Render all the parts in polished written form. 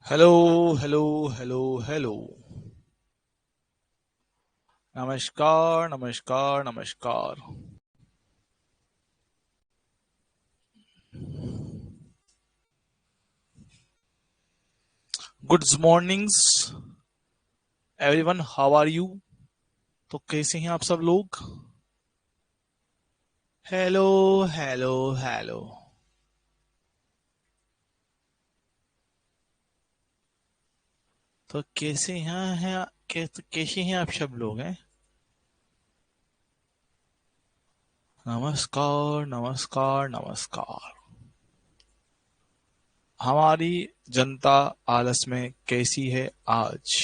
Hello hello hello hello. नमस्कार नमस्कार नमस्कार। Good mornings everyone, how are you? तो कैसे हैं आप सब लोग? Hello hello hello. तो कैसे हैं कैसे हैं आप सब लोग हैं? नमस्कार नमस्कार नमस्कार। हमारी जनता आलस में कैसी है आज?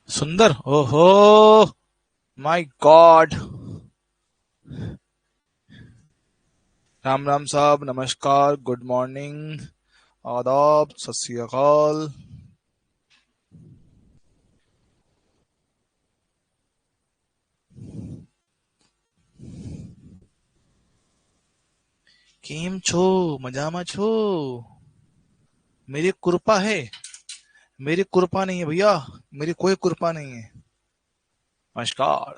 सुंदर, ओहो, माय गॉड। राम राम साहब, नमस्कार, गुड मॉर्निंग, आदाब, सत श्री अकाल। केम छो? मजामा छो? मेरी कृपा है। मेरी कृपा नहीं है भैया, मेरी कोई कृपा नहीं है। नमस्कार।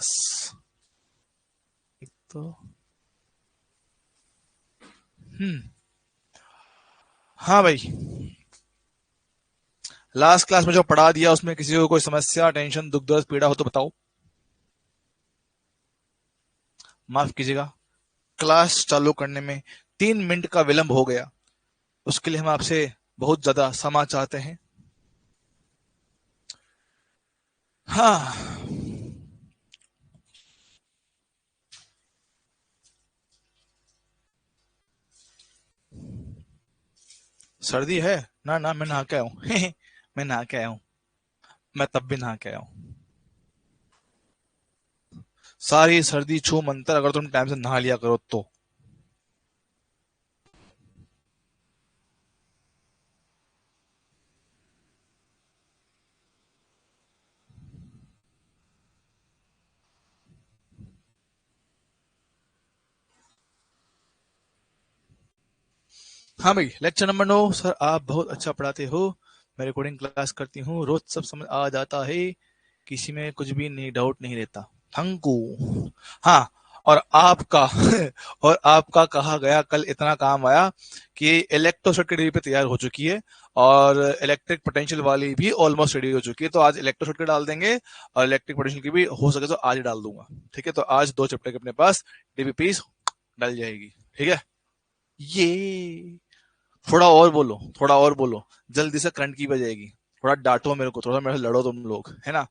एक तो हम्म। हाँ भाई, लास्ट क्लास में जो पढ़ा दिया उसमें किसी को कोई समस्या, टेंशन, दुख दर्द, पीड़ा हो तो बताओ। माफ कीजिएगा, क्लास चालू करने में 3 मिनट का विलंब हो गया, उसके लिए हम आपसे बहुत ज्यादा क्षमा चाहते हैं। हाँ। सर्दी है? ना ना, मैं नहा के आया हूँ। मैं नहा के आया हूँ। मैं तब भी नहा के आया हूँ। सारी सर्दी छू मंतर अगर तुम टाइम से नहा लिया करो तो। हाँ भाई, लेक्चर नंबर 9 सर, आप बहुत अच्छा पढ़ाते हो। मैं रिकॉर्डिंग क्लास करती हूँ, रोज सब समझ आ जाता है, किसी में कुछ भी नहीं, डाउट नहीं रहता। Thank you. हाँ, और आपका और आपका कहा गया कल इतना काम आया कि इलेक्ट्रोस्टैटिक रेडी पे तैयार हो चुकी है, और इलेक्ट्रिक पोटेंशियल वाली भी ऑलमोस्ट रेडी हो चुकी है। तो आज इलेक्ट्रोस्टैटिक डाल देंगे, और इलेक्ट्रिक पोटेंशियल की भी हो सके तो आज ही डाल दूंगा। ठीक है, तो आज 2 चैप्टर के अपने पास डीबीपी डल जाएगी। ठीक है। ये थोड़ा और बोलो, थोड़ा और बोलो, जल्दी से करंट की बजाएगी। थोड़ा डांटो मेरे को, थोड़ा मेरे से लड़ो तुम लोग, है ना?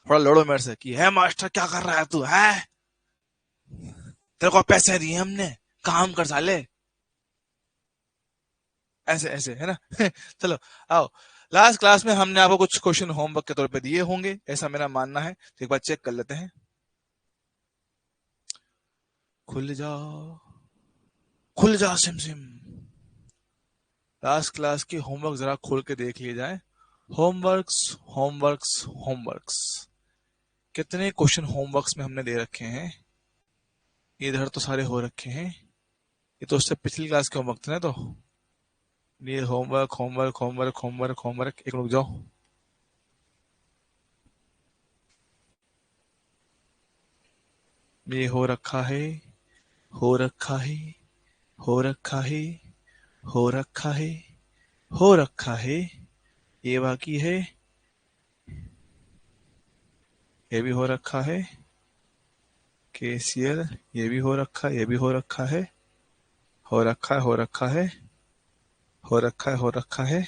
थोड़ा लड़ो मेरे से कि है मास्टर क्या कर रहा है तू, है? तेरे को पैसे दिए हमने, काम कर साले। ऐसे ऐसे, है ना? चलो, आओ। लास्ट क्लास में हमने आपको कुछ क्वेश्चन होमवर्क के तौर पे दिए होंगे, ऐसा मेरा मानना है। तो एक बार चेक कर लेते हैं। खुल जा, खुल जा सिम सिम। लास्ट क्लास की होमवर्क जरा खोल के देख लिए जाए। Homeworks, homeworks, homeworks. कितने क्वेश्चन होमवर्क्स में हमने दे रखे हैं? इधर तो सारे हो रखे हैं। ये तो उससे पिछली क्लास के होमवर्क थे ना, तो ये homework homework homework homework homework, एक रुक जाओ। ये हो रखा है, हो रखा है, हो रखा है, हो रखा है, हो रखा है। ये बाकी है, ये भी हो रखा है। केसीएल, ये भी हो रखा है, ये भी हो रखा है, हो रखा है, हो रखा है, हो रखा है, हो रखा है,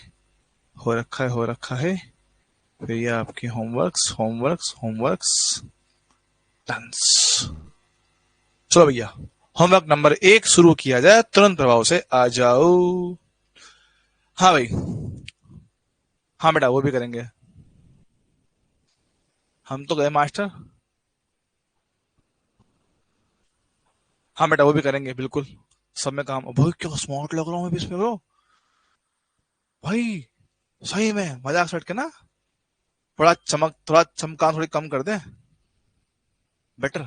हो रखा है, हो रखा है। फिर ये आपके होमवर्क्स होमवर्क्स होमवर्क्स। डंस। चलो भैया, होमवर्क नंबर 1 शुरू किया जाए, तुरंत प्रभाव से आ जाओ। हाँ भाई। हाँ बेटा, वो भी करेंगे। हम तो गए मास्टर। हाँ बेटा, वो भी करेंगे बिल्कुल। सब में काम भाई, क्यों स्मार्ट लग रहा हूँ मैं भी इसमें ब्रो। भाई, सही में मजाक छट के ना, थोड़ा चमक, थोड़ा चमकान थोड़ी कम कर दे। बेटर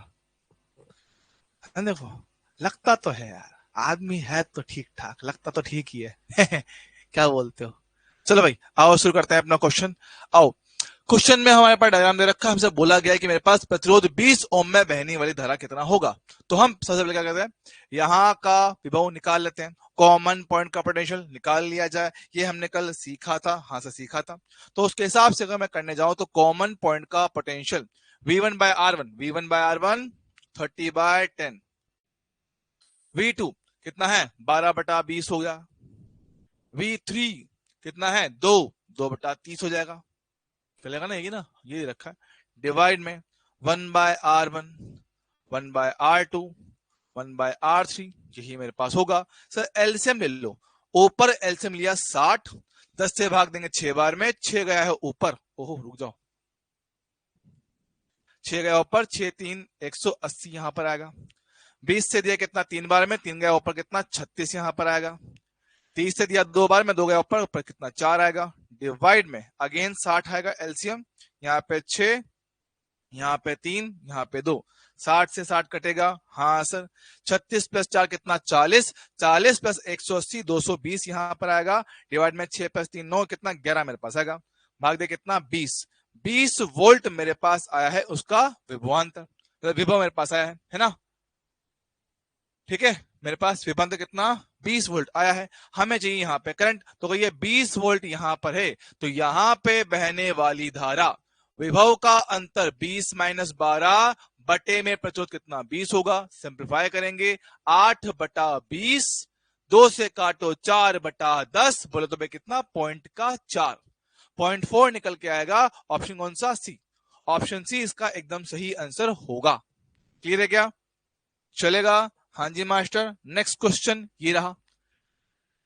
है, देखो, लगता तो है यार। आदमी है तो ठीक ठाक, लगता तो ठीक ही है। क्या बोलते हो? चलो भाई आओ शुरू करते हैं अपना क्वेश्चन। आओ, क्वेश्चन में हमारे पास डायग्राम दे रखा है, हमसे बोला गया है कि मेरे पास प्रतिरोध 20 ओम में बहने वाली धारा कितना होगा। तो हम सबसे पहले क्या करते हैं, यहाँ का विभव निकाल लेते हैं, कॉमन पॉइंट का पोटेंशियल निकाल लिया जाए। ये हमने कल सीखा था, हाँ से सीखा था। तो उसके हिसाब से अगर मैं करने जाऊं तो कॉमन पॉइंट का potential V1 by R1, V1 by R1 30/10, V2 कितना है 12/20 हो गया, V3 कितना है 2/30 हो जाएगा, चलेगा ना, ये ना ये रखा है, डिवाइड में 1/R1, 1/R2, 1/R3, यही मेरे पास होगा। सर एलसीएम ले लो, ऊपर एलसीएम लिया 60, 10 से भाग देंगे 6 बार में, 6 गया है ऊपर, ओहो रुक जाओ, 6 गया ऊपर, 6 3 180 यहां पर आएगा। 20 से दिया कितना 3 बार में, 3 गया ऊपर कितना 36 यहां पर आएगा। 30 से दिया 2 बार में, 2 गया ऊपर, ऊपर कितना 4 आएगा। डिवाइड में अगेन 60 आएगा एलसीएम, यहाँ पे 6, यहाँ पे 3, यहाँ पे 2, 60 से 60 कटेगा, हाँ सर। 36 प्लस 4 कितना 40, 40 प्लस 180 220 यहाँ पर आएगा। डिवाइड में 6 प्लस 3 9, कितना 11 मेरे पास आएगा। भाग दे कितना 20 वोल्ट मेरे पास आया है उसका विभवांतर, तो विभव मेरे पास आया है ना, ठीक है। मेरे पास विभवांतर कितना 20 वोल्ट आया है। हमें चाहिए यहाँ पे करंट, तो ये 20 वोल्ट यहाँ पर है, तो यहाँ पे बहने वाली धारा, विभव का अंतर 20 माइनस 12 बटे में प्रतिरोध कितना 20 होगा। सिंप्लीफाई करेंगे 8/20, 2 से काटो 4/10, बोले तो भाई कितना 0.4, 0.4 निकल के आएगा। ऑप्शन कौन सा, सी, ऑप्शन सी इसका एकदम सही आंसर होगा। क्लियर है क्या, चलेगा? हाँ जी मास्टर। नेक्स्ट क्वेश्चन ये रहा,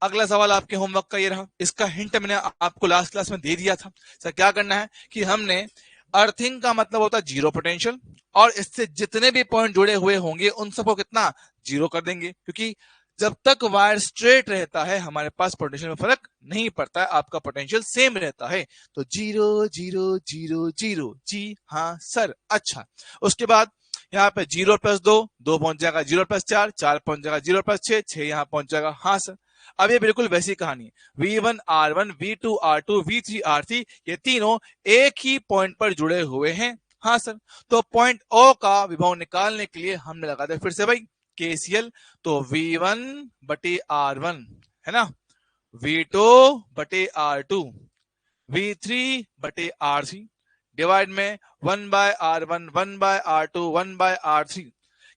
अगला सवाल आपके होमवर्क का ये रहा। इसका हिंट मैंने आपको लास्ट क्लास में दे दिया था। सर क्या करना है कि हमने अर्थिंग का मतलब होता है जीरो पोटेंशियल, और इससे जितने भी पॉइंट जुड़े हुए होंगे उन सबको कितना जीरो कर देंगे, क्योंकि जब तक वायर स्ट्रेट रहता है हमारे पास पोटेंशियल में फर्क नहीं पड़ता है, आपका पोटेंशियल सेम रहता है। तो 0 0 0 0, जी हाँ सर। अच्छा, उसके बाद यहाँ पे 0 + 2, 2 पहुंच जाएगा, 0 + 4, 4 पहुंच जाएगा, 0 + 6, 6 यहाँ पहुंच जाएगा, हाँ सर। अब ये बिल्कुल वैसी कहानी है, V1 R1, V2 R2, V3 R3, ये तीनों एक ही पॉइंट पर जुड़े हुए हैं, हाँ सर। तो पॉइंट O का विभव निकालने के लिए हमने लगा दिया फिर से भाई KCL, तो V1/R1 है ना, V2/R2, V3/R3, डिवाइड में 1/R1, 1/R2, 1/R3।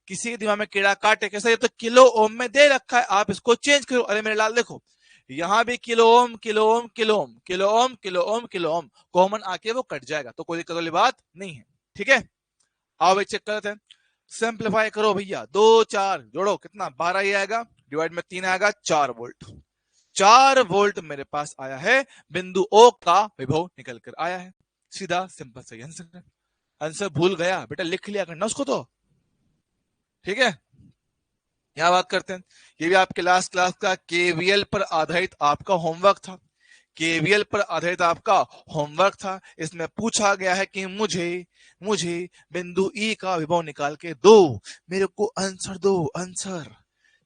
किसी के दिमाग में कीड़ा काटे, कैसा, ये तो किलो ओम में दे रखा है, आप इसको चेंज करो। अरे मेरे लाल देखो, यहां भी kilo ohm kilo ohm kilo ohm kilo ohm kilo ohm kilo ohm, common आके वो कट जाएगा, तो कोई दिक्कत वाली बात नहीं है, ठीक है। आओ भाई चेक करते हैं, सिंप्लीफाई करो भैया, 2 4 जोड़ो कितना 12 ही आएगा, डिवाइड में 3 आएगा, 4 वोल्ट। 4 वोल्ट मेरे पास आया है, बिंदु O का विभव निकल कर आया है। सीधा सिंपल सही आंसर। आंसर भूल गया बेटा, लिख लिया करना उसको तो, ठीक है। यहां बात करते हैं, ये भी आपके लास्ट क्लास का केवीएल पर आधारित आपका होमवर्क था। केवीएल पर आधारित आपका होमवर्क था। इसमें पूछा गया है कि मुझे बिंदु ई का विभव निकाल के दो, मेरे को आंसर दो, आंसर।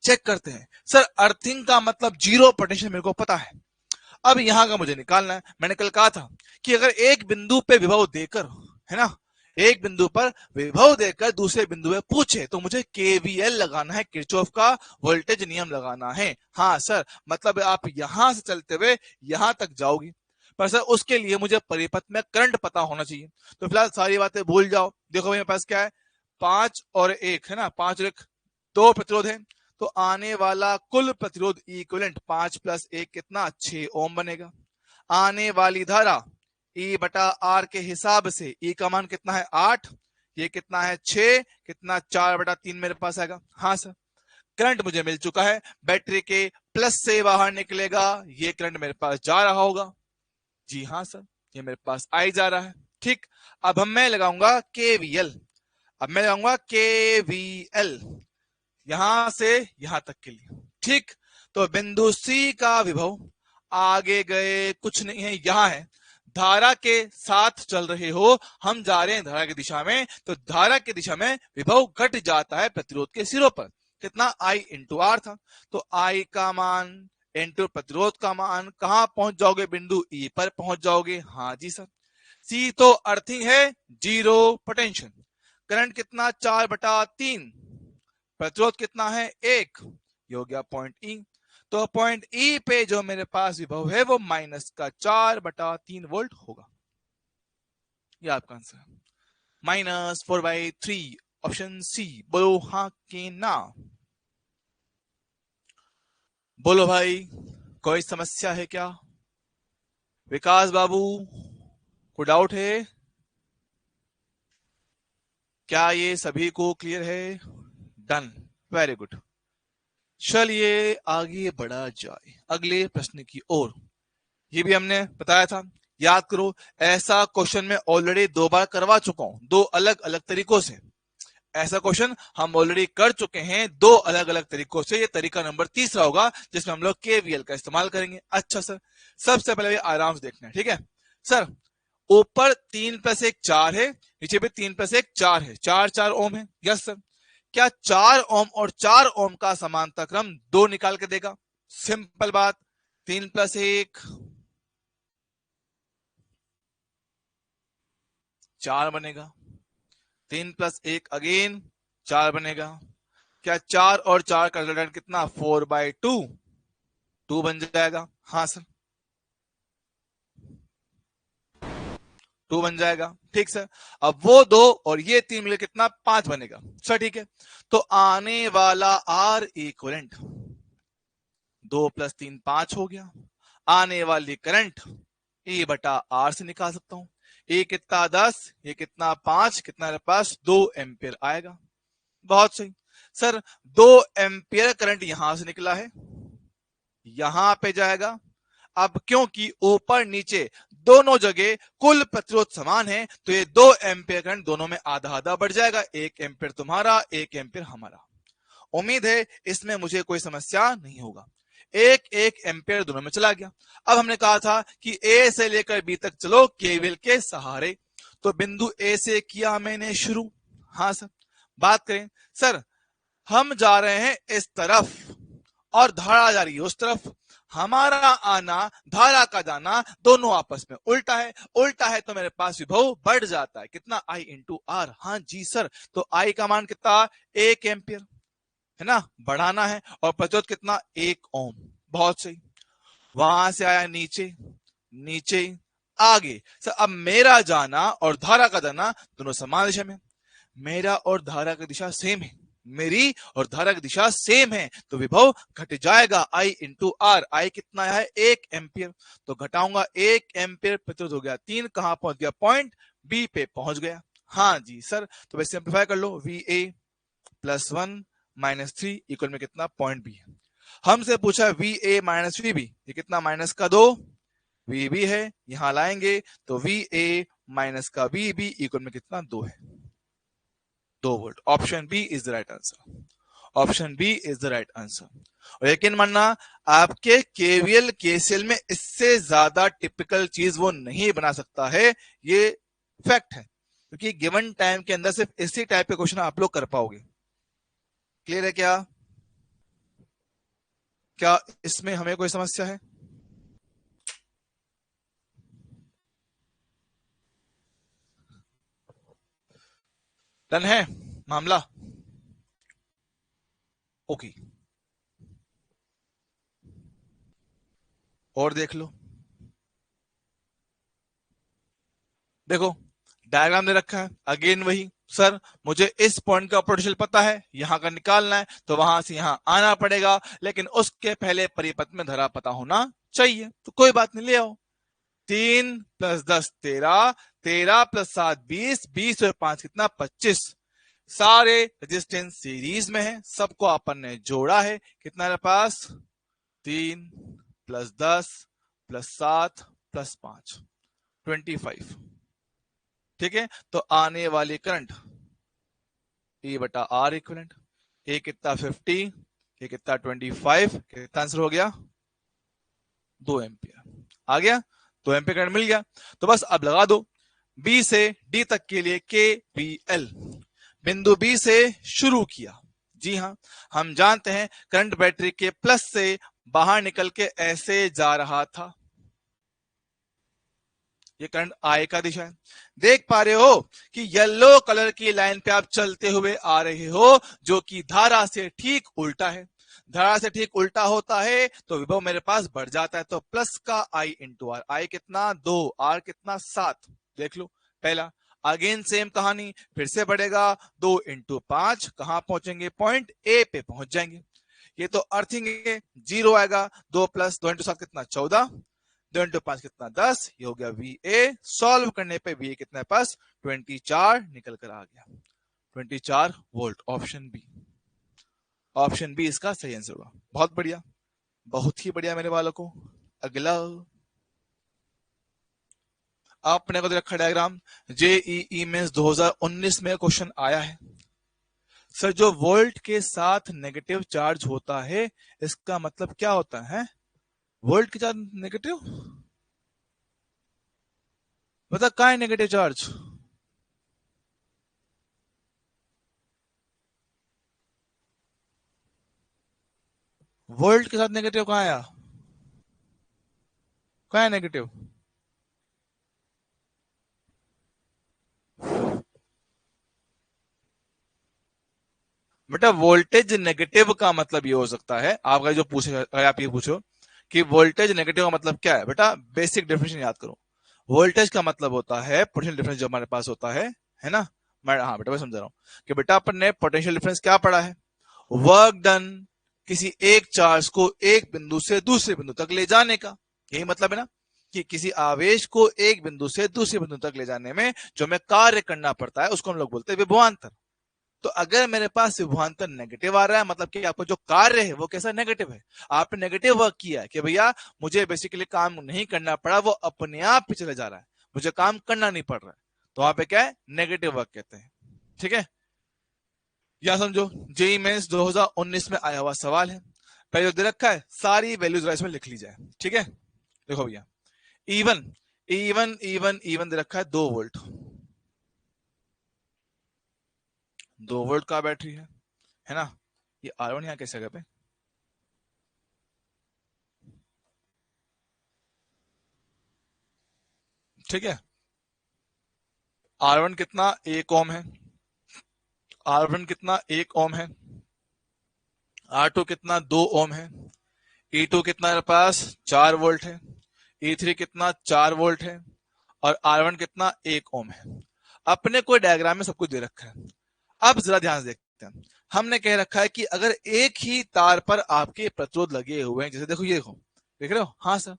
चेक करते हैं, सर अर्थिंग का मतलब जीरो पोटेंशियल मेरे को पता है, अब यहां का मुझे निकालना है। मैंने कल कहा था कि अगर एक बिंदु पे विभव देकर, है ना, एक बिंदु पर विभव देकर दूसरे बिंदु में पूछे तो मुझे केवीएल लगाना है, किरचॉफ का वोल्टेज नियम लगाना है। हाँ सर, मतलब आप यहां से चलते हुए यहां तक जाओगी, पर सर उसके लिए मुझे परिपथ में करंट पता होना चाहिए। तो फिलहाल सारी बातें भूल जाओ। देखो मेरे पास क्या है, 5 और 1 है ना, 5 और 1 2 प्रतिरोध है, तो आने वाला कुल प्रतिरोध इक्विवेलेंट 5 + 1 कितना 6 ओम बनेगा। आने वाली धारा E/R के हिसाब से E का मान कितना है 8, ये कितना है 6, कितना 4/3 मेरे पास आएगा, हाँ सर। करंट मुझे मिल चुका है, बैटरी के प्लस से बाहर निकलेगा, ये करंट मेरे पास जा रहा होगा, जी हाँ सर, ये मेरे पास आई जा रहा है, ठीक। अब मैं लगाऊंगा KVL, अब मैं लगाऊंगा KVL यहां से यहां तक के लिए, ठीक। तो बिंदु C का विभव आगे गए कुछ नहीं है, यहां है, धारा के साथ चल रहे हो, हम जा रहे हैं धारा की दिशा में, तो धारा की दिशा में विभव घट जाता है प्रतिरोध के सिरों पर। कितना I इंटू आर था। तो I का मान इंटू प्रतिरोध का मान, कहां पहुंच जाओगे, बिंदु E पर पहुंच जाओगे। हाँ जी सर। सी तो अर्थिंग है, जीरो पोटेंशियल। करंट कितना, 4/3। प्रतिरोध कितना है, 1। ये हो गया पॉइंट ई। तो पॉइंट ई पे जो मेरे पास विभव है वो माइनस का 4/3 वोल्ट होगा। ये आपका आंसर है, -4/3, ऑप्शन सी। बोलो हाँ कि ना। बोलो भाई, कोई समस्या है क्या? विकास बाबू, कोई डाउट है क्या? ये सभी को क्लियर है? Done, very good. चलिए आगे बढ़ा जाए अगले प्रश्न की ओर। ये भी हमने बताया था, याद करो, ऐसा क्वेश्चन मैं ऑलरेडी 2 बार करवा चुका हूं, 2 अलग अलग तरीकों से। ऐसा क्वेश्चन हम ऑलरेडी कर चुके हैं 2 अलग अलग तरीकों से। ये तरीका नंबर 3 होगा जिसमें हम लोग केवीएल का इस्तेमाल करेंगे। अच्छा सर, सबसे पहले आराम से देखना है, ठीक है सर। ऊपर 3+1 4 है, नीचे भी 3+1 4 है, 4 ओम है। Yes sir. क्या 4 ओम और 4 ओम का समांतर क्रम 2 निकाल के देगा? सिंपल बात, 3+1 4 बनेगा, 3+1 अगेन 4 बनेगा। क्या 4 और 4 का रिजल्टेंट कितना, 4/2, 2 बन जाएगा। हाँ सर, 2 बन जाएगा, ठीक सर। अब वो 2 और ये 3 मिलकर कितना, 5 बनेगा सर, ठीक है। तो आने वाला आर इक्विवेलेंट 2 + 3 5 हो गया। आने वाली करंट E/R से निकाल सकता हूं। ए कितना 10, ये कितना 5, कितना मेरे पास 2 एम्पियर आएगा। बहुत सही सर, 2 एम्पियर करंट यहां से निकला है, यहां पे जाएगा। अब क्योंकि ऊपर नीचे दोनों जगह कुल प्रतिरोध समान है, तो ये 2 एम्पियर करंट दोनों में आधा आधा बढ़ जाएगा, 1 एम्पियर तुम्हारा, 1 एम्पियर हमारा। उम्मीद है इसमें मुझे कोई समस्या नहीं होगा। 1 एम्पियर दोनों में चला गया। अब हमने कहा था कि ए से लेकर बी तक चलो केवीएल के सहारे, तो बिंदु ए से किया मैंने शुरू। हाँ सर। बात करें सर, हम जा रहे हैं इस तरफ और धारा जा रही है उस तरफ। हमारा आना, धारा का जाना, दोनों आपस में उल्टा है। उल्टा है तो मेरे पास विभव बढ़ जाता है, कितना, I इंटू आर। हाँ जी सर। तो I का मान कितना, 1 एम्पियर है ना, बढ़ाना है। और प्रतिरोध कितना, 1 ओम। बहुत सही। वहां से आया नीचे, नीचे आगे सर। अब मेरा जाना और धारा का जाना दोनों समान दिशा में। मेरा और धारा की दिशा सेम है, मेरी और धारा की दिशा सेम है, तो विभव घट जाएगा, I इंटू आर। आई कितना है, 1 एम्पियर। तो घटाऊंगा 1 एम्पियर, प्रतिरोध हो गया 3, कहां पहुंच गया, पॉइंट बी पे पहुंच गया। हाँ जी सर। तो वैसे सिंप्लीफाई कर लो, VA + 1 - 3 इक्वल में कितना, पॉइंट बी है। हमसे पूछा VA - VB, ये कितना, -2। VB है, यहां लाएंगे तो VA - VB इक्वल में कितना, 2 है, 2 volt. Option B is the right answer. Option B is the right answer. और यकीन मानना, आपके केवीएल केसीएल में इससे ज्यादा टिपिकल चीज वो नहीं बना सकता है, ये फैक्ट है। क्योंकि गिवन टाइम के अंदर सिर्फ इसी टाइप के क्वेश्चन आप लोग कर पाओगे। क्लियर है क्या? क्या इसमें हमें कोई समस्या है? डन है मामला? ओके, और देख लो। देखो डायग्राम दे रखा है, अगेन वही सर, मुझे इस पॉइंट का पोटेंशियल पता है, यहां का निकालना है, तो वहां से यहां आना पड़ेगा, लेकिन उसके पहले परिपथ में धरा पता होना चाहिए। तो कोई बात नहीं, ले आओ। 3 + 10 13, 13 + 7 20, 20 और 5 कितना, 25। सारे रेजिस्टेंस सीरीज में है, सबको अपन ने जोड़ा है, कितना मेरे पास, 3 + 10 + 7 + 5 25। ठीक है, तो आने वाली करंट E/R इक्विवेलेंट, ए कितना 50, ए कितना 25, कितना आंसर हो गया, 2 एम्पियर आ गया। 2 एम्पियर करंट मिल गया। तो बस अब लगा दो बी से डी तक के लिए KVL। बिंदु बी से शुरू किया, जी हाँ, हम जानते हैं करंट बैटरी के प्लस से बाहर निकल के ऐसे जा रहा था, ये करंट आई का दिशा है। देख पा रहे हो कि येलो कलर की लाइन पे आप चलते हुए आ रहे हो, जो कि धारा से ठीक उल्टा है। धारा से ठीक उल्टा होता है तो विभव मेरे पास बढ़ जाता है, तो प्लस का आई इंटू आर। आई कितना 2, आर कितना 7। देख लो पहला। अगेन सेम कहानी, फिर से बढ़ेगा 2 इंटू 5, कहां पहुंचेंगे? पॉइंट ए पे पहुंच जाएंगे। ये तो अर्थिंग है, जीरो आएगा। 2 प्लस 2 इंटू 7 कितना? 14। 2 इंटू 5 कितना? 10। ये हो गया वी ए। सॉल्व करने पे वी ए कितना है पास? 24 निकल कर आ गया। 24 volt. Option B. Option B इसका सही आंसर होगा। बहुत बढ़िया, बहुत ही बढ़िया मेरे वालों को। अगला आपने को रखा डायग्राम, जेईई मेंस 2019 में क्वेश्चन आया है। सर जो वोल्ट के साथ नेगेटिव चार्ज होता है इसका मतलब क्या होता है? वोल्ट के साथ नेगेटिव, बता कहाँ है नेगेटिव चार्ज? वोल्ट के साथ नेगेटिव कहाँ आया? कहाँ है नेगेटिव? बेटा वोल्टेज नेगेटिव का मतलब ये हो सकता है, आपका जो पूछे, अगर आप ये पूछो कि वोल्टेज नेगेटिव का मतलब क्या है, बेटा बेसिक डेफिनेशन याद करो। वोल्टेज का मतलब होता है पोटेंशियल डिफरेंस जो हमारे पास होता है ना। मैं हाँ बेटा मैं समझा रहा हूँ कि बेटा अपन ने पोटेंशियल डिफरेंस क्या पढ़ा है? वर्क डन किसी एक चार्ज को एक बिंदु से दूसरे बिंदु तक ले जाने का, यही मतलब है ना, कि किसी आवेश को एक बिंदु से दूसरे बिंदु तक ले जाने में जो हमें कार्य करना पड़ता है उसको हम लोग बोलते हैं विभवांतर। तो अगर मेरे पास विभवांतर नेगेटिव आ रहा है मतलब कि आपको जो कार्य है वो कैसा नेगेटिव है। आपने नेगेटिव वर्क किया है कि भैया मुझे बेसिकली काम नहीं करना पड़ा, वो अपने आप ही चले जा रहा है, मुझे काम करना नहीं पड़ रहा है, तो वहां पे क्या है? नेगेटिव वर्क कहते हैं। ठीक है, या समझो जेई मेंस 2019 में आया हुआ सवाल है। पहले जो दे रखा है सारी वैल्यूज इसमें लिख ली जाए। ठीक है, देखो भैया, इवन इवन दे रखा है 2 वोल्ट। 2 वोल्ट का बैटरी है ना। ये R1 यहाँ कैसे जगह पे? ठीक है, R1 कितना? 1 ओम है। R1 कितना? 1 ओम है। R2 कितना? 2 ओम है। E2 कितना मेरे पास? 4 वोल्ट है। E3 कितना? 4 वोल्ट है। और R1 कितना? 1 ओम है। अपने कोई डायग्राम में सब कुछ दे रखा है। अब जरा ध्यान से देखते हैं। हमने कह रखा है कि अगर एक ही तार पर आपके प्रतिरोध लगे हुए हैं, जैसे देखो ये देखो, देख रहे हो? हाँ सर।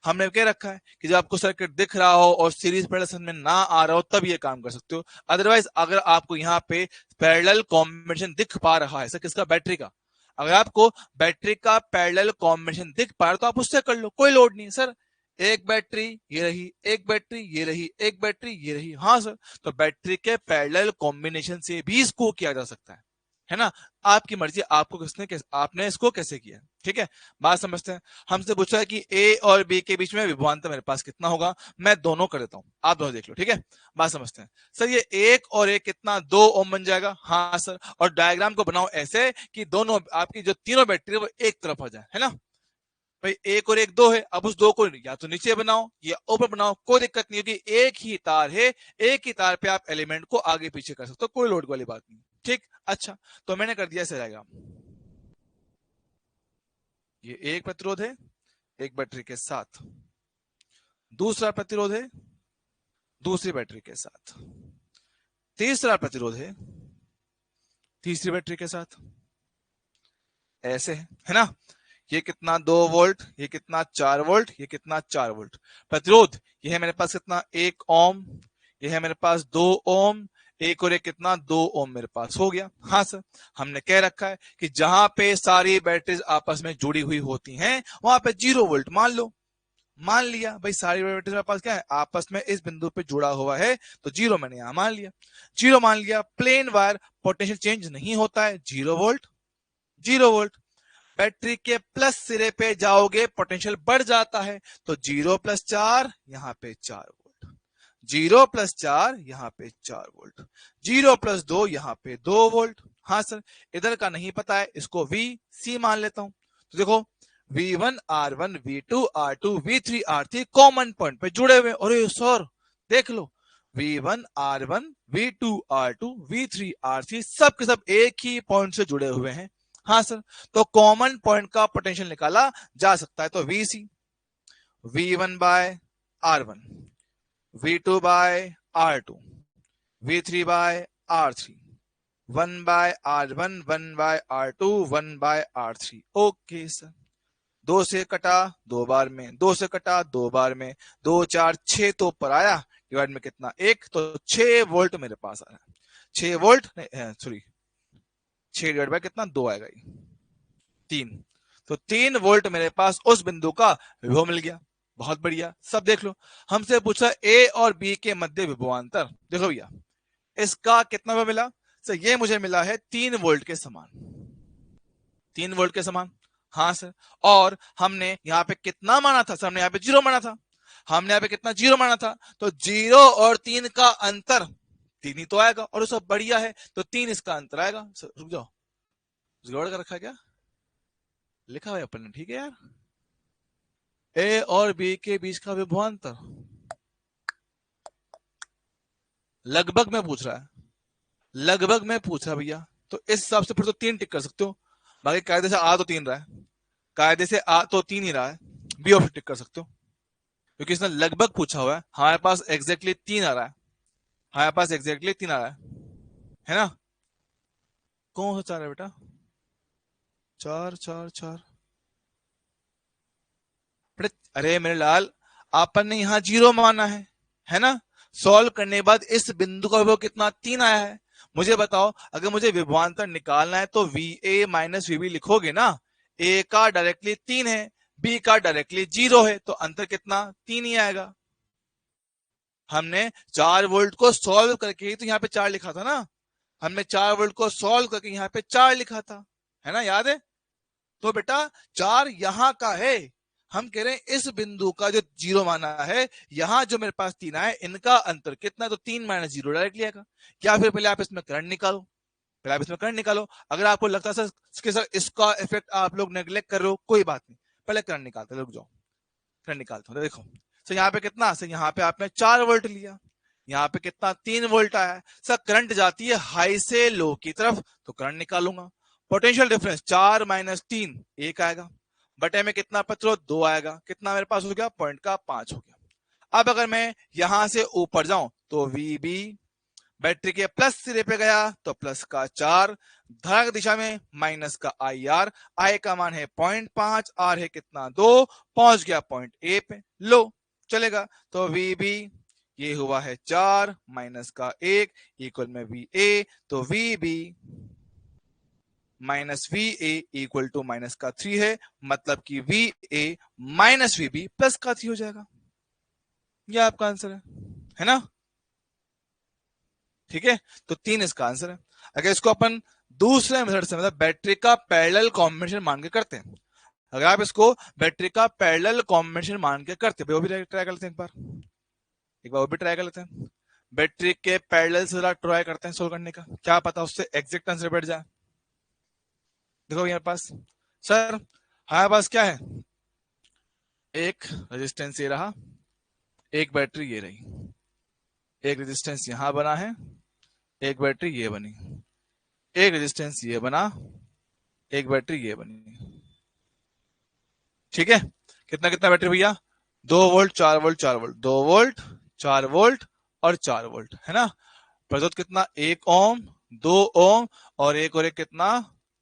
हमने कह रखा है कि जब आपको सर्किट दिख रहा हो और सीरीज पैरेलल में ना आ रहा हो तब ये काम कर सकते हो। अदरवाइज अगर आपको यहाँ पे पैरेलल कॉम्बिनेशन दिख पा रहा है, सर किसका? बैटरी का। अगर आपको बैटरी का पैरेलल कॉम्बिनेशन दिख पा रहा है तो आप उससे कर लो, कोई लोड नहीं सर। एक बैटरी ये रही, एक बैटरी ये रही, एक बैटरी ये रही। हाँ सर, तो बैटरी के पैरेलल कॉम्बिनेशन से भी इसको किया जा सकता है ना। आपकी मर्जी, आपको किसने आपने इसको कैसे किया। ठीक है, बात समझते हैं। हमसे पूछा है कि ए और बी के बीच में विभवांतर मेरे पास कितना होगा। मैं दोनों कर देता हूं, आप दोनों देख लो। ठीक है, बात समझते हैं। सर ये एक और एक कितना? 2 ओम बन जाएगा। हाँ सर, और डायग्राम को बनाओ ऐसे कि दोनों आपकी जो तीनों बैटरी है वो एक तरफ आ जाए, है ना। भाई एक और एक 2 है, अब उस 2 को या तो नीचे बनाओ या ऊपर बनाओ, कोई दिक्कत नहीं होगी। एक ही तार है, एक ही तार पे आप एलिमेंट को आगे पीछे कर सकते हो, कोई लोड वाली बात नहीं। ठीक, अच्छा, तो मैंने कर दिया, ऐसे रहेगा। ये एक प्रतिरोध है एक बैटरी के साथ, दूसरा प्रतिरोध है दूसरी बैटरी के साथ, तीसरा प्रतिरोध है तीसरी बैटरी के साथ, ऐसे है ना। ये कितना? 2 वोल्ट, ये कितना? 4 वोल्ट, ये कितना? 4 वोल्ट। प्रतिरोध ये है मेरे पास कितना? 1 ओम, ये है मेरे पास 2 ओम, एक और एक कितना? 2 ओम मेरे पास हो गया। हाँ सर, हमने कह रखा है कि जहां पे सारी बैटरीज आपस में जुड़ी हुई होती हैं वहां पे 0 वोल्ट मान लो। मान लिया भाई सारी बैटरीज मेरे पास क्या है? आपस में इस बिंदु पे जुड़ा हुआ है, तो 0 मैंने यहां मान लिया। 0 मान लिया। प्लेन वायर पोटेंशियल चेंज नहीं होता है, 0 वोल्ट। 0 वोल्ट। बैटरी के प्लस सिरे पे जाओगे पोटेंशियल बढ़ जाता है, तो 0 + 4 यहां पे 4 वोल्ट। 0 प्लस 4 यहाँ पे 4 वोल्ट, 0 प्लस 2 यहाँ पे 2 वोल्ट। हाँ सर, इधर का नहीं पता है, इसको VC मान लेता हूं। तो देखो V1 R1 V2 R2 V3 R3 common point पे जुड़े हुए। अरे सर देख लो, V1 R1 V2 R2 V3 R3 सब के सब एक ही पॉइंट से जुड़े हुए हैं। हाँ सर, तो कॉमन पॉइंट का पोटेंशियल निकाला जा सकता है। तो VC V1 by R1 V2 by R2 V3 by R3 1 by R1 1 by R2 1 by R3। Okay sir, 2 से कटा 2 बार में, 2 से कटा 2 बार में, 2 4 6 तो ऊपर आया, डिवाइड में कितना 1, तो 6 वोल्ट मेरे पास आ रहा है। 6 वोल्ट सॉरी 6 डिवाइड बाय कितना 2 आएगा, 3। तो 3 वोल्ट मेरे पास उस बिंदु का विभव मिल गया। बहुत बढ़िया। सब देख लो, हमसे पूछा ए और बी के मध्य विभवांतर। देखो भैया, इसका कितना विभव मिला सर? ये मुझे मिला है 3 वोल्ट के समान, 3 वोल्ट के समान। हाँ सर, और हमने यहाँ पे कितना माना था सर? हमने यहाँ पे 0 माना था। हमने यहाँ पे कितना 0 माना था, तो 0 और 3 का अंतर 3 ही तो आएगा, और सब बढ़िया है, तो 3 इसका अंतर आएगा। सर रुक जाओ, जोड़ कर रखा है क्या? लिखा है अपन ने, ठीक है यार। ए और बी के बीच का विभवांतर लगभग में पूछ रहा है, लगभग में पूछ रहा है भैया। तो इस हिसाब से फिर तो 3 टिक कर सकते हो। बाकी कायदे से आ तो 3 रहा है, कायदे से आ तो 3 ही रहा है, बी ऑप्शन टिक कर सकते हो, क्योंकि इसने लगभग पूछा हुआ है। हमारे पास एग्जैक्टली 3 आ रहा है, हमारे पास एग्जैक्टली 3 आ रहा है ना? कौन सा 4 है बेटा? 4 4 4। अरे मेरे लाल, आपन ने यहाँ 0 माना है ना? सॉल्व करने के बाद इस बिंदु का विभव कितना 3 आया है। मुझे बताओ, अगर मुझे विभवांतर निकालना है तो VA माइनस VB लिखोगे ना? A का डायरेक्टली 3 है, B का डायरेक्टली 0 है, तो अंतर कितना 3 ही आएगा। हमने 4 वोल्ट को सॉल्व करके ही तो यहाँ पे 4 लिखा था ना? हमने 4 वोल्ट को सॉल्व करके यहाँ पे 4 लिखा था, है ना? याद है? तो बेटा 4 यहां का है, हम कह रहे हैं इस बिंदु का जो 0 माना है, यहां जो मेरे पास 3 है, इनका अंतर कितना? तो 3 माइनस 0 डायरेक्ट आएगा। क्या फिर पहले आप इसमें करंट निकालो, पहले आप इसमें करंट निकालो। अगर आपको लगता है सर इसका इफेक्ट आप लोग नेग्लेक्ट कर रहे हो, कोई बात नहीं, पहले करंट निकालते, रुक जाओ, करंट निकालता हूं। देखो सर, यहाँ पे कितना सर? यहाँ पे आपने 4 वोल्ट लिया, यहाँ पे कितना 3 वोल्ट आया है सर। करंट जाती है हाई से लो की तरफ, तो करंट निकालूंगा। पोटेंशियल डिफरेंस 4 माइनस 3 1 आएगा, बटे में कितना पत्रो 2 आएगा, कितना मेरे पास हो गया? पॉइंट का 5 हो गया। अब अगर मैं यहां से ऊपर जाऊं तो VB बैटरी के प्लस सिरे पे गया तो प्लस का 4, धनात्मक दिशा में माइनस का IR, I का मान है 0.5, R है कितना 2, पहुंच गया पॉइंट A पे, लो चलेगा। तो VB ये हुआ है 4 माइनस का 1 इक्वल में VA, तो VB minus VA equal to minus का 3 है, मतलब कि VA माइनस VB प्लस का 3 हो जाएगा। यह आपका आंसर है ना? ठीक है, तो 3 इसका आंसर है। अगर इसको अपन दूसरे मेथड से, मतलब बैटरी का पैरेलल कॉम्बिनेशन मान के करते हैं, अगर आप इसको बैटरी का पैरेलल कॉम्बिनेशन मान के करते हैं, वो भी ट्राई कर लेते हैं, एक बार वो भी ट्राई कर लेते हैं। बैटरी के पैरेलल से जरा ट्राई करते हैं सोल्व करने का, क्या पता उससे एग्जैक्ट आंसर बैठ जाए। देखो मेरे पास सर, हमारे पास क्या है? एक रेजिस्टेंस ये रहा, एक बैटरी ये रही, एक रेजिस्टेंस यहां बना है, एक बैटरी ये बनी, एक रेजिस्टेंस ये बना, एक बैटरी ये बनी। ठीक है, कितना कितना बैटरी भैया? 2 volt 4 volt 4 volt, 2 volt 4 volt और 4 वोल्ट, है ना? प्रतिरोध कितना? 1 ओम 2 ओम और एक कितना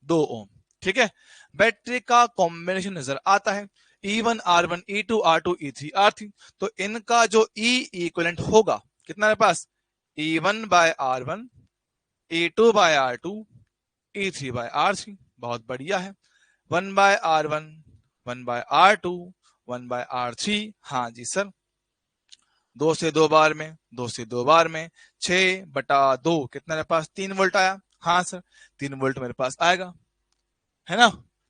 2 ओम। ठीक है, बैटरी का कॉम्बिनेशन नजर आता है, E1 R1 E2 R2 E3 R3। तो इनका जो E इक्विवेलेंट होगा कितना मेरे पास? E1 bye R1 E2 bye R2 E3 bye R3। बहुत बढ़िया है। 1 by R1 1 by R2 1 by R3। हाँ जी सर, 2 से 2 बार में, 2 से 2 बार में 6 बटा 2 कितना मेरे पास? 3 वोल्ट आया। हाँ सर, 3 वोल्ट मेरे पास आएगा, है ना?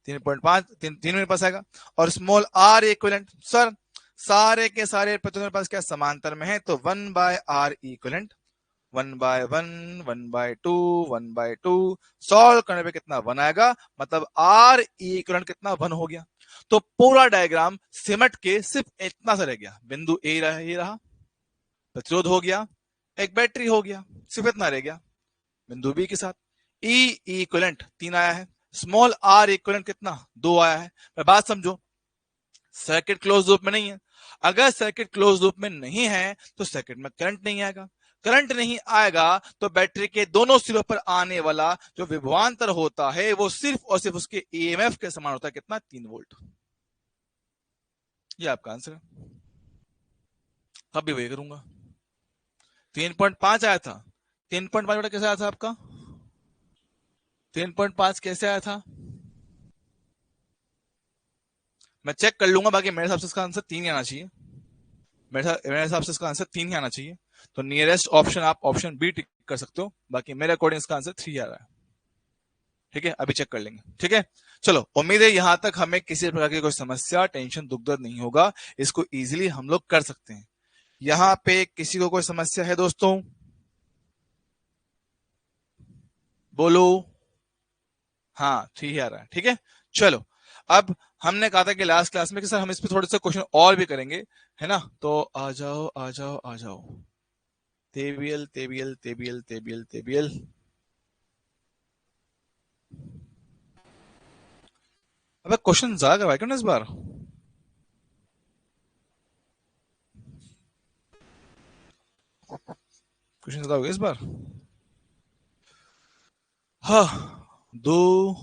3.5 3 मेरे पास आएगा। और स्मॉल r इक्विवेलेंट सर, सारे के सारे प्रतिरोध मेरे पास क्या समांतर में है, तो 1/R इक्विवेलेंट 1/1 1/2 1/2 सॉल्व करने पे कितना 1 आएगा, मतलब R इक्विवेलेंट कितना 1 हो गया। तो पूरा डायग्राम सिमट के सिर्फ इतना सा रह गया, बिंदु ए रहा, ये रहा, प्रतिरोध हो गया, एक बैटरी हो गया, सिर्फ इतना रह गया बिंदु बी के साथ। E इक्विवेलेंट 3 आया है, स्मॉल r इक्विवेलेंट कितना 2 आया है। मैं बात समझो, सर्किट क्लोज लूप में नहीं है, अगर सर्किट क्लोज लूप में नहीं है तो सर्किट में करंट नहीं आएगा, करंट नहीं आएगा तो बैटरी के दोनों सिरों पर आने वाला जो विभवांतर होता है वो सिर्फ और सिर्फ उसके ईएमएफ के समान होता है, कितना 3 वोल्ट। ये आपका आंसर है। अब भी वही करूंगा। 3.5 आया था, 3.5 बटा कैसे आया था आपका, 3.5 कैसे आया था, मैं चेक कर लूंगा, बाकी मेरे हिसाब से इसका आंसर 3 ही आना चाहिए, मेरे हिसाब से इसका आंसर 3 ही आना चाहिए। तो नियरेस्ट ऑप्शन आप ऑप्शन बी टिक कर सकते हो, बाकी मेरे अकॉर्डिंग इसका आंसर 3 आ रहा है। ठीक है, अभी चेक कर लेंगे। ठीक है, चलो, उम्मीद है यहां तक हमें किसी प्रकार की कोई समस्या, टेंशन, दुख दर्द नहीं होगा, इसको इजीली हम लोग कर सकते हैं। यहां पे किसी को कोई समस्या है दोस्तों, बोलो। हाँ, 3 ही आ रहा है। ठीक है, चलो, अब हमने कहा था कि लास्ट क्लास में कि सर हम इस पे थोड़े से क्वेश्चन और भी करेंगे, है ना, तो आ जाओ आ जाओ आ जाओ, तेबियल तेबियल तेबियल तेबियल तेबियल, अबे क्वेश्चन ज्यादा करवाए क्यों ना इस बार, क्वेश्चन ज्यादा हो गया इस बार। हाँ, 2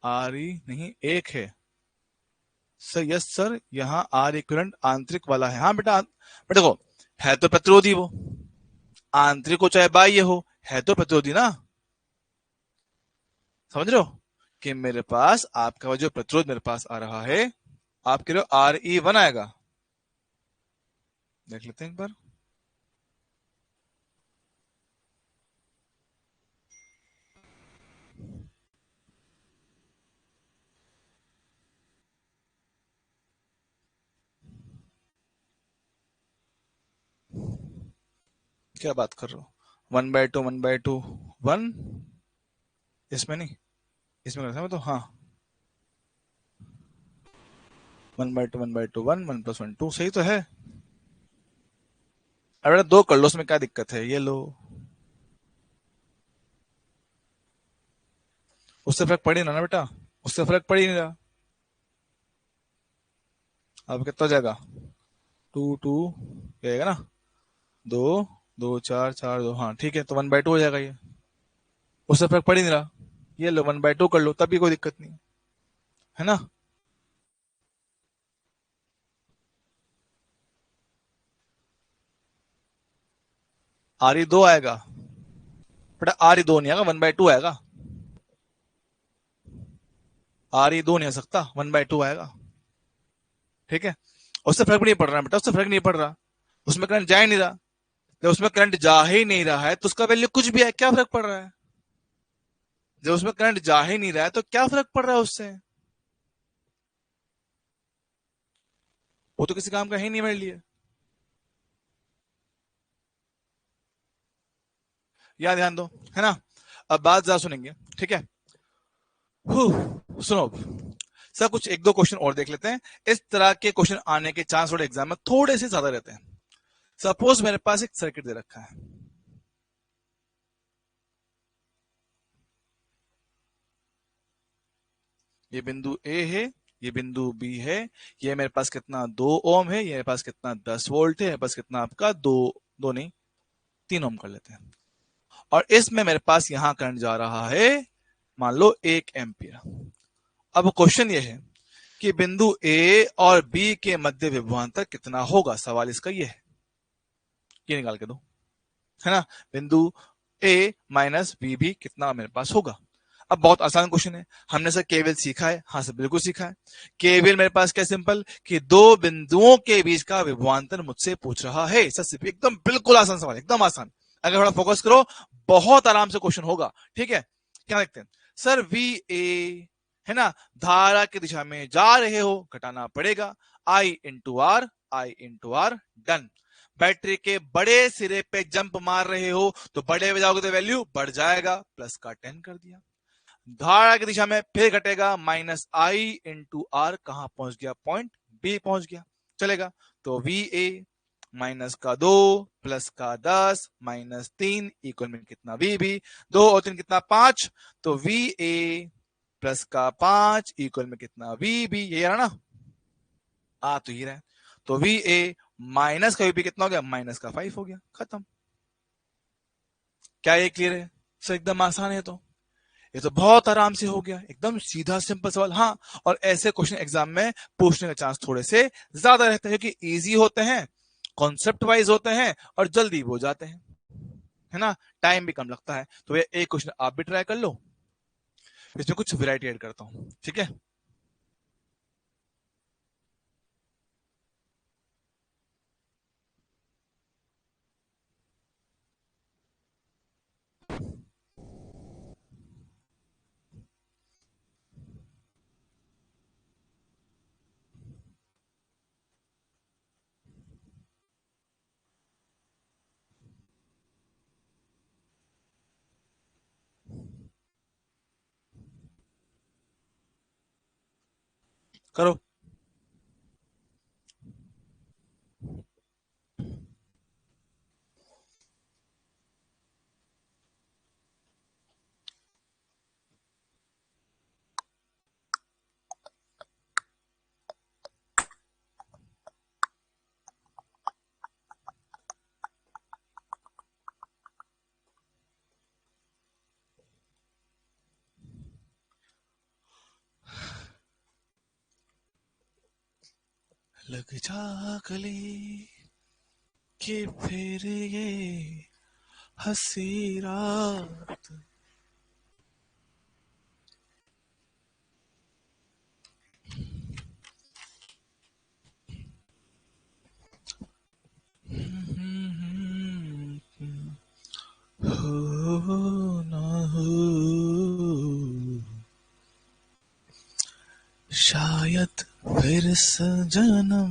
आरी नहीं 1 है सर, यस सर, यहाँ आर इक्विवेलेंट आंतरिक वाला है। हाँ बेटा, बेटा देखो, है तो प्रतिरोधी वो, आंतरिक हो चाहे बाह्य हो, है तो प्रतिरोधी ना, समझ रहे हो कि मेरे पास आपका जो प्रतिरोध मेरे पास आ रहा है, आप कह रहे हो RE1 आएगा, देख लेते हैं एक बार। क्या बात कर रहे हो, 1/2 1/2 1, इसमें नहीं, इसमें करता मैं तो, हाँ 1/2 1/2 1 1 + 1 2 सही तो है। अरे 2 कर लो, उसमें क्या दिक्कत है, ये लो, उससे फर्क पड़ ही ना बेटा, उससे फर्क पड़ ही नहीं रहा। अब कितना हो जाएगा, 2 2 जाएगा ना, 2 2 4 4 2, हाँ ठीक है, तो 1/2 हो जाएगा ये, उससे फर्क पड़ ही नहीं रहा। ये लो 1/2 कर लो, तब भी कोई दिक्कत नहीं है ना। RE2 आएगा बेटा, RE2 नहीं आएगा, 1/2 आएगा, RE2 नहीं आ सकता, 1/2 आएगा। ठीक है, उससे फर्क भी नहीं पड़ रहा बेटा, उससे फर्क नहीं पड़ रहा, उसमें करंट जा ही नहीं रहा, जब उसमें करंट जा ही नहीं रहा है तो उसका वैल्यू कुछ भी है, क्या फर्क पड़ रहा है, जब उसमें करंट जा ही नहीं रहा है तो क्या फर्क पड़ रहा है उससे, वो तो किसी काम का ही नहीं मेरे लिए। याद ध्यान दो, है ना। अब बात जरा सुनेंगे, ठीक है, सुनो सर, कुछ एक दो क्वेश्चन और देख लेते हैं, इस तरह के क्वेश्चन आने के चांस थोड़े एग्जाम में थोड़े से ज्यादा रहते हैं। सपोज मेरे पास एक सर्किट दे रखा है, ये बिंदु ए है, ये बिंदु बी है, ये मेरे पास कितना 2 ओम है, ये मेरे पास कितना 10 वोल्ट है, मेरे पास कितना आपका दो नहीं 3 ओम कर लेते हैं, और इसमें मेरे पास यहां करंट जा रहा है मान लो 1 एम्पियर। अब क्वेश्चन ये है कि बिंदु ए और बी के मध्य विभवांतर कितना होगा, सवाल इसका ये है, ये निकाल के दो, है ना, बिंदु ए माइनस बी भी कितना मेरे पास होगा। अब बहुत आसान क्वेश्चन है, हमने सर केवीएल सीखा है, हाँ सर बिल्कुल सीखा है। केवीएल मेरे पास क्या सिंपल कि दो बिंदुओं के बीच का विभवांतर मुझसे पूछ रहा है, सर एकदम बिल्कुल आसान सवाल, एकदम आसान, अगर थोड़ा फोकस करो बहुत आराम से क्वेश्चन होगा। ठीक है, क्या देखते हैं सर, वी ए है ना, धारा की दिशा में जा रहे हो, घटाना पड़ेगा, I into R, I into R, done. Battery के बड़े सिरे पे जंप मार रहे हो तो बड़े पे जाओगे तो वैल्यू बढ़ जाएगा, प्लस का 10 कर दिया। धारा की दिशा में फिर घटेगा, माइनस आई इंटू आर, कहां पहुंच गया, पॉइंट बी पहुंच गया, चलेगा। तो वी ए माइनस का 2 प्लस का 10 माइनस 3 इक्वल में कितना, वी बी, 2 और 3 कितना, 5, तो वी ए प्लस का 5 इक्वल में कितना, वी बी, ये रहा ना, आ तो ये रहा, तो वी ए माइनस का वी कितना हो गया, माइनस का 5 हो गया, खत्म। क्या ये क्लियर है सर? एकदम आसान है, तो ये तो बहुत आराम से हो गया, एकदम सीधा सिंपल सवाल। हाँ, और ऐसे क्वेश्चन एग्जाम में पूछने का चांस थोड़े से ज्यादा रहते हैं क्योंकि इजी होते हैं, कॉन्सेप्ट वाइज होते हैं और जल्दी हो जाते हैं, है ना, टाइम भी कम लगता है। तो ये एक क्वेश्चन आप भी ट्राई कर लो, इसमें कुछ वैरायटी ऐड करता हूं, ठीक है। करो। लग जा गले कि फिर ये हंसी रात, हो ना हो, शायद फिर से जन्म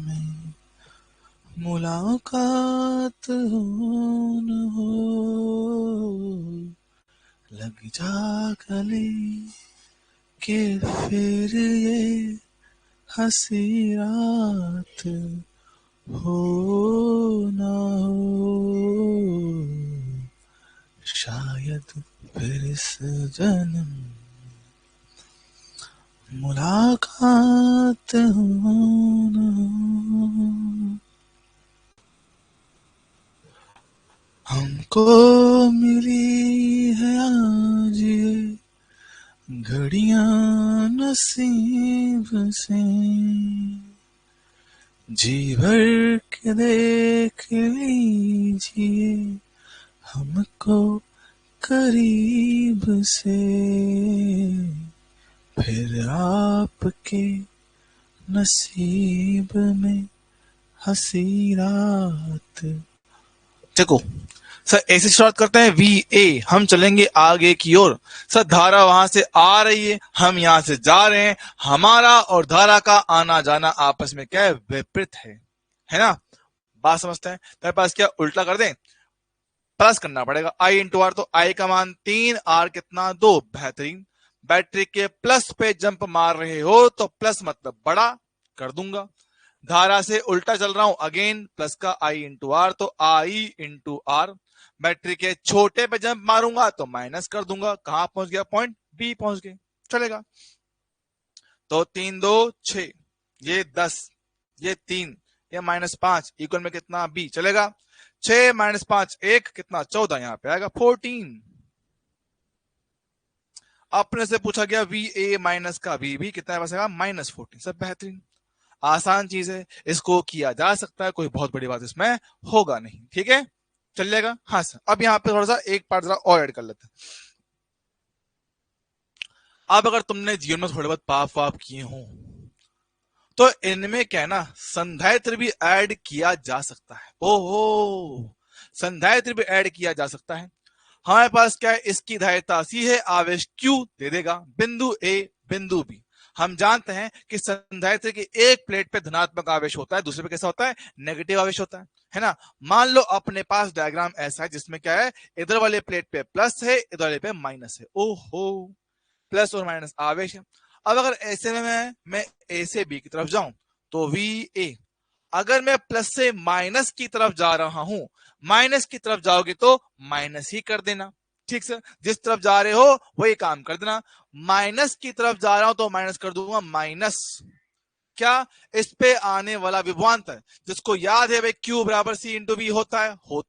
में मुलाकात हो न हो, लग जा गले कि फिर ये हंसी रात हो ना हो, शायद फिर इस जन्म मुलाकात हो ना हो। हमको मिली है आज ये घड़ियां नसीब से, जी भर के देख लीजिए हमको करीब से, फिर आपके नसीब में हंसी रात। देखो सर, ऐसे शुरुआत करते हैं, वी ए, हम चलेंगे आगे की ओर। सर धारा वहां से आ रही है, हम यहां से जा रहे हैं, हमारा और धारा का आना जाना आपस में क्या है, विपरीत है ना। बात समझते हैं, तेरे पास क्या उल्टा कर दें, प्लस करना पड़ेगा, आई इंटू आर, तो आई का मान 3, आर कितना 2, बेहतरीन। बैटरी के प्लस पे जंप मार रहे हो तो प्लस मतलब बड़ा कर दूंगा, धारा से उल्टा चल रहा हूं, अगेन प्लस का आई इंटू आर, तो आई इंटू आर। बैटरी के छोटे पे जंप मारूंगा तो माइनस कर दूंगा, कहां पहुंच गया, पॉइंट बी पहुंच गए, चलेगा। तो 3 2 6, ये 10, ये 3, ये -5 इक्वल में कितना, बी, चलेगा। 6 -5 1 कितना, 14, यहां पे आएगा 14। अपने से पूछा गया वी ए माइनस का वी बी कितना बचेगा, -14, सब बेहतरीन, आसान चीज है, इसको किया जा सकता है, कोई बहुत बड़ी बात इसमें होगा नहीं, ठीक है, चलिएगा। हाँ सर, अब यहाँ पे थोड़ा सा एक पार्ट जरा और ऐड कर लेते हैं। अब अगर तुमने जीवन में थोड़े बहुत पाप वाप किए हों तो इनमें क्या है ना, संधायत्र भी ऐड किया जा सकता है। ओहो, संधायत्र भी ऐड किया जा सकता है। हमारे पास क्या है, इसकी धारिता सी है, आवेश Q दे देगा, बिंदु ए बिंदु बी, हम जानते हैं कि संधारित्र की एक प्लेट पे धनात्मक आवेश होता है, दूसरे पे कैसा होता है, नेगेटिव आवेश होता है ना। मान लो अपने पास डायग्राम ऐसा है जिसमें क्या है, इधर वाले प्लेट पे प्लस है, इधर वाले पे माइनस है। ओहो, प्लस और माइनस आवेश है। अब अगर ऐसे में मैं ए से बी की तरफ जाऊं तो वी ए, अगर मैं प्लस से माइनस की तरफ जा रहा हूं, माइनस की तरफ जाओगे तो माइनस ही कर देना, ठीक सर, जिस तरफ जा रहे हो वही काम कर देना। माइनस की तरफ जा रहा हूं तो माइनस कर दूंगा माइनस क्या, इस पे आने वाला विभवांतर, जिसको याद है भाई Q बराबर C इंटू वी होता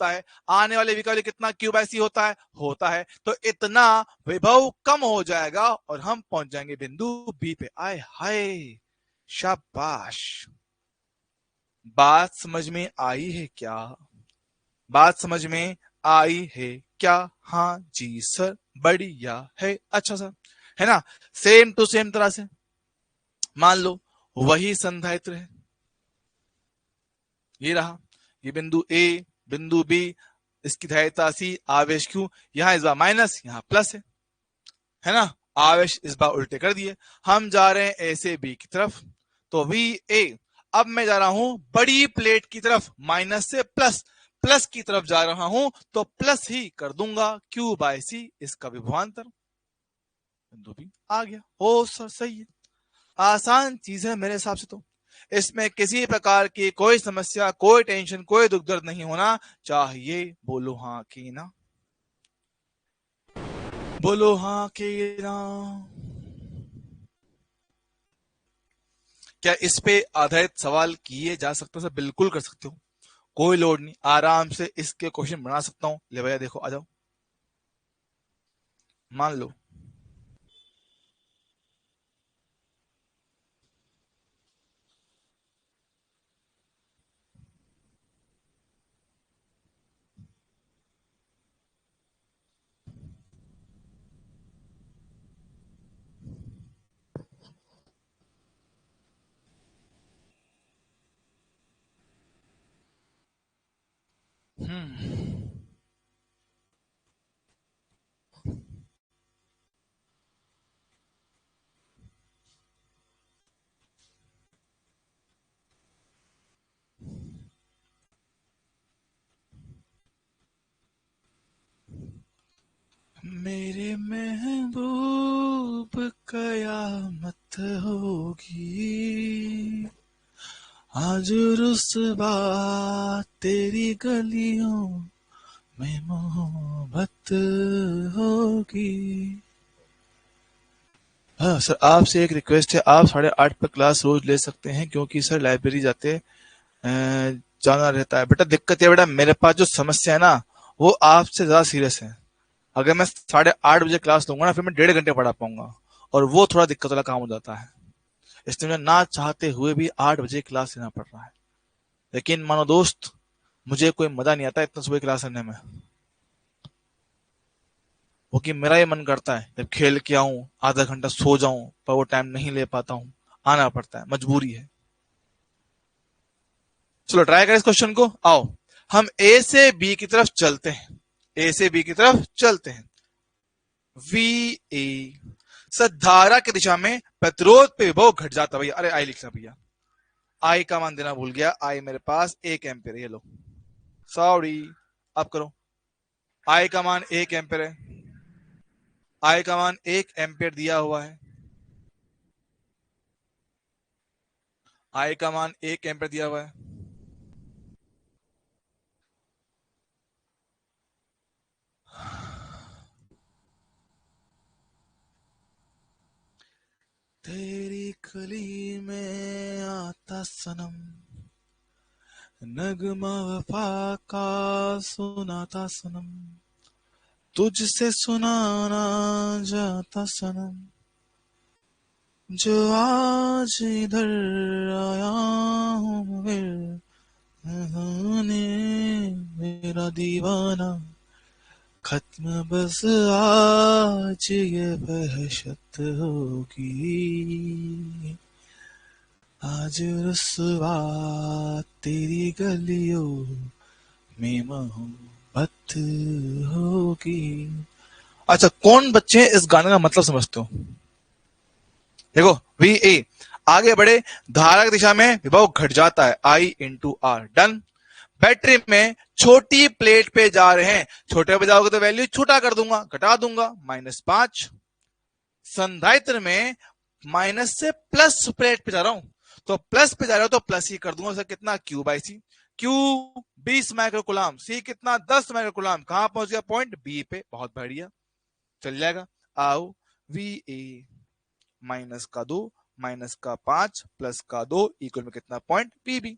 है। आने वाले विकल्प कितना Q बाय C होता है। तो इतना विभव कम हो जाएगा और हम पहुंच जाएंगे बिंदु B पे। आए हाय, शाबाश। बात समझ में आई है क्या? बात समझ में आई है क्या? हाँ जी सर, बढ़िया है, अच्छा सर, है ना। सेम टू सेम तरह से मान लो वही संधारित्र है, ये रहा, ये बिंदु ए, बिंदु बी, इसकी धारिता सी, आवेश क्यू, यहां इस बार माइनस, यहां प्लस है ना। आवेश इस बार उल्टे कर दिए, हम जा रहे हैं ए से बी की तरफ, तो वी ए। अब मैं जा रहा हूं बड़ी प्लेट की तरफ, माइनस से प्लस, प्लस की तरफ जा रहा हूं तो प्लस ही कर दूंगा, क्यू बाय सी इसका विभवांतर, बिंदु बी आ गया। ओ सर सही है, आसान चीज है मेरे हिसाब से तो। इसमें किसी प्रकार की कोई समस्या, कोई टेंशन, कोई दुख दर्द नहीं होना चाहिए। बोलो हाँ कि ना, बोलो हाँ कि ना। क्या इस पे आधारित सवाल किए जा सकते हो? सर बिल्कुल कर सकते हो, कोई लोड नहीं, आराम से इसके क्वेश्चन बना सकता हूं। ले भैया देखो, आ जाओ, मान लो मेरे महबूब कयामत होगी, आज रुस्वा तेरी गलियों में मोहब्बत होगी। हाँ सर, आपसे एक रिक्वेस्ट है, आप 8:30 पर क्लास रोज ले सकते हैं, क्योंकि सर लाइब्रेरी जाते जाना रहता है। बेटा दिक्कत है बेटा, मेरे पास जो समस्या है ना वो आपसे ज्यादा सीरियस है। अगर मैं 8:30 बजे क्लास लूंगा ना, फिर मैं 1.5 घंटे पढ़ा पाऊंगा, और वो थोड़ा दिक्कत वाला काम हो जाता है। इसलिए मुझे ना चाहते हुए भी 8 बजे क्लास लेना पड़ रहा है। लेकिन मानो दोस्त, मुझे कोई मजा नहीं आता इतना सुबह क्लास लेने में, वो कि मेरा ये मन करता है जब खेल के आऊं आधा घंटा सो जाऊं, पर वो टाइम नहीं ले पाता हूं, आना पड़ता है, मजबूरी है। चलो ट्राई करें इस क्वेश्चन को, आओ हम ए से बी की तरफ चलते हैं, ए से बी की तरफ चलते हैं। वी ए, धारा की दिशा में प्रतिरोध पे विभव घट जाता भैया। अरे आई लिखना भैया, आई का मान देना भूल गया, आई मेरे पास 1 एम्पियर, ये लो, सॉरी। अब करो, आई का मान 1 एम्पियर है, आई का मान 1 एम्पियर दिया हुआ है, आई का मान 1 एम्पियर दिया हुआ है। तेरी गली में आता सनम, नगमा वफा का सुनाता सनम, तुझसे सुनाना जाता सनम, जो आज इधर आया हूँ फिर मेरा दीवाना, खत्म बस आज ये वहशत होगी, आज रुस्वा तेरी गलियों में मोहब्बत होगी। अच्छा, कौन बच्चे इस गाने का मतलब समझते हो? देखो वी ए, आगे बढ़े, धारा की दिशा में विभव घट जाता है, आई इंटू आर, डन। बैटरी में छोटी प्लेट पे जा रहे हैं, छोटे पे जाओगे तो वैल्यू छोटा कर दूंगा, घटा दूंगा, -5। संधारित्र में माइनस से प्लस प्लेट पे जा रहा हूं, तो प्लस पे जा रहा हूं तो प्लस ही कर दूंगा, कितना, Q by C. Q 20 microcoulomb, C कितना, 10 माइक्रोकुलाम, कहां पहुंच गया, पॉइंट बी पे, बहुत बढ़िया, चल जाएगा। आओ, वी ए -2 -5 +2 इक्वल में कितना, पॉइंट पी बी।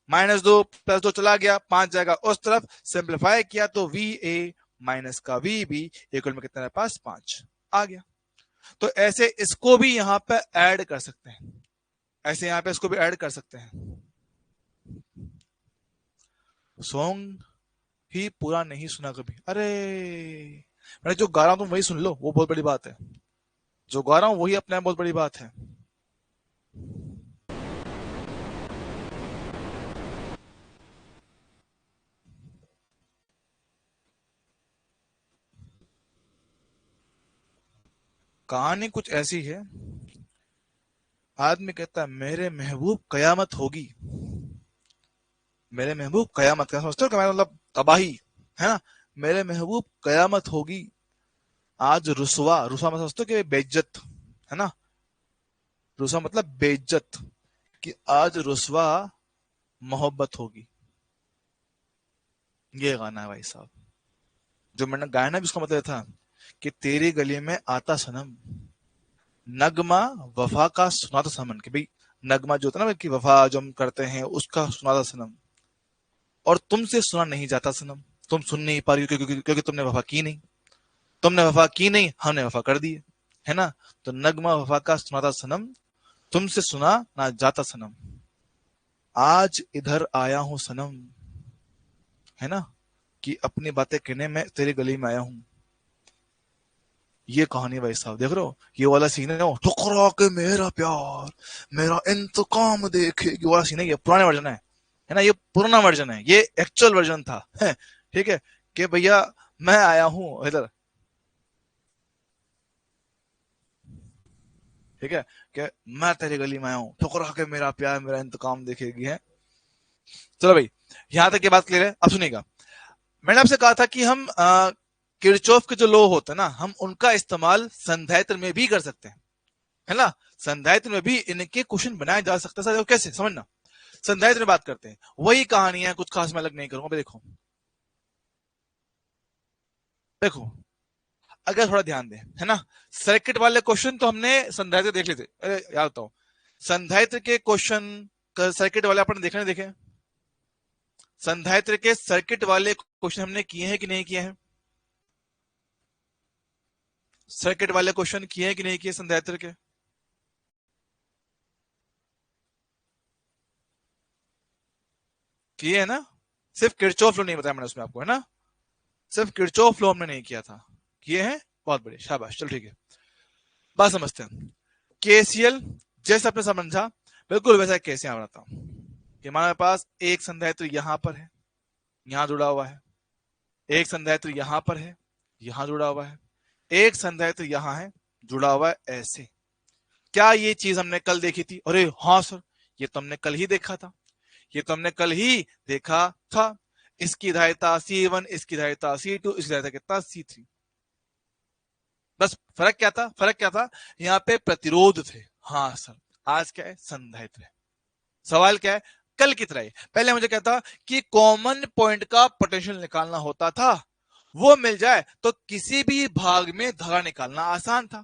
-2 +2 चला गया, 5 जाएगा उस तरफ, सिंप्लीफाई किया तो V A V B equal में कितना है पास, 5 आ गया। तो ऐसे इसको भी यहां पे ऐड कर सकते हैं, ऐसे यहां पे इसको भी ऐड कर सकते हैं। सॉन्ग ही पूरा नहीं सुना कभी, अरे मैं जो गा रहा हूं तुम वही सुन लो, वो बहुत बड़ी बात है, जो गा रहा हूं वही अपने आप बहुत बड़ी बात है। कहानी कुछ ऐसी है, आदमी कहता है मेरे महबूब कयामत होगी, मेरे महबूब कयामत, क्या समझते हो, कयामत मतलब तबाही, है ना, मेरे महबूब कयामत होगी, आज रुसवा, रुसवा मतलब समझते हो कि बेइज्जत, है ना, रुसवा मतलब बेइज्जत, कि आज रुसवा मोहब्बत होगी। ये गाना है भाई साहब, जो मैंने गाया ना भी उसका मतलब था कि तेरी गली में आता सनम, नगमा वफा का सुनाता सनम, कि भाई नगमा जो होता है ना कि वफा जो हम करते हैं उसका सुनाता सनम, और तुमसे सुना नहीं जाता सनम, तुम सुन नहीं पा रही हो क्योंकि तुमने वफा की नहीं, तुमने वफा की नहीं, हमने वफा कर दी है ना। तो नगमा वफा का सुनाता सनम, तुमसे सुना ना जाता सनम, आज इधर आया हूं सनम, है ना, कि अपनी बातें कहने में तेरी गली में आया हूं। ये कहानी भाई साहब देख रहे हो, ये वाला सीन है, ठुकरा के मेरा प्यार मेरा इंतकाम देखे, ये वाला सीन है, ये पुराने वर्जन है ना, ये पुराना वर्जन है, ये एक्चुअल वर्जन था, ठीक है, कि भैया मैं आया हूं इधर, ठीक है, कि मैं तेरी गली में आया हूं, ठुकरा के मेरा प्यार मेरा इंतकाम देखेगी, है। चलो भाई, यहां तक की बात क्लियर है, अब सुनिएगा। मैंने आपसे कहा था कि हम किरचॉफ के जो लॉ होते हैं ना, हम उनका इस्तेमाल संधारित्र में भी कर सकते हैं, है ना, संधारित्र में भी इनके क्वेश्चन बनाए जा सकते हैं, कैसे समझना। संधारित्र में बात करते हैं, वही कहानी है, कुछ खास मैं अलग नहीं करूंगा। देखो देखो, अगर थोड़ा ध्यान दें, है ना, सर्किट वाले क्वेश्चन तो हमने संधारित्र देख लेते, अरे याद बताओ, संधारित्र के क्वेश्चन सर्किट वाले अपन देखे नहीं देखे, संधारित्र के सर्किट वाले क्वेश्चन हमने किए हैं कि नहीं किए हैं, सर्किट वाले क्वेश्चन किए हैं कि नहीं किए संधारित्र के, किए है ना, सिर्फ किरचॉफ लॉ नहीं बताया मैंने उसमें आपको, है ना, सिर्फ किरचॉफ लॉ हमने नहीं किया था, किए हैं, बहुत बढ़िया, शाबाश, चल ठीक है, बात समझते हैं। केसीएल जैसे आपने समझा, बिल्कुल वैसा केसीएल बनाता हूं, कि हमारे पास एक संधारित्र यहां पर है, यहां जुड़ा हुआ है, एक संधारित्र यहां पर है, यहां जुड़ा हुआ है, एक संधारित्र यहां है, जुड़ा हुआ है ऐसे। क्या ये चीज हमने कल देखी थी, अरे हाँ सर, ये तो हमने कल ही देखा था, ये तो हमने कल ही देखा था, इसकी धारिता C1, इसकी धारिता C2, इसकी धारिता कितना, C3। बस फर्क क्या था, फर्क क्या था, यहाँ पे प्रतिरोध थे, हाँ सर, आज क्या है, संधारित्र है। सवाल क्या है, कल की तरह पहले मुझे कहता कि कॉमन पॉइंट का पोटेंशियल निकालना होता था, वो मिल जाए तो किसी भी भाग में धारा निकालना आसान था।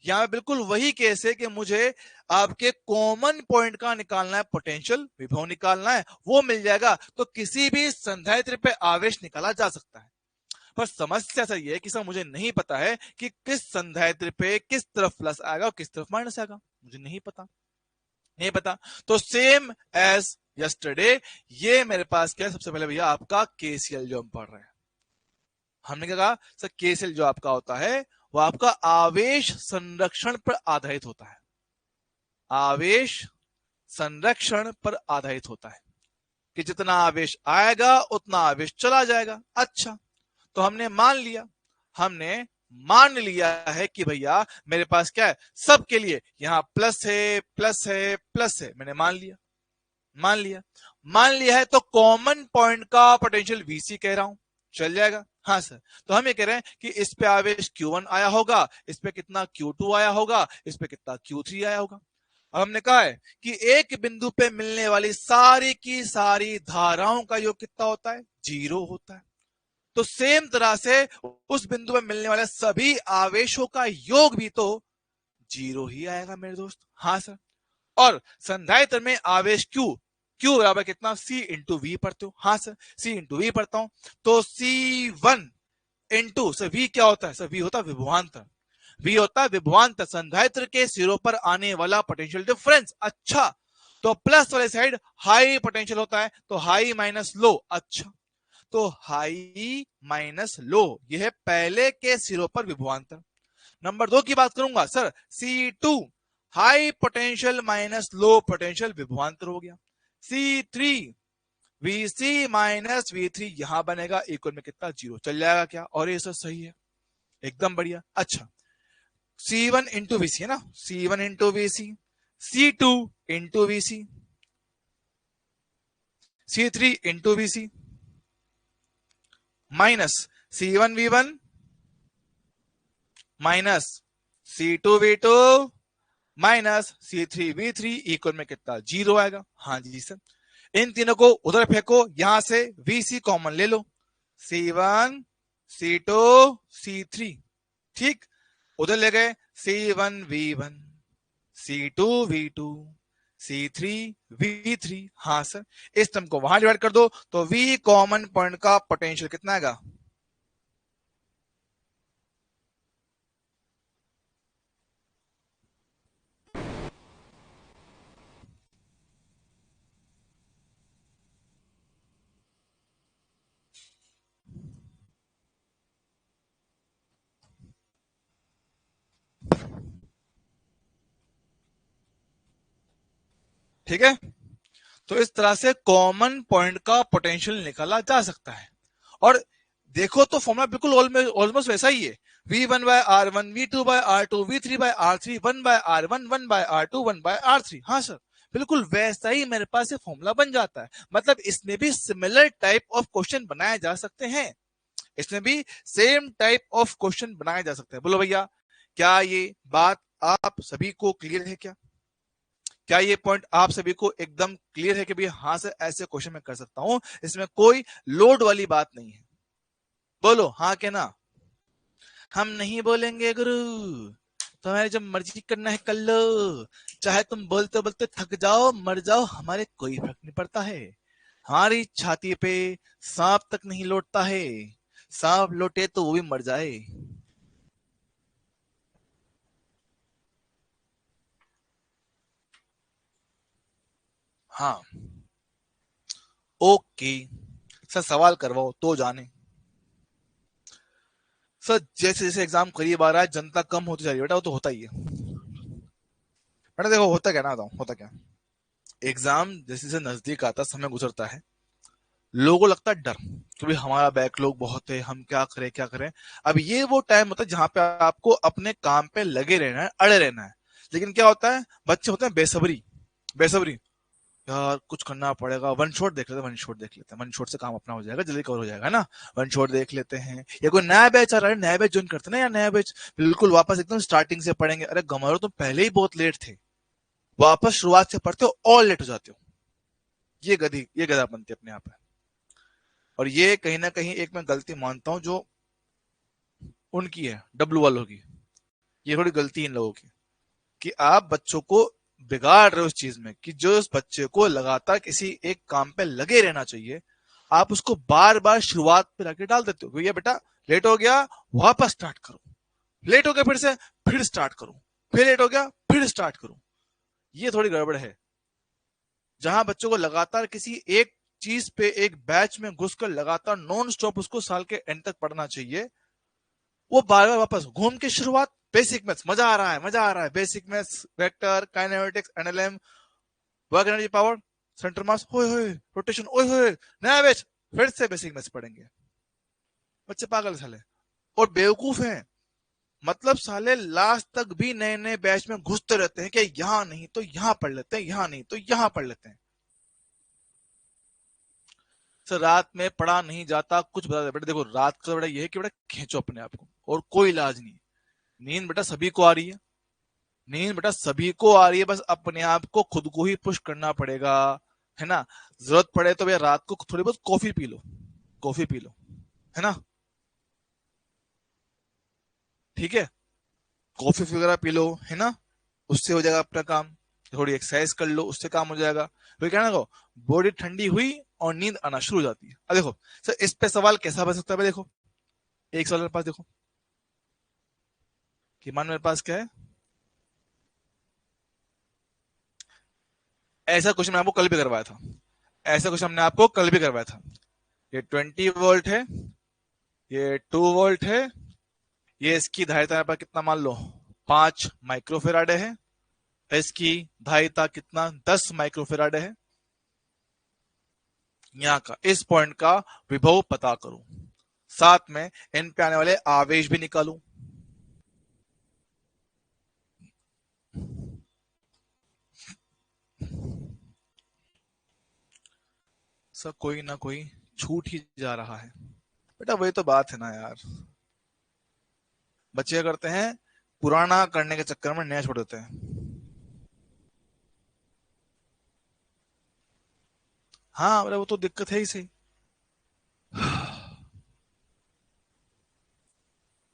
यहां बिल्कुल वही केस है कि मुझे आपके कॉमन पॉइंट का निकालना है, पोटेंशियल विभव निकालना है, वो मिल जाएगा तो किसी भी संधारित्र पे आवेश निकाला जा सकता है। पर समस्या सही है कि सर मुझे नहीं पता है कि किस संधारित्र पे किस तरफ प्लस आएगा और किस तरफ माइनस आएगा, मुझे नहीं पता, नहीं पता। तो सेम एज यस्टरडे, ये मेरे पास क्या है, सबसे पहले भैया आपका केसीएल जो हम पढ़ रहे हैं, हमने क्या कहा सर, केसीएल जो आपका होता है वो आपका आवेश संरक्षण पर आधारित होता है, आवेश संरक्षण पर आधारित होता है, कि जितना आवेश आएगा उतना आवेश चला जाएगा। अच्छा, तो हमने मान लिया, हमने मान लिया है कि भैया मेरे पास क्या है, सबके लिए यहां प्लस है प्लस है प्लस है, मैंने मान लिया, मान लिया, मान लिया है, तो कॉमन पॉइंट का पोटेंशियल वीसी कह रहा हूं, चल जाएगा। हाँ सर, तो हम ये कह रहे हैं कि इस पे आवेश Q1 आया होगा, इस पे कितना Q2 आया होगा, इस पे कितना Q3 आया होगा। अब हमने कहा है कि एक बिंदु पे मिलने वाली सारी की सारी धाराओं का योग कितना होता है, 0 होता है। तो सेम तरह से उस बिंदु पे मिलने वाले सभी आवेशों का योग भी तो 0 ही आएगा मेरे दोस्त। हाँ सर, और संधारित्र में आवेश Q बराबर कितना, C इंटू वी पढ़ते हो। हाँ सर, C इंटू वी पढ़ता हूं, तो C1 इंटू सर V क्या होता है, सर V होता है विभवांतर, V होता है विभवांतर, संधारित्र के सिरों पर आने वाला पोटेंशियल डिफरेंस। अच्छा, तो प्लस वाले साइड हाई पोटेंशियल होता है, तो हाई माइनस लो। अच्छा, तो हाई माइनस लो, यह है पहले के सिरों पर विभवांतर। नंबर 2 की बात करूंगा sir, C2 high potential minus low potential विभवांतर हो गया। C3 VC माइनस V3 यहां बनेगा, इक्वल में कितना, 0, चल जाएगा क्या, और ये सब सही है, एकदम बढ़िया। अच्छा, C1 इंटू वीसी है ना, C1 into VC, C2 into VC, C3 into VC minus C1 V1 minus C2 V2 minus C3 V3 equal में कितना, 0 आएगा। हाँ जी सर, इन तीनों को उधर फेंको, यहां से VC कॉमन ले लो, C1 C2 C3, ठीक, उधर ले गए, C1 V1 C2 V2 C3 V3। हाँ सर, इस टर्म को वहां डिवाइड कर दो, तो V कॉमन पॉइंट का पोटेंशियल कितना आएगा, ठीक है। तो इस तरह से कॉमन पॉइंट का पोटेंशियल निकाला जा सकता है। और देखो तो फॉर्मूला बिल्कुल ऑलमोस्ट वैसा ही है, V1 by R1 V2 by R2 V3 by R3 1 by R1 1 by R2 1 by R3। हाँ सर, बिल्कुल वैसा ही मेरे पास ये फॉर्मूला बन जाता है। मतलब इसमें भी सिमिलर टाइप ऑफ क्वेश्चन बनाए जा सकते हैं, इसमें भी सेम टाइप ऑफ क्वेश्चन बनाए जा सकते हैं। बोलो भैया, क्या ये बात आप सभी को क्लियर है क्या, क्या ये पॉइंट आप सभी को एकदम क्लियर है कि भैया हाँ सर ऐसे क्वेश्चन मैं कर सकता हूं, इसमें कोई लोड वाली बात नहीं है, बोलो हाँ के ना। हम नहीं बोलेंगे गुरु, तुम्हारे जब मर्जी करना है कर लो, चाहे तुम बोलते बोलते थक जाओ मर जाओ, हमारे कोई फर्क नहीं पड़ता है। हमारी छाती पे सांप तक नहीं लौटता है, सांप लौटे तो वो भी मर जाए। हाँ, ओके सर, सवाल करवाओ तो जाने। सर जैसे जैसे एग्जाम करीब आ रहा है जनता कम होती जा रही है बेटा, वो तो होता ही है बेटा। देखो होता क्या ना, बताऊं होता क्या, एग्जाम जैसे जैसे नजदीक आता, समय गुजरता है, लोगों को लगता है डर कि भाई हमारा बैकलॉग बहुत है, हम क्या करें क्या करें। अब ये वो टाइम होता है जहां पे आपको अपने काम पे लगे रहना है, अड़े रहना है। लेकिन क्या होता है, बच्चे होते हैं बेसब्री, बेसब्री, यार कुछ करना पड़ेगा, वन शॉट देख लेते हैं, वन शॉट देख लेते हैं, वन शॉट से काम अपना हो जाएगा, जल्दी कवर हो जाएगा ना, वन शॉट देख लेते हैं। या कोई नया बैच आ रहा है, नया बैच ज्वाइन करते हैं ना, या नया बैच बिल्कुल वापस एकदम स्टार्टिंग से पढ़ेंगे, अरे गमारो तुम पहले ही बहुत लेट थे, वापस शुरुआत से पढ़ते हो और लेट हो जाते हो। ये गधी, ये गधा बनती है अपने आप है। और ये कहीं ना कहीं एक मैं गलती मानता हूं जो उनकी है, डब्लू वालों की, ये थोड़ी गलती है इन लोगों की, कि आप बच्चों को बिगाड़ रहे हो उस चीज में, कि जो उस बच्चे को लगातार किसी एक काम पे लगे रहना चाहिए, आप उसको बार बार शुरुआत पे लाके डाल देते हो। भैया बेटा लेट हो गया, वापस स्टार्ट करो, लेट हो गया फिर से, फिर स्टार्ट करो, फिर लेट हो गया, फिर स्टार्ट करो। ये थोड़ी गड़बड़ है। जहां बच्चों को लगातार किसी एक चीज पे एक बैच में घुसकर लगातार नॉन स्टॉप उसको साल के एंड तक पढ़ना चाहिए, वो बार बार वापस घूम के शुरुआत, बेसिक मैथ्स मजा आ रहा है, मजा आ रहा है, basic maths, vector, kinematics, NLM, work energy power, centre mass, होए होए, रोटेशन, ओए होए, नया बैच, फिर से बेसिक मैथ्स पढ़ेंगे। बच्चे पागल साले और बेवकूफ हैं। मतलब साले लास्ट तक भी नए नए बैच में घुसते रहते हैं कि यहां नहीं तो यहां पढ़ लेते हैं, यहां नहीं तो यहां पढ़ लेते हैं। सर रात में पढ़ा नहीं जाता, कुछ बता दे बेटा। देखो रात का बेटा ये है कि बेटा खींचो अपने आप को, और कोई इलाज नहीं। नींद बेटा सभी को आ रही है, नींद बेटा सभी को आ रही है, बस अपने आप को खुद को ही पुश करना पड़ेगा, है ना। जरूरत पड़े तो भैया रात को थोड़ी बहुत coffee P low, coffee P low, है ना, ठीक है। कॉफी वगैरह पी लो, है ना, उससे हो जाएगा अपना काम। थोड़ी एक्सरसाइज कर लो, उससे काम हो जाएगा। फिर क्या ना, बॉडी ठंडी हुई और नींद आना शुरू हो जाती है। अब देखो सर इस पे सवाल कैसा बन सकता है, देखो एक सवाल मेरे पास देखो, कि मान मेरे पास क्या है, ऐसा क्वेश्चन मैं आपको कल भी करवाया था, ऐसा क्वेश्चन हमने आपको कल भी करवाया था। ये 20 वोल्ट है, ये 2 वोल्ट है, ये इसकी धारिता पर कितना मान लो 5 माइक्रोफेराडे है, इसकी धारिता कितना 10 माइक्रोफेराडे है। यहाँ का इस पॉइंट का विभव पता करूं, साथ में इन पे आने वाले आवेश भी निकालूं। सब कोई ना कोई छूट ही जा रहा है बेटा, वही तो बात है ना यार। बच्चे क्या करते हैं, पुराना करने के चक्कर में नया छोड़ देते हैं। हाँ मतलब वो तो दिक्कत है ही सही।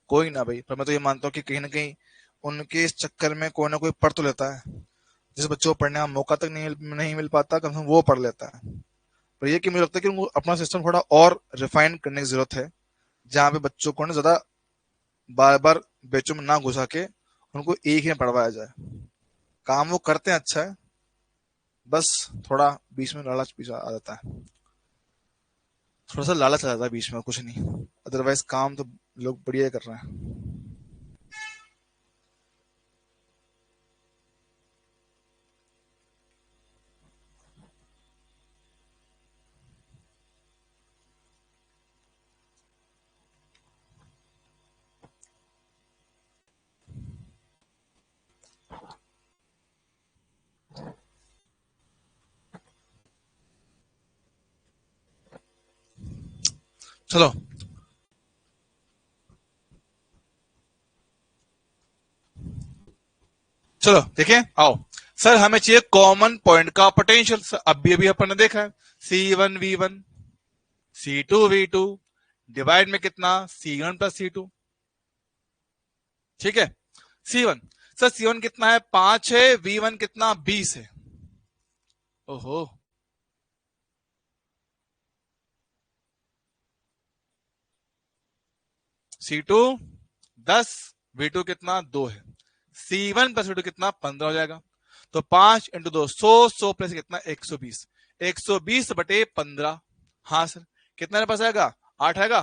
कोई ना भाई, पर मैं तो ये मानता हूँ कि कहीं ना कहीं उनके इस चक्कर में कोई ना कोई पढ़ तो लेता है। जिस बच्चों को पढ़ने का मौका तक नहीं मिल पाता, कम से कम वो पढ़ लेता है। पर ये कि मुझे लगता है कि उनको अपना सिस्टम थोड़ा और रिफाइन करने की जरूरत है, जहाँ पे बच्चों को ना ज्यादा बार बार बेचों में ना घुसा के उनको एक ही में पढ़वाया जाए। काम वो करते हैं अच्छा है, बस थोड़ा बीच में लालच पीछे आ जाता है, थोड़ा सा लालच आ जाता है बीच में, कुछ नहीं। अदरवाइज काम तो लोग बढ़िया कर रहे हैं। चलो चलो देखिए, आओ। सर हमें चाहिए कॉमन पॉइंट का पोटेंशियल। अभी अभी अपन ने देखा है, C1 V1 C2 V2 divide में कितना C1 + C2, ठीक है। C1, सर C1 कितना है 5 है, V1 कितना 20 है। ओहो, C2 10, V2 कितना 2 है, C1 + V2 कितना 15 हो जाएगा। तो 5 × 2 100, 100 प्लस कितना 120, 120/15। हाँ सर, कितना मेरे पास आएगा 8 आएगा,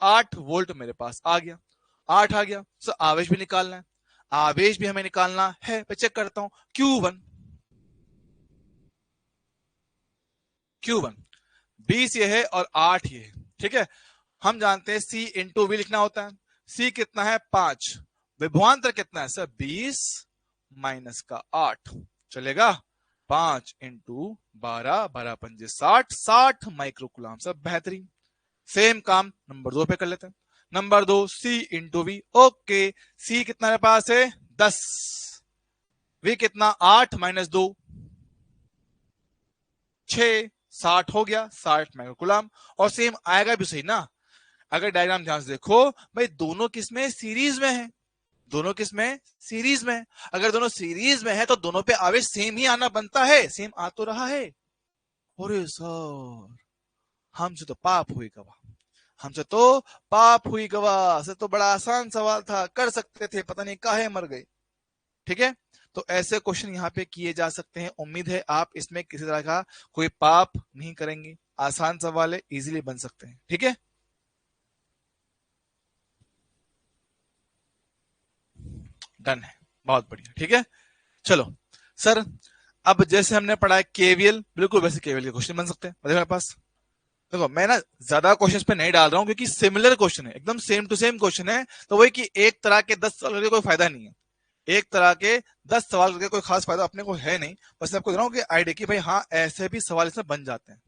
8 वोल्ट मेरे पास आ गया, 8 आ गया। सर आवेश भी निकालना है, आवेश भी हमें निकालना है। मैं चेक करता हूं, Q1 20 ये है और 8 ये है, ठीक है। हम जानते हैं C × V लिखना होता है। C कितना है 5, विभवांतर कितना है सर 20 माइनस का 8, चलेगा। 5 × 12, 12×5 60, 60 माइक्रो कूलम। सब बेहतरीन। सेम काम नंबर 2 पे कर लेते हैं। Number 2 C × V, okay. C कितना मेरे पास है 10, V कितना 8 - 2 6, 60 हो गया, 60 माइक्रोकूलम। और सेम आएगा भी सही ना, अगर डायग्राम ध्यान से देखो भाई, दोनों किसमें सीरीज में है, दोनों किसमें सीरीज में। अगर दोनों सीरीज में है तो दोनों पे आवेश सेम ही आना बनता है, सेम आ तो रहा है। अरे सर हमसे तो पाप हुई गवा, हमसे तो पाप हुई गवा। से तो बड़ा आसान सवाल था, कर सकते थे, पता नहीं काहे मर गए। ठीक है, तो ऐसे क्वेश्चन यहाँ पे किए जा सकते हैं। उम्मीद है आप इसमें किसी तरह का कोई पाप नहीं करेंगे। आसान सवाल है, इजीली बन सकते हैं। ठीक है, डन है, बहुत बढ़िया। ठीक है, चलो सर, अब जैसे हमने पढ़ा है केवीएल, बिल्कुल वैसे केवीएल के क्वेश्चन बन सकते हैं मेरे पास। देखो मैं ना ज्यादा क्वेश्चंस पे नहीं डाल रहा हूँ क्योंकि सिमिलर क्वेश्चन है, एकदम सेम टू सेम क्वेश्चन है, तो वही कि एक तरह के 10 सवाल करके कोई फायदा नहीं है। एक तरह के 10 सवाल करके कोई खास फायदा अपने को है नहीं। बस मैं आपको दे रहा हूँ कि आइडिया कि भाई हाँ ऐसे भी सवाल इसमें बन जाते हैं।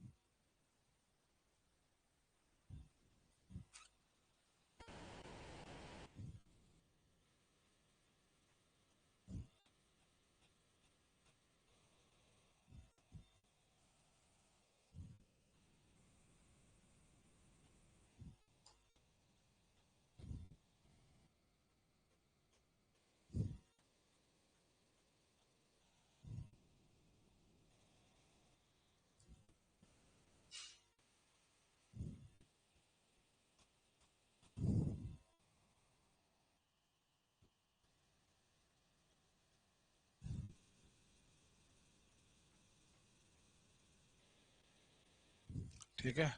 ठीक है।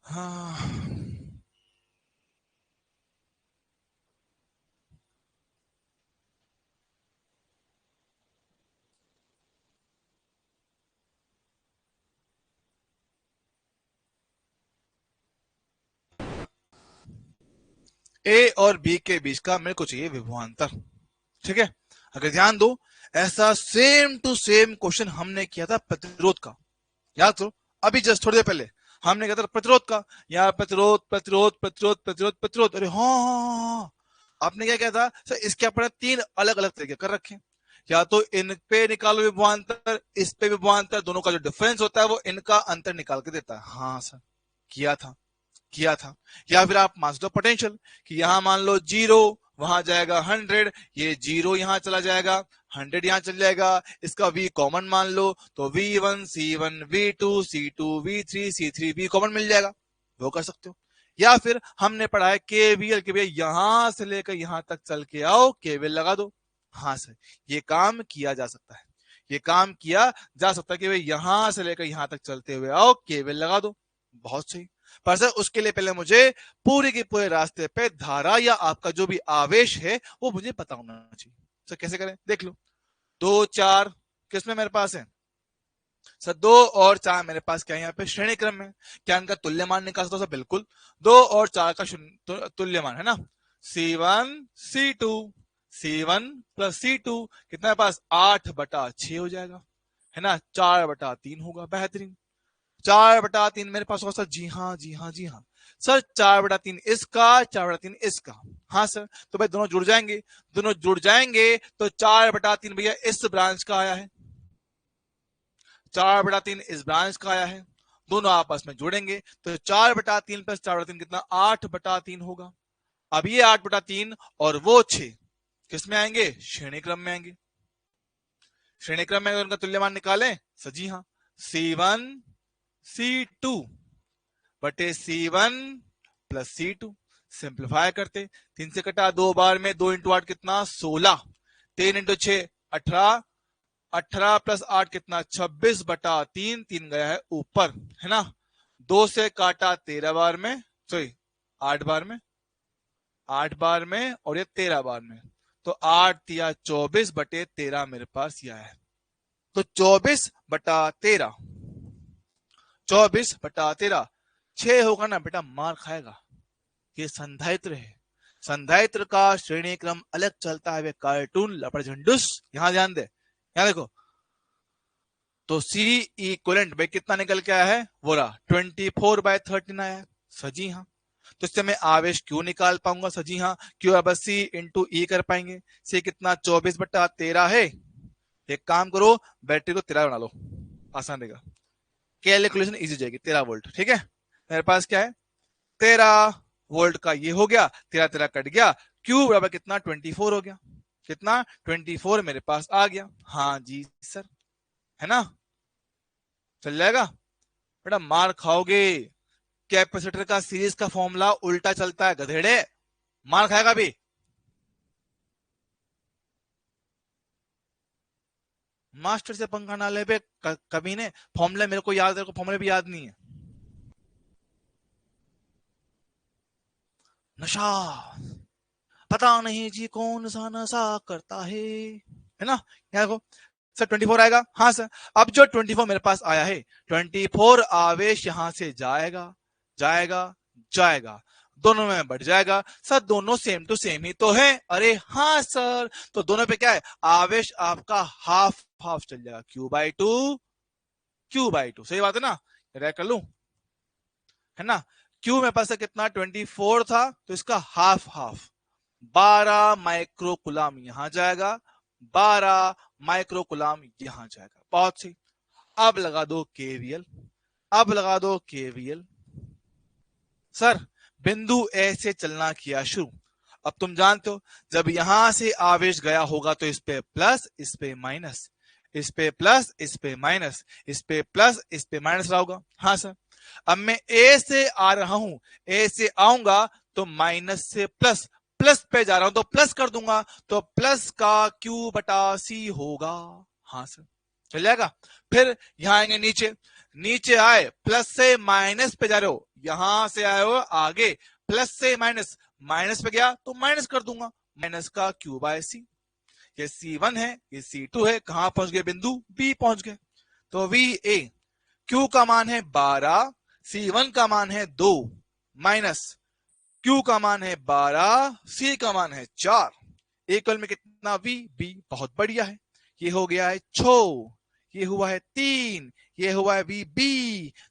हाँ। ए और बी के बीच का मेरे को चाहिए विभवांतर। ठीक है। अगर ध्यान दो, ऐसा सेम टू सेम क्वेश्चन हमने किया था प्रतिरोध का, याद करो। अभी जस्ट थोड़ी देर पहले हमने कहा था प्रतिरोध का, या प्रतिरोध प्रतिरोध प्रतिरोध प्रतिरोध प्रतिरोध, अरे हाँ हाँ हाँ हाँ। आपने क्या किया था सर, इसके अपने 3 अलग अलग तरीके कर रखे हैं। या तो इन पे निकालो विभवांतर, इस पे विभवांतर, दोनों का जो डिफरेंस होता है वो इनका अंतर निकाल के देता है। हाँ सर, किया था, किया था। या फिर आप मान लो पोटेंशियल, कि यहां मान लो 0, वहां जाएगा 100, ये 0 यहां चला जाएगा, 100 यहां चल जाएगा, इसका v कॉमन मान लो तो v1 c1 v2 c2 v3 c3 v common मिल जाएगा, वो कर सकते हो। या फिर हमने पढ़ा है केवीएल के भैया यहां से लेकर यहां तक चल के आओ केवीएल लगा दो। हाँ सर, ये काम किया जा सकता है, ये काम किया जा सकता है कि भाई यहां से लेकर यहां तक चलते हुए आओ केवीएल लगा दो। बहुत सही। पर सर उसके लिए पहले मुझे पूरे के पूरे रास्ते पे धारा या आपका जो भी आवेश है वो मुझे पता होना चाहिए। सर कैसे करें देख लो। 2 4 किसमें मेरे पास है सर, 2 और 4 मेरे पास क्या है यहाँ पे श्रेणी क्रम में। क्या इनका तुल्यमान निकाल सकता हूं सर? बिल्कुल। 2 और 4 का तुल्यमान है ना, C1 C2, C1 plus C2 कितना है पास 8/6 हो जाएगा, है ना, 4/3 होगा। बेहतरीन। 4/3 मेरे पास होगा सर, जी हाँ जी हाँ जी हाँ सर, 4/3 इसका, 4/3 इसका। हाँ सर, तो भाई दोनों जुड़ जाएंगे, दोनों जुड़ जाएंगे तो 4/3 भैया इस ब्रांच का आया है, 4/3 इस ब्रांच का आया है, दोनों आपस में जुड़ेंगे तो 4/3 प्लस 4/3 कितना 8/3 होगा। अब ये 8/3 और वो 6 किस में आएंगे, श्रेणी क्रम में आएंगे। श्रेणी क्रम में अगर उनका तुल्यमान निकालें सर, जी हाँ, C1 C2 बटे C1 प्लस C2, सिंप्लीफाई करते 3 से कटा 2 बार में, 2 × 8 कितना 16, 3 × 6 18, 18 प्लस 8 कितना 26/3, 3 गया है ऊपर, है ना। 2 से काटा 13 बार में, सॉरी 8 बार में, 8 बार में और ये 13 बार में, तो 8 × 3 = 24/13 मेरे पास यह है। तो 24/13, 24/13 6 होगा ना बेटा, मार खाएगा। ये संधारित्र है, संधारित्र का श्रेणी क्रम अलग चलता है, वे कार्टून लपड़ झंडूस। यहां ध्यान दे, यहां देखो। तो सी इक्वलेंट भाई कितना निकल के आया है, वो रहा 24/13 आया है सजी। हाँ, तो इससे मैं आवेश क्यों निकाल पाऊंगा सजी। हाँ, क्यों, अब सी इंटू ई कर पाएंगे। सी कितना 24/13 है। एक काम करो, बैटरी को 13 बना लो, आसान रहेगा, कैलकुलेशन इजी हो जाएगी। 13 वोल्ट, ठीक है। मेरे पास क्या है, 13 वोल्ट का ये हो गया, 13 13 कट गया, क्यू बराबर कितना 24 हो गया, कितना 24 मेरे पास आ गया। हाँ जी सर, है ना, चल जाएगा। बेटा मार खाओगे, कैपेसिटर का सीरीज का फॉर्मूला उल्टा चलता है गधेड़े, मार खाएगा भी। मास्टर से पंखा ना ले बे कभी ने, फॉर्मूले मेरे को याद है, फॉर्मूले भी याद नहीं है। नशा, पता नहीं जी कौन सा नशा करता है ना। यहाँ देखो, सर 24 आएगा, हाँ सर। अब जो 24 मेरे पास आया है, 24 आवेश यहां से जाएगा जाएगा जाएगा, दोनों में बढ़ जाएगा। सर दोनों सेम टू सेम ही तो है। अरे हाँ सर, तो दोनों पे क्या है, आवेश आपका हाफ हाफ चल जाएगा, Q/2 सही बात है ना, कर लू, है ना। Q में पास कितना 24 था, तो इसका हाफ हाफ 12 माइक्रोकुलाम यहां जाएगा, 12 माइक्रोकुलाम यहां जाएगा। बहुत सही। अब लगा दो केवीएल, अब लगा दो केवीएल। सर बिंदु ए से चलना किया शुरू। अब तुम जानते हो जब यहां से आवेश गया होगा तो इस पे प्लस, इस पे माइनस, इस पे प्लस, इस पे माइनस, इस पे प्लस, इस पे माइनस रहा होगा। हाँ सर। अब मैं ए से आ रहा हूं, ए से आऊंगा तो माइनस से प्लस, प्लस पे जा रहा हूं तो प्लस कर दूंगा, तो प्लस का Q/C होगा। हाँ सर, चल जाएगा। फिर यहां आएंगे नीचे, नीचे आए प्लस से माइनस पे जा रहे हो, यहां से आए हो आगे प्लस से माइनस, माइनस पे गया तो माइनस कर दूंगा, माइनस का Q/C। ये C1 है, ये C2 है, कहां पहुंच गए, बिंदु B पहुंच गए। तो VA, Q का मान है 12, C1 का मान है 2, माइनस Q का मान है 12, C का मान है 4, एकल में कितना VB, बहुत बढ़िया है। ये हो गया है 6, ये हुआ है 3, ये हुआ है VB,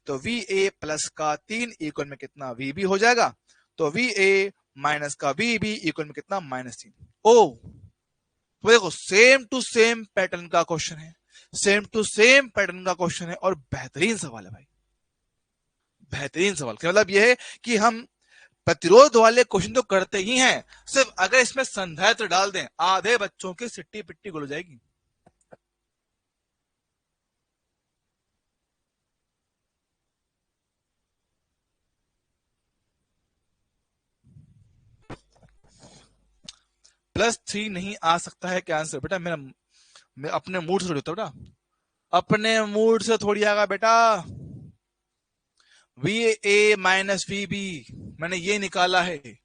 तो VA प्लस का 3 इक्वल में कितना VB हो जाएगा, तो VA माइनस का VB इक्वल में कितना -3। ओ तो देखो सेम टू सेम पैटर्न का क्वेश्चन है, सेम टू सेम पैटर्न का क्वेश्चन है, और बेहतरीन सवाल है भाई, बेहतरीन सवाल। मतलब यह है कि हम प्रतिरोध वाले क्वेश्चन तो करते ही हैं, सिर्फ अगर इसमें संधारित्र डाल दें आधे बच्चों की सिट्टी पिट्टी गुल हो जाएगी। +3 नहीं आ सकता है क्या आंसर, बेटा मेरा मैं अपने मूड से थोड़ी होता बेटा, अपने मूड से थोड़ी आएगा बेटा। VA माइनस VB मैंने ये निकाला है।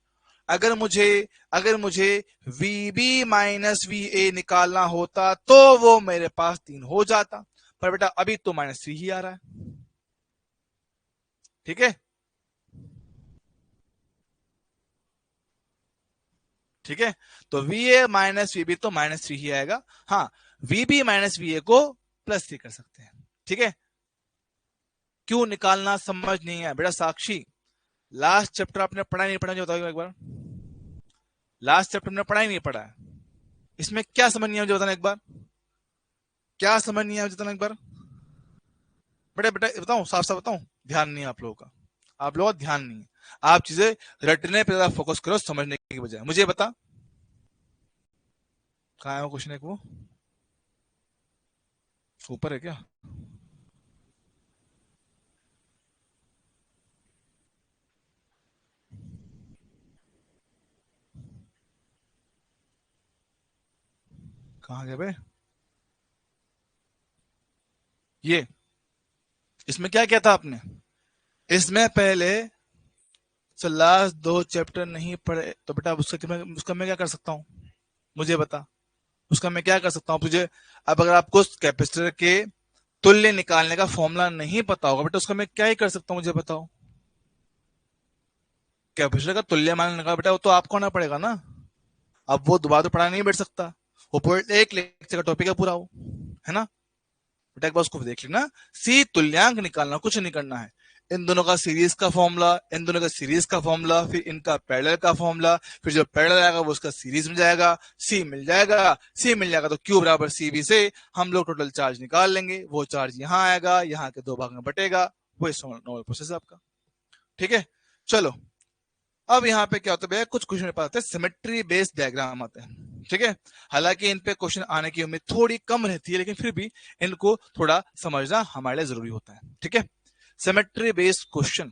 अगर मुझे VB माइनस VA निकालना होता तो वो मेरे पास 3 हो जाता, पर बेटा अभी तो -3 ही आ रहा है। ठीक है, ठीक है। तो VA माइनस VB तो -3 ही आएगा। हाँ, VB माइनस VA को +3 कर सकते हैं। ठीक है, क्यों निकालना समझ नहीं है बेटा साक्षी, लास्ट चैप्टर आपने पढ़ा नहीं पढ़ा, बताओ एक बार, लास्ट चैप्टर में पढ़ा ही नहीं पढ़ा है, इसमें क्या समझ नहीं है मुझे बताना एक बार, क्या समझ नहीं है मुझे बताना एक बार। बेटा बेटा बताऊं, साफ साफ बताऊं, ध्यान नहीं है आप लोगों का, आप लोगों का ध्यान नहीं है, आप चीजें रटने पे ज्यादा फोकस करो समझने की बजाय। मुझे बता कहाँ है वो क्वेश्चन, एक वो ऊपर है क्या, कहाँ गया बे ये, इसमें क्या किया था आपने, इसमें पहले लास्ट 2 चैप्टर नहीं पढ़े तो बेटा उसका मैं क्या कर सकता हूँ, मुझे बता, उसका मैं क्या कर सकता हूँ तुझे। अब अगर आपको कैपेसिटर के तुल्य निकालने का फॉर्मूला नहीं पता होगा बेटा, उसका मैं क्या ही कर सकता हूँ, मुझे बताओ। कैपेसिटर का तुल्य मान निकाल बेटा, वो तो आपको आना पड़ेगा ना, अब वो दोबारा तो पढ़ा नहीं बैठ सकता, वो पूरे एक लेक्चर का टॉपिक है पूरा वो, है ना। बेटा एक बार उसको देख लेना, सी तुल्यांक निकालना, कुछ नहीं करना है, इन दोनों का सीरीज का फॉर्मूला, इन दोनों का सीरीज का फॉर्मूला, फिर इनका पैरेलल का फॉर्मूला, फिर जो पैरेलल आएगा वो उसका सीरीज में जाएगा, सी मिल जाएगा, सी मिल जाएगा तो Q बराबर CB से हम लोग टोटल चार्ज निकाल लेंगे, वो चार्ज यहाँ आएगा, यहाँ के 2 भाग में बटेगा, वो नॉर्मल प्रोसेस है आपका। ठीक है, चलो अब यहाँ पे क्या होता है, कुछ क्वेश्चन मेरे पास आते हैं सिमेट्री बेस्ड डायग्राम आते हैं। ठीक है, हालांकि इन पे क्वेश्चन आने की उम्मीद थोड़ी कम रहती है, लेकिन फिर भी इनको थोड़ा समझना हमारे लिए जरूरी होता है। ठीक है, symmetry based question,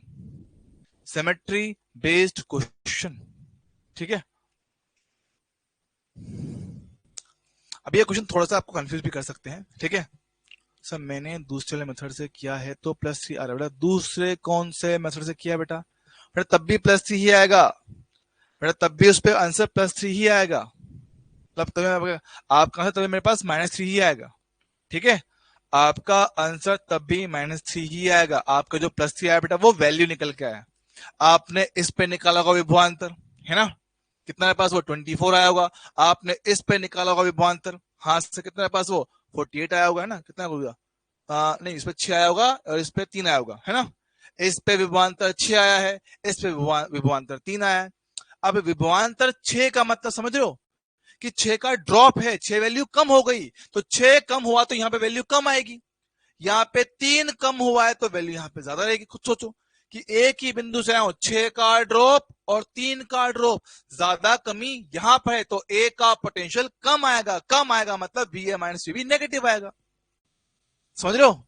symmetry based question. ठीक है, अब ये क्वेश्चन थोड़ा सा आपको कंफ्यूज भी कर सकते हैं। ठीक है सर, मैंने दूसरे वाले मेथड से किया है तो +3 आ रहा है बेटा, दूसरे कौन से मेथड से किया बेटा, बेटा तब भी +3 ही आएगा बेटा, तब भी उस पर आंसर +3 ही आएगा, मतलब तभी आप कहा तभी मेरे पास -3 ही आएगा। ठीक है, आपका आंसर तब भी -3 ही आएगा। आपका जो +3 आया बेटा वो वैल्यू निकल के आया। आपने इस पे निकाला होगा विभवांतर, है ना, कितना है पास वो 24 आया होगा। आपने इस पे निकाला होगा विभवांतर, हाथ से कितना है पास वो 48 आया होगा, है ना, कितना होगा, नहीं इस पे 6 आया होगा और इस पे 3 आया होगा, है ना। इस पे विभवांतर 6 आया है, इस पे विभवांतर 3 आया है। अब विभवांतर 6 का मतलब समझ रहे हो कि 6 का ड्रॉप है, 6 वैल्यू कम हो गई, तो 6 कम हुआ तो यहां पे वैल्यू कम आएगी। यहाँ पे 3 कम हुआ है तो वैल्यू यहाँ पे ज्यादा रहेगी। खुद सोचो कि एक ही बिंदु से आओ, 6 का ड्रॉप और 3 का ड्रॉप, ज्यादा कमी यहां पर है तो ए का पोटेंशियल कम आएगा। कम आएगा मतलब V A minus V negative आएगा। समझ रहे हो,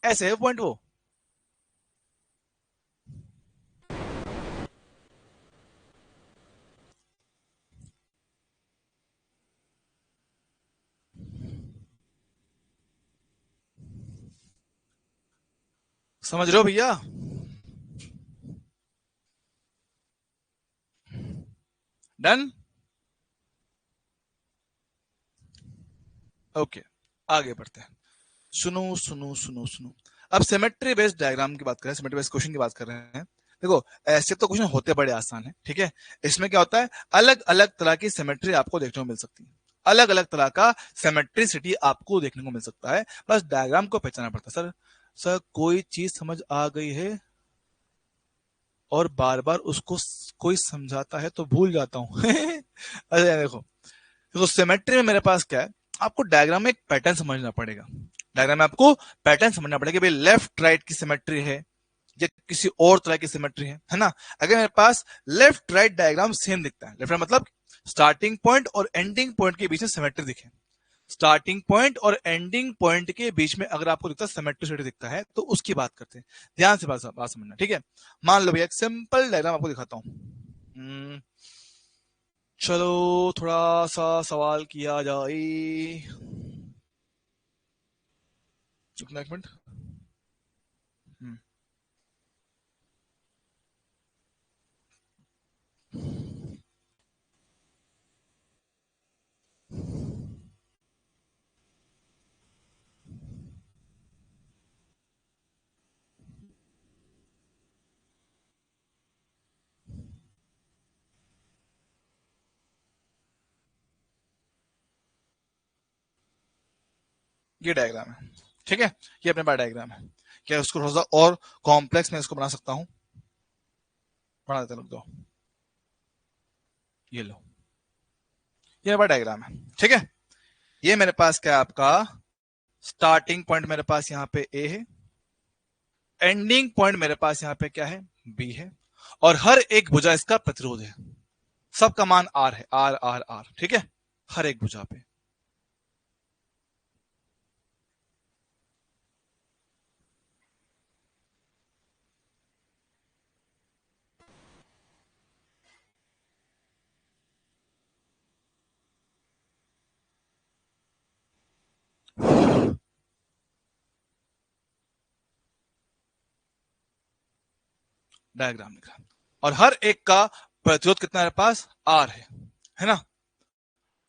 ऐसे है पॉइंट वो। समझ रहे हो भैया? डन। ओके, आगे बढ़ते हैं। सुनो सुनो सुनो सुनो, अब सिमेट्री बेस्ड डायग्राम की बात करें, सिमेट्री बेस्ड क्वेश्चन की बात कर रहे हैं। देखो, ऐसे तो क्वेश्चन होते बड़े आसान है, ठीक है। इसमें क्या होता है, अलग अलग तरह की सिमेट्री आपको देखने को मिल सकती है, अलग अलग तरह का सिमेट्रिसिटी आपको देखने को मिल सकता है। बस डायग्राम को पहचानना पड़ता है। सर सर कोई चीज समझ आ गई है और बार बार उसको कोई समझाता है तो भूल जाता हूं। अरे देखो, तो सिमेट्री में मेरे पास क्या है, आपको डायग्राम में एक पैटर्न समझना पड़ेगा। डायग्राम में आपको पैटर्न समझना पड़ेगा कि भाई लेफ्ट राइट की सिमेट्री है या किसी और तरह की सिमेट्री है ना। अगर मेरे पास लेफ्ट राइट डायग्राम सेम दिखता है, लेफ्ट राइट मतलब स्टार्टिंग पॉइंट और एंडिंग पॉइंट के बीच में सिमेट्री दिखे, स्टार्टिंग पॉइंट और एंडिंग पॉइंट के बीच में अगर आपको दिखता है सिमेट्रिसिटी दिखता है तो उसकी बात करते हैं। ध्यान से बात समझना, ठीक है। मान लो भैया एक सिंपल डायग्राम आपको दिखाता हूं। चलो थोड़ा सा सवाल किया जाए। चुपना एक मिनट। हम्म, ये डायग्राम है, ठीक है। ये अपने पास डायग्राम है। क्या उसको थोड़ा सा और कॉम्प्लेक्स में इसको बना सकता हूं, बना देता हूं, दो ये लो, ये मेरे पास डायग्राम है, ठीक है। ये मेरे पास क्या है, आपका स्टार्टिंग पॉइंट मेरे पास यहाँ पे ए है, एंडिंग पॉइंट मेरे पास यहाँ पे क्या है, बी है, और हर एक भुजा इसका प्रतिरोध है। सबका मान आर है, आर आर आर, ठीक है, हर एक भुजा पे। डायग्राम लिखा, और हर एक का प्रतिरोध कितना मेरे पास आर है ना।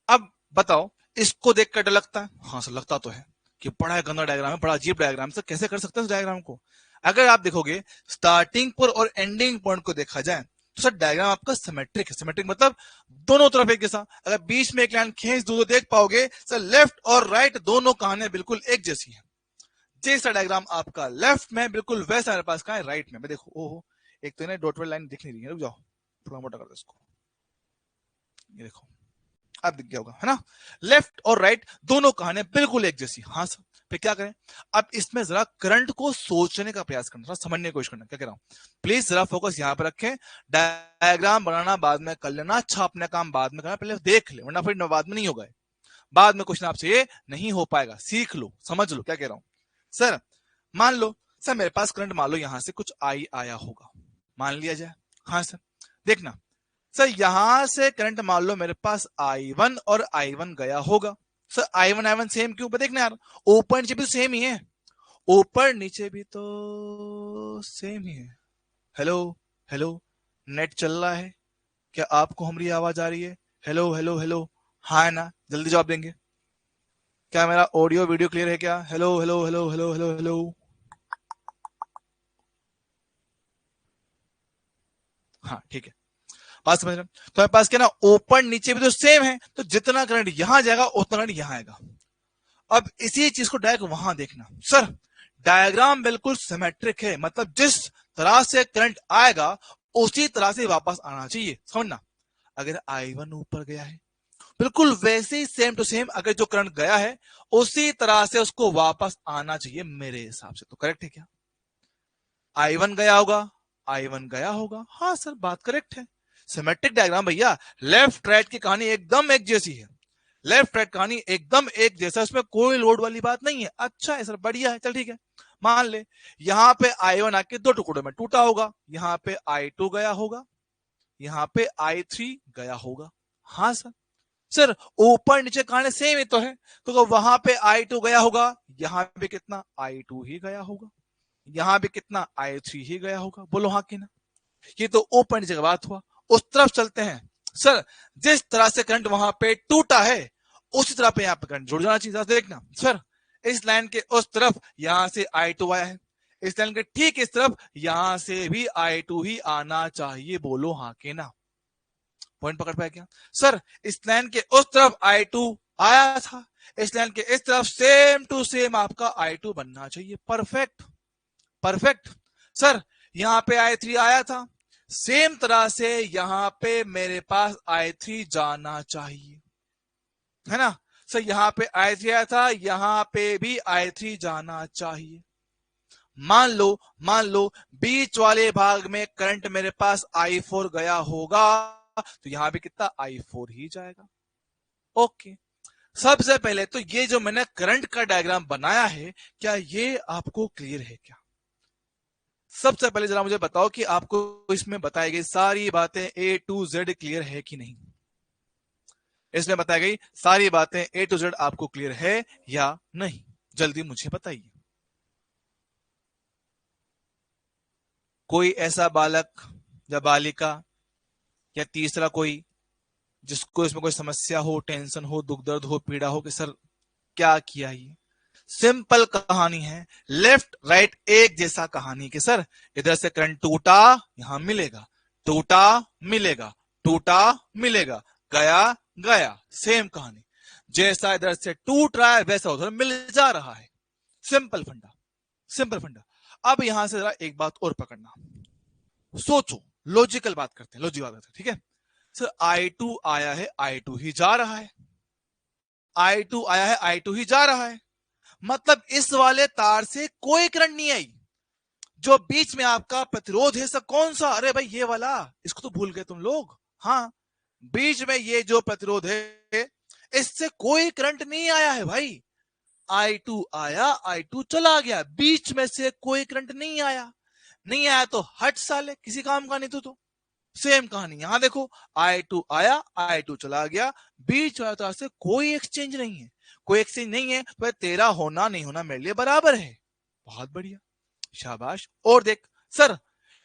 अब बताओ, इसको देखकर डर लगता है? हाँ सर लगता तो है कि बड़ा गंदा डायग्राम है, बड़ा अजीब डायग्राम, सर कैसे कर सकते हैं इस डायग्राम को। अगर आप देखोगे स्टार्टिंग पर और एंडिंग पॉइंट को देखा जाए तो सर डायग्राम आपका सिमेट्रिक है। सिमेट्रिक मतलब दोनों तरफ एक जैसा। अगर बीच में एक लाइन खींच दो तो देख पाओगे सर लेफ्ट और राइट दोनों कहानियां बिल्कुल एक जैसी है। जैसा डायग्राम आपका लेफ्ट में बिल्कुल वैसा मेरे पास कहा है राइट में। देखो ओहो, एक तो ना डॉट वाली लाइन दिख नहीं रही है, रुक जाओ थोड़ा मोटा कर दो इसको, ये देखो अब दिख गया होगा, है ना। लेफ्ट और राइट दोनों कहानियां बिल्कुल एक जैसी। हाँ सर, फिर क्या करें? अब इसमें जरा करंट को सोचने का प्रयास करना, समझने की कोशिश करना, क्या कह रहा हूं, प्लीज जरा फोकस यहां पर रखें। डायग्राम बनाना बाद में कर लेना, छापने काम बाद में करना, पहले देख ले वरना फिर बाद में नहीं होगा। बाद में क्वेश्चन आपसे ये नहीं हो पाएगा, सीख लो समझ लो क्या कह रहा हूं। सर मान लो, सर मेरे पास करंट मान लो यहां से कुछ आई आया होगा, मान लिया जाए। हाँ सर, देखना सर यहां से करंट मान लो मेरे पास I1 और I1 गया होगा। सर I1 I1 सेम क्यों? देखना यार, ऊपर नीचे भी सेम ही है, ऊपर नीचे भी तो सेम ही है। हेलो हेलो, नेट चल रहा है क्या? आपको हमारी आवाज आ रही है? हेलो हेलो हेलो, हाँ है ना, जल्दी जवाब देंगे। क्या मेरा ऑडियो वीडियो क्लियर है क्या? Hello hello hello hello hello hello. हाँ ठीक है, बात समझ रहे हैं? तो मेरे पास क्या ना, ओपन नीचे भी तो सेम है, तो जितना करंट यहां जाएगा उतना करंट यहां आएगा। अब इसी चीज को डायरेक्ट वहां देखना। सर डायग्राम बिल्कुल सिमेट्रिक है, मतलब जिस तरह से करंट आएगा उसी तरह से वापस आना चाहिए, समझना। अगर I1 ऊपर गया है, बिल्कुल वैसे ही सेम टू सेम अगर जो करंट गया है उसी तरह से उसको वापस आना चाहिए मेरे हिसाब से। तो करेक्ट है क्या? I1 गया होगा, I1 गया होगा। हाँ सर, बात करेक्ट है। सिमेट्रिक डायग्राम भैया, लेफ्ट राइट की कहानी एकदम एक जैसी है। लेफ्ट राइट कहानी एकदम एक जैसा, उसमें कोई लोड वाली बात नहीं है। अच्छा है सर, बढ़िया है, चल ठीक है। मान ले यहां पे I1 आके दो टुकड़ों में टूटा होगा, यहां पे I2 गया होगा, यहां पे I3 गया होगा। हाँ सर। सर ऊपर नीचे कहानी सेम ही तो है, तो वहां पे I2 गया होगा, यहां पे कितना I2 ही गया होगा, यहां भी कितना I3 ही गया होगा। बोलो हाँ कि ना? ये तो ऊपर नीचे की बात हुआ। उस तरफ चलते हैं। सर जिस तरह से करंट वहां पे टूटा है उसी तरह पे यहाँ पे करंट जुड़ जाना चाहिए। देखना सर, इस लाइन के उस तरफ यहां से I2 आया है, इस लाइन के ठीक इस तरफ यहां से भी I2 ही आना चाहिए। बोलो हाँ कि ना? पॉइंट पकड़ पाया क्या? सर इस लाइन के उस तरफ I2 आया था, इस लाइन के इस तरफ सेम टू सेम आपका I2 बनना चाहिए। Perfect, perfect. सर यहां पे I3 आया था, सेम तरह से यहां पे मेरे पास I3 जाना चाहिए, है ना? सर यहां पे I3 आया था, यहां पे भी I3 जाना चाहिए। मान लो, मान लो बीच वाले भाग में करंट मेरे पास I4 गया होगा, तो यहां भी कितना I4 ही जाएगा। ओके। सबसे पहले तो ये जो मैंने करंट का डायग्राम बनाया है, क्या ये आपको क्लियर है क्या? सबसे पहले जरा मुझे बताओ कि आपको इसमें बताई गई सारी बातें A to Z क्लियर है कि नहीं? इसमें बताई गई सारी बातें A to Z आपको क्लियर है या नहीं? जल्दी मुझे बताइए। कोई ऐसा बालक या बालिका या तीसरा कोई जिसको इसमें कोई समस्या हो, टेंशन हो, दुख दर्द हो, पीड़ा हो कि सर क्या किया ये? सिंपल कहानी है, लेफ्ट राइट एक जैसा कहानी कि सर इधर से करंट टूटा, यहां मिलेगा, टूटा मिलेगा, टूटा मिलेगा, गया गया, सेम कहानी। जैसा इधर से टूट रहा है वैसा उधर मिल जा रहा है। सिंपल फंडा, सिंपल फंडा। अब यहां से जरा एक बात और पकड़ना, सोचो, लॉजिकल बात करते हैं, लॉजिक बात करते हैं, ठीक है? सर I2 आया है, I2 ही जा रहा है, I2 आया है, I2 ही जा रहा है, मतलब इस वाले तार से कोई करंट नहीं आई। जो बीच में आपका प्रतिरोध है सर कौन सा? अरे भाई ये वाला, इसको तो भूल गए तुम लोग। हाँ, बीच में ये जो प्रतिरोध है इससे कोई करंट नहीं आया है भाई। I2 आया, I2 चला गया, बीच में से कोई करंट नहीं आया। नहीं आया तो हट साले, किसी काम का नहीं तो सेम कहानी यहां देखो, I2 आया, I2 चला गया, बीच वाले तार से कोई एक्सचेंज नहीं है। कोई एक्सचेंज नहीं है तो तेरा होना नहीं होना मेरे लिए बराबर है। बहुत बढ़िया, शाबाश। और देख सर,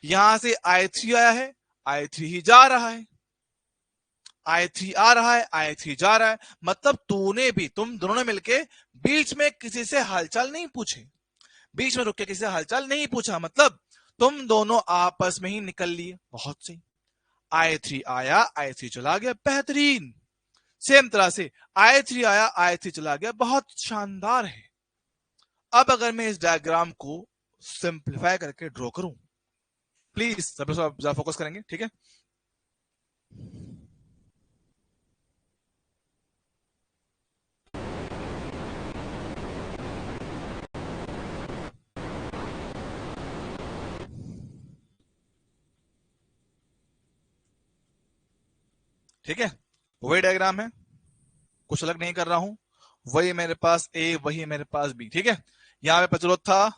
यहां से I3 आया है, I3 ही जा रहा है, I3 आ रहा है, I3 जा रहा है, मतलब तूने भी, तुम दोनों ने मिलके बीच में किसी से हालचाल नहीं पूछे, बीच में रुक के किसी से हालचाल नहीं पूछा, मतलब तुम दोनों आपस में ही निकल लिए। बहुत सही। I3 आया, I3 चला गया, बेहतरीन। सेम तरह से I3 आया, I3 चला गया, बहुत शानदार है। अब अगर मैं इस डायग्राम को सिंप्लीफाई करके ड्रॉ करूं, प्लीज सब जरा फोकस करेंगे, ठीक है? ठीक है, वही डायग्राम है, कुछ अलग नहीं कर रहा हूं। वही मेरे पास ए, वही मेरे पास बी, ठीक है? यहां पे प्रतिरोध था,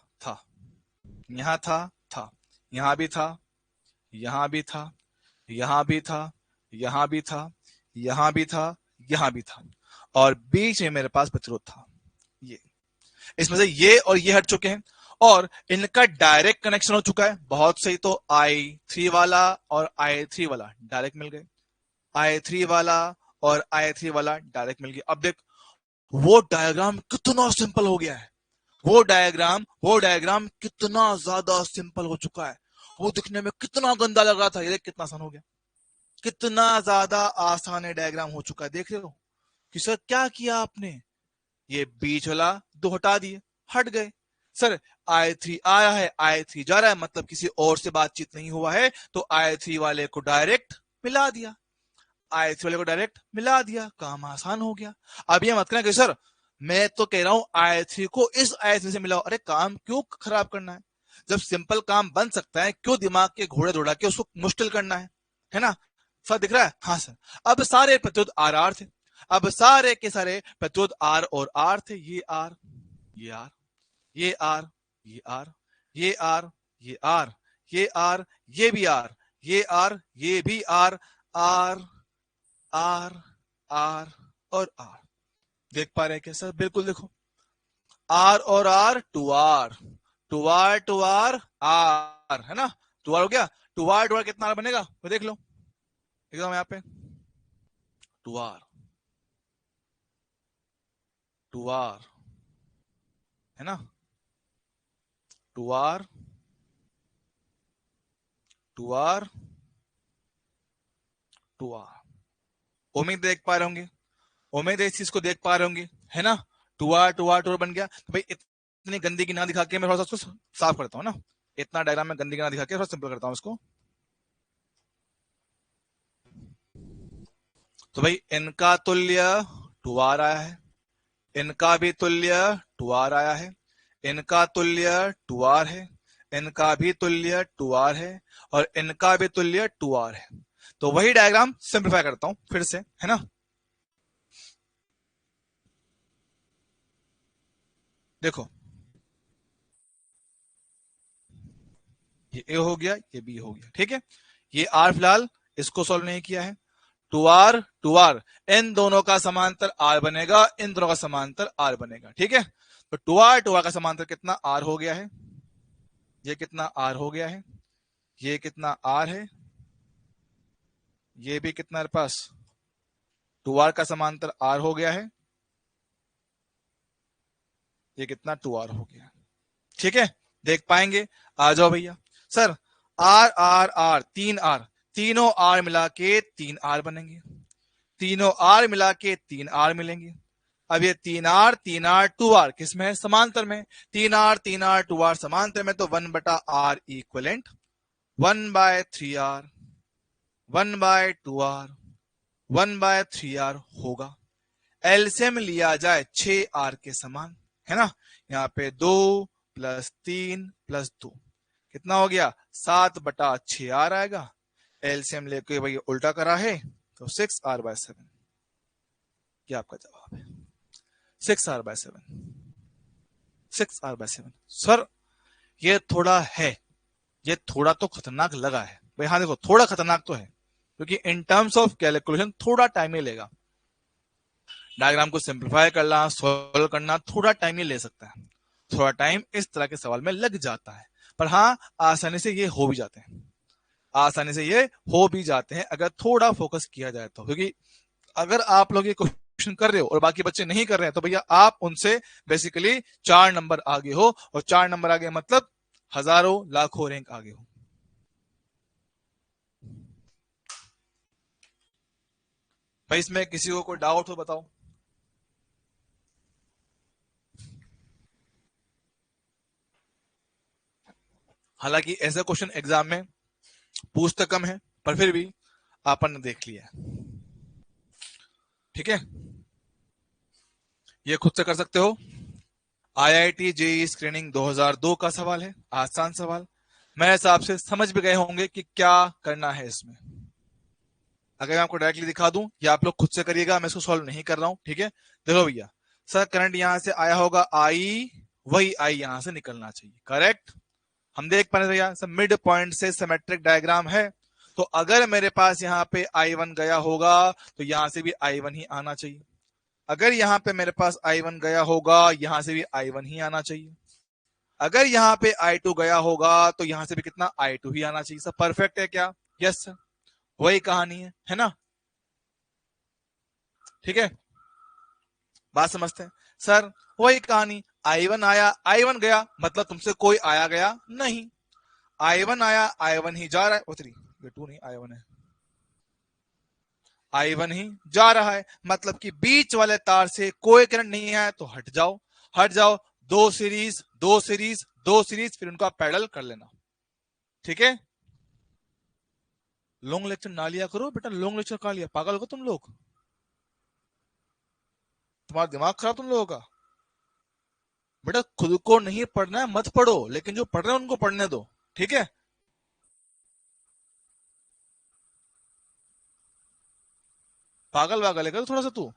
यहां था, यहां भी था, यहां भी था, यहां भी था, यहां भी था, यहां भी था, यहां भी था, और बीच में मेरे पास प्रतिरोध था। ये, इसमें से ये और ये हट चुके हैं और इनका डायरेक्ट कनेक्शन हो चुका है। बहुत सही। तो I3 वाला और I3 वाला डायरेक्ट मिल गए, I3 वाला और I3 वाला डायरेक्ट मिल गया। अब देख, वो डायग्राम कितना सिंपल हो गया है, वो डायग्राम कितना ज्यादा सिंपल हो चुका है। वो दिखने में कितना गंदा लग रहा था, ये देख कितना आसान हो गया, कितना ज्यादा आसान है डायग्राम हो चुका है। देख रहे हो कि सर क्या किया आपने, ये बीच वाला दो हटा दिए, हट गए। सर I3 आया है, I3 जा रहा है, मतलब किसी और से बातचीत नहीं हुआ है, तो I3 वाले को डायरेक्ट मिला दिया, I3 वाले को डायरेक्ट मिला दिया, काम आसान हो गया। अब ये मत कहना कि सर मैं तो कह रहा हूं I3 को इस I3 से मिलाओ। अरे काम क्यों खराब करना है, जब सिंपल काम बन सकता है, क्यों दिमाग के घोड़े दौड़ा के उसको मुश्किल करना है ना। सर दिख रहा है, हाँ सर। अब सारे प्रतिरोध आर आर थे, अब सारे के सारे प्रतिरोध आर और आर थे, ये आर, ये आर, ये आर, ये आर, ये आर, ये आर, ये आर, ये भी आर, ये आर, ये भी आर, आर आर आर और आर। देख पा रहे हैं क्या सर, बिल्कुल देखो, आर और R, two R, two R, two R, R है ना, टू आर हो गया। टू आर कितना आर बनेगा, तो देख लो एकदम यहाँ पे, टू आर, टू आर है ना, two R, two R, two R. उम्मीद देख पा रहे होंगे, उम्मीद इस चीज को देख पा रहे होंगे, है ना। टू आर बन गया। तो भाई इतनी गंदगी ना दिखा के मैं थोड़ा सा उसको साफ करता हूँ ना, इतना डायग्राम में गंदगी ना दिखा के थोड़ा सिंपल करता हूँ इसको। तो भाई इनका तुल्य टू आर आया है, इनका भी तुल्य टू आर आया है, इनका तुल्य टू आर है, इनका भी तुल्य टू आर है, और इनका भी तुल्य टू आर है। तो वही डायग्राम सिंप्लीफाई करता हूं फिर से, है ना। देखो ये ए हो गया, ये बी हो गया, ठीक है। ये आर फिलहाल इसको सॉल्व नहीं किया है। टू आर, इन दोनों का समांतर आर बनेगा, इन दोनों का समांतर आर बनेगा, ठीक है। तो टू आर का समांतर कितना आर हो गया है, ये कितना आर हो गया है, ये कितना आर है, ये भी कितना पास टू आर का समांतर आर हो गया है, ये कितना टू आर हो गया, ठीक है। देख पाएंगे, आ जाओ भैया। सर आर आर आर, तीन आर, तीनों आर मिला के तीन आर बनेंगे, तीनों आर मिला के तीन आर मिलेंगे। अब ये तीन आर टू आर किस में है, समांतर में। तीन आर टू आर समांतर में, तो 1/r equivalent 1/3r, 1/2r, 1/3r होगा। एलसीएम लिया जाए 6r के समान, है ना। यहाँ पे 2 + 3 + 2 कितना हो गया, 7/6r आएगा। एलसीएम लेके भाई उल्टा करा है, तो 6r/7, क्या आपका जवाब है, 6r/7, 6r/7। सर ये थोड़ा है, ये थोड़ा तो खतरनाक लगा है भाई, हाँ देखो थोड़ा खतरनाक तो है, क्योंकि इन टर्म्स ऑफ कैलकुलेशन थोड़ा टाइम ही लेगा, डायग्राम को सिंप्लीफाई करना, सॉल्व करना थोड़ा टाइम ही ले सकता है, थोड़ा टाइम इस तरह के सवाल में लग जाता है। पर हाँ आसानी से ये हो भी जाते हैं, आसानी से ये हो भी जाते हैं अगर थोड़ा फोकस किया जाए तो। क्योंकि अगर आप लोग ये क्वेश्चन कर रहे हो और बाकी बच्चे नहीं कर रहे हैं, तो भैया आप उनसे बेसिकली 4 नंबर आगे हो, और 4 नंबर आगे मतलब हजारों लाखों रैंक आगे हो। भाई इसमें किसी को कोई डाउट हो बताओ। हालांकि ऐसा क्वेश्चन एग्जाम में पूछता कम है, पर फिर भी आपन ने देख लिया, ठीक है। ये खुद से कर सकते हो। आईआईटी जेईई स्क्रीनिंग 2002 का सवाल है, आसान सवाल। मेरे हिसाब से समझ भी गए होंगे कि क्या करना है इसमें। अगर मैं आपको डायरेक्टली दिखा दूं, या आप लोग खुद से करिएगा, मैं इसको सॉल्व नहीं कर रहा हूं, ठीक है। देखो भैया, सर करंट यहां से आया होगा आई, वही आई यहां से निकलना चाहिए, करेक्ट। हम देख पा रहे भैया, सब मिड पॉइंट से सिमेट्रिक डायग्राम है, तो अगर मेरे पास यहाँ पे I1 गया होगा, तो यहां से भी I1 ही आना चाहिए। अगर यहाँ पे मेरे पास I1 गया होगा, यहां से भी I1 ही आना चाहिए। अगर यहाँ पे I2 गया होगा, तो यहां से भी कितना I2 ही आना चाहिए। सब परफेक्ट है क्या, यस सर, वही कहानी है ना, ठीक है। बात समझते हैं सर? वही कहानी, I1 आया I1 गया, मतलब तुमसे कोई आया गया नहीं। I1 आया I1 ही जा रहा है, थ्री, ये 2 नहीं I1 है, I1 ही जा रहा है, मतलब कि बीच वाले तार से कोई करंट नहीं है, तो हट जाओ, हट जाओ, दो सीरीज दो सीरीज दो सीरीज, फिर उनका पैरेलल कर लेना। ठीक है, लॉन्ग लेक्चर ना लिया करो बेटा, लॉन्ग लेक्चर कहां लिया, पागल हो तुम लोग, तुम्हारा दिमाग खराब तुम लोगों का। बेटा खुद को नहीं पढ़ना है मत पढ़ो, लेकिन जो पढ़ रहे हैं उनको पढ़ने दो, ठीक है? पागल वागल है क्या थोड़ा सा तू?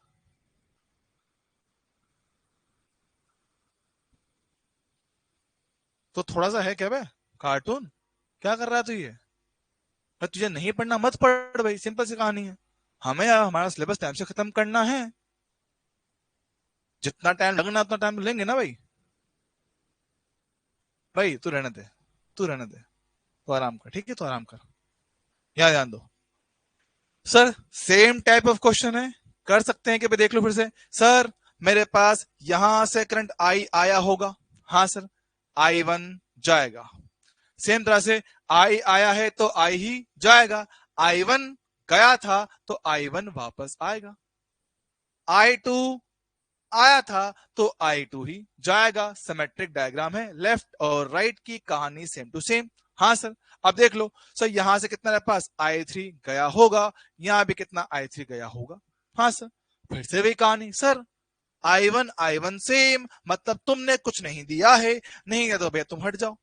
तो थोड़ा सा है क्या बे, कार्टून? क्या कर रहा है तू ये? अरे तुझे नहीं पढ़ना मत पढ़ भाई, सिंपल सी कहानी है। हमें हमारा सिलेबस टाइम से खत्म करना है, जितना टाइम लगना उतना टाइम लेंगे ना भाई। भाई तू रहने दे, तू रहने दे, तो आराम कर, ठीक है, तो आराम कर, यहाँ ध्यान दो। Sir same type of question है, कर सकते हैं कि भाई, देख लो फिर से। सर मेरे पास यहां से करंट आई आया होगा, हाँ सर, I1 जाएगा। सेम तरह से आई आया है तो आई ही जाएगा, I1 गया था तो I1 वापस आएगा, I2 आया था तो I2 ही जाएगा। सिमेट्रिक डायग्राम है, लेफ्ट और राइट की कहानी सेम टू सेम। हाँ सर, अब देख लो सर, यहां से कितना मेरे पास I3 गया होगा, यहां भी कितना I3 गया होगा। हाँ सर, फिर से वही कहानी सर, I1 सेम, मतलब तुमने कुछ नहीं दिया है, नहीं दिया तो भैया तुम हट जाओ।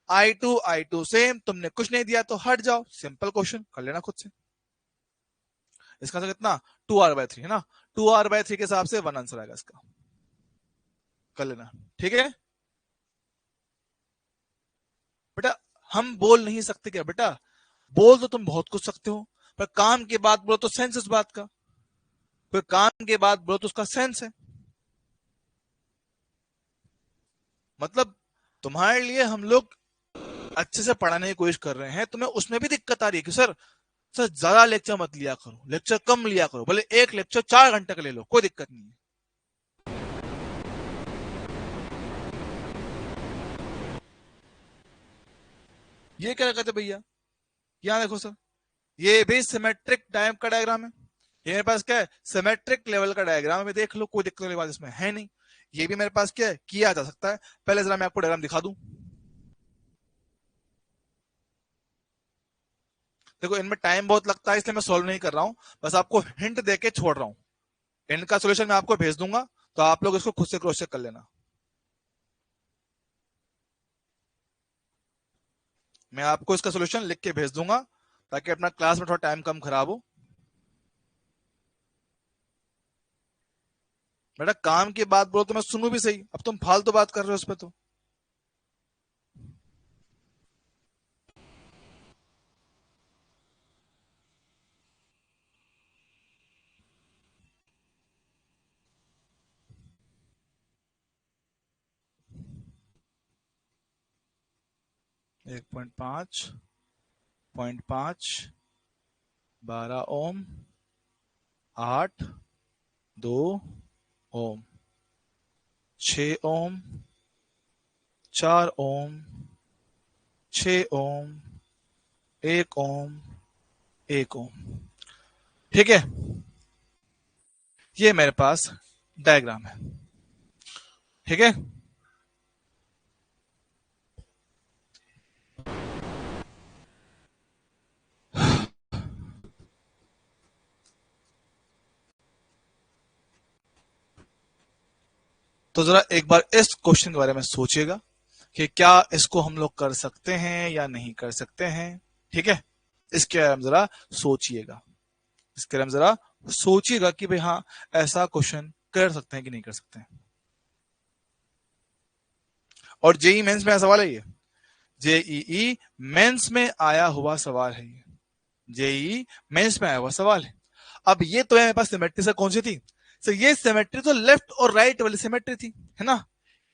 I2 सेम, तुमने कुछ नहीं दिया तो हट जाओ। सिंपल क्वेश्चन, कर लेना खुद से। इसका आंसर कितना, 2R/3 है ना, 2R/3 के हिसाब से 1 आंसर आएगा इसका, कर लेना, ठीक है बेटा। हम बोल नहीं सकते क्या बेटा, बोल तो तुम बहुत कुछ सकते हो, पर काम की बात बोलो तो सेंस इस बात का, फिर काम की बात बोलो तो उसका सेंस है। मतलब तुम्हारे लिए हम लोग अच्छे से पढ़ाने की कोशिश कर रहे हैं, तुम्हें उसमें भी दिक्कत आ रही है कि सर ज्यादा लेक्चर मत लिया करो, लेक्चर कम लिया करो, भले एक लेक्चर 4 घंटे का ले लो, कोई दिक्कत नहीं है। ये क्या कहते भैया, यहां देखो सर, ये भी सिमेट्रिक टाइप का डायग्राम है, ये मेरे पास क्या है, सिमेट्रिक लेवल का डायग्राम है, देख लो, कोई दिक्कत वाली बात इसमें है नहीं। ये भी मेरे पास क्या है, किया जा सकता है। पहले जरा मैं आपको डायग्राम दिखा दूं, देखो इनमें टाइम बहुत लगता है, इसलिए मैं सॉल्व नहीं कर रहा हूं, बस आपको हिंट देके छोड़ रहा हूं। इनका सोल्यूशन मैं आपको भेज दूंगा, तो आप लोग इसको खुद से क्रॉस चेक कर लेना। मैं आपको इसका सोल्यूशन लिख के भेज दूंगा, ताकि अपना क्लास में थोड़ा टाइम कम खराब हो। बेटा काम की बात बोलो तो मैं सुनू भी सही, अब तुम फालतू बात कर रहे हो उस पर तो। 1.5, 0.5, 12 ओम, 8, 2 ओम, 6 ओम, 4 ओम, 6 ओम, 1 ओम, 1 ओम, ठीक है, ये मेरे पास डायग्राम है, ठीक है। तो जरा एक बार इस क्वेश्चन के बारे में सोचिएगा कि क्या इसको हम लोग कर सकते हैं या नहीं कर सकते हैं, ठीक है? इसके बारे में जरा सोचिएगा, इसके बारे में जरा सोचिएगा कि भाई हाँ, ऐसा क्वेश्चन कर सकते हैं कि नहीं कर सकते हैं। और जेई मेंस में आया सवाल है ये, जेईई मेंस में आया हुआ सवाल है ये, जेईई मेंस में आया हुआ सवाल है। अब ये तो मेरे पास सिमेट्री से कौन सी थी, तो ये सिमेट्री तो लेफ्ट और राइट वाली सिमेट्री थी, है ना?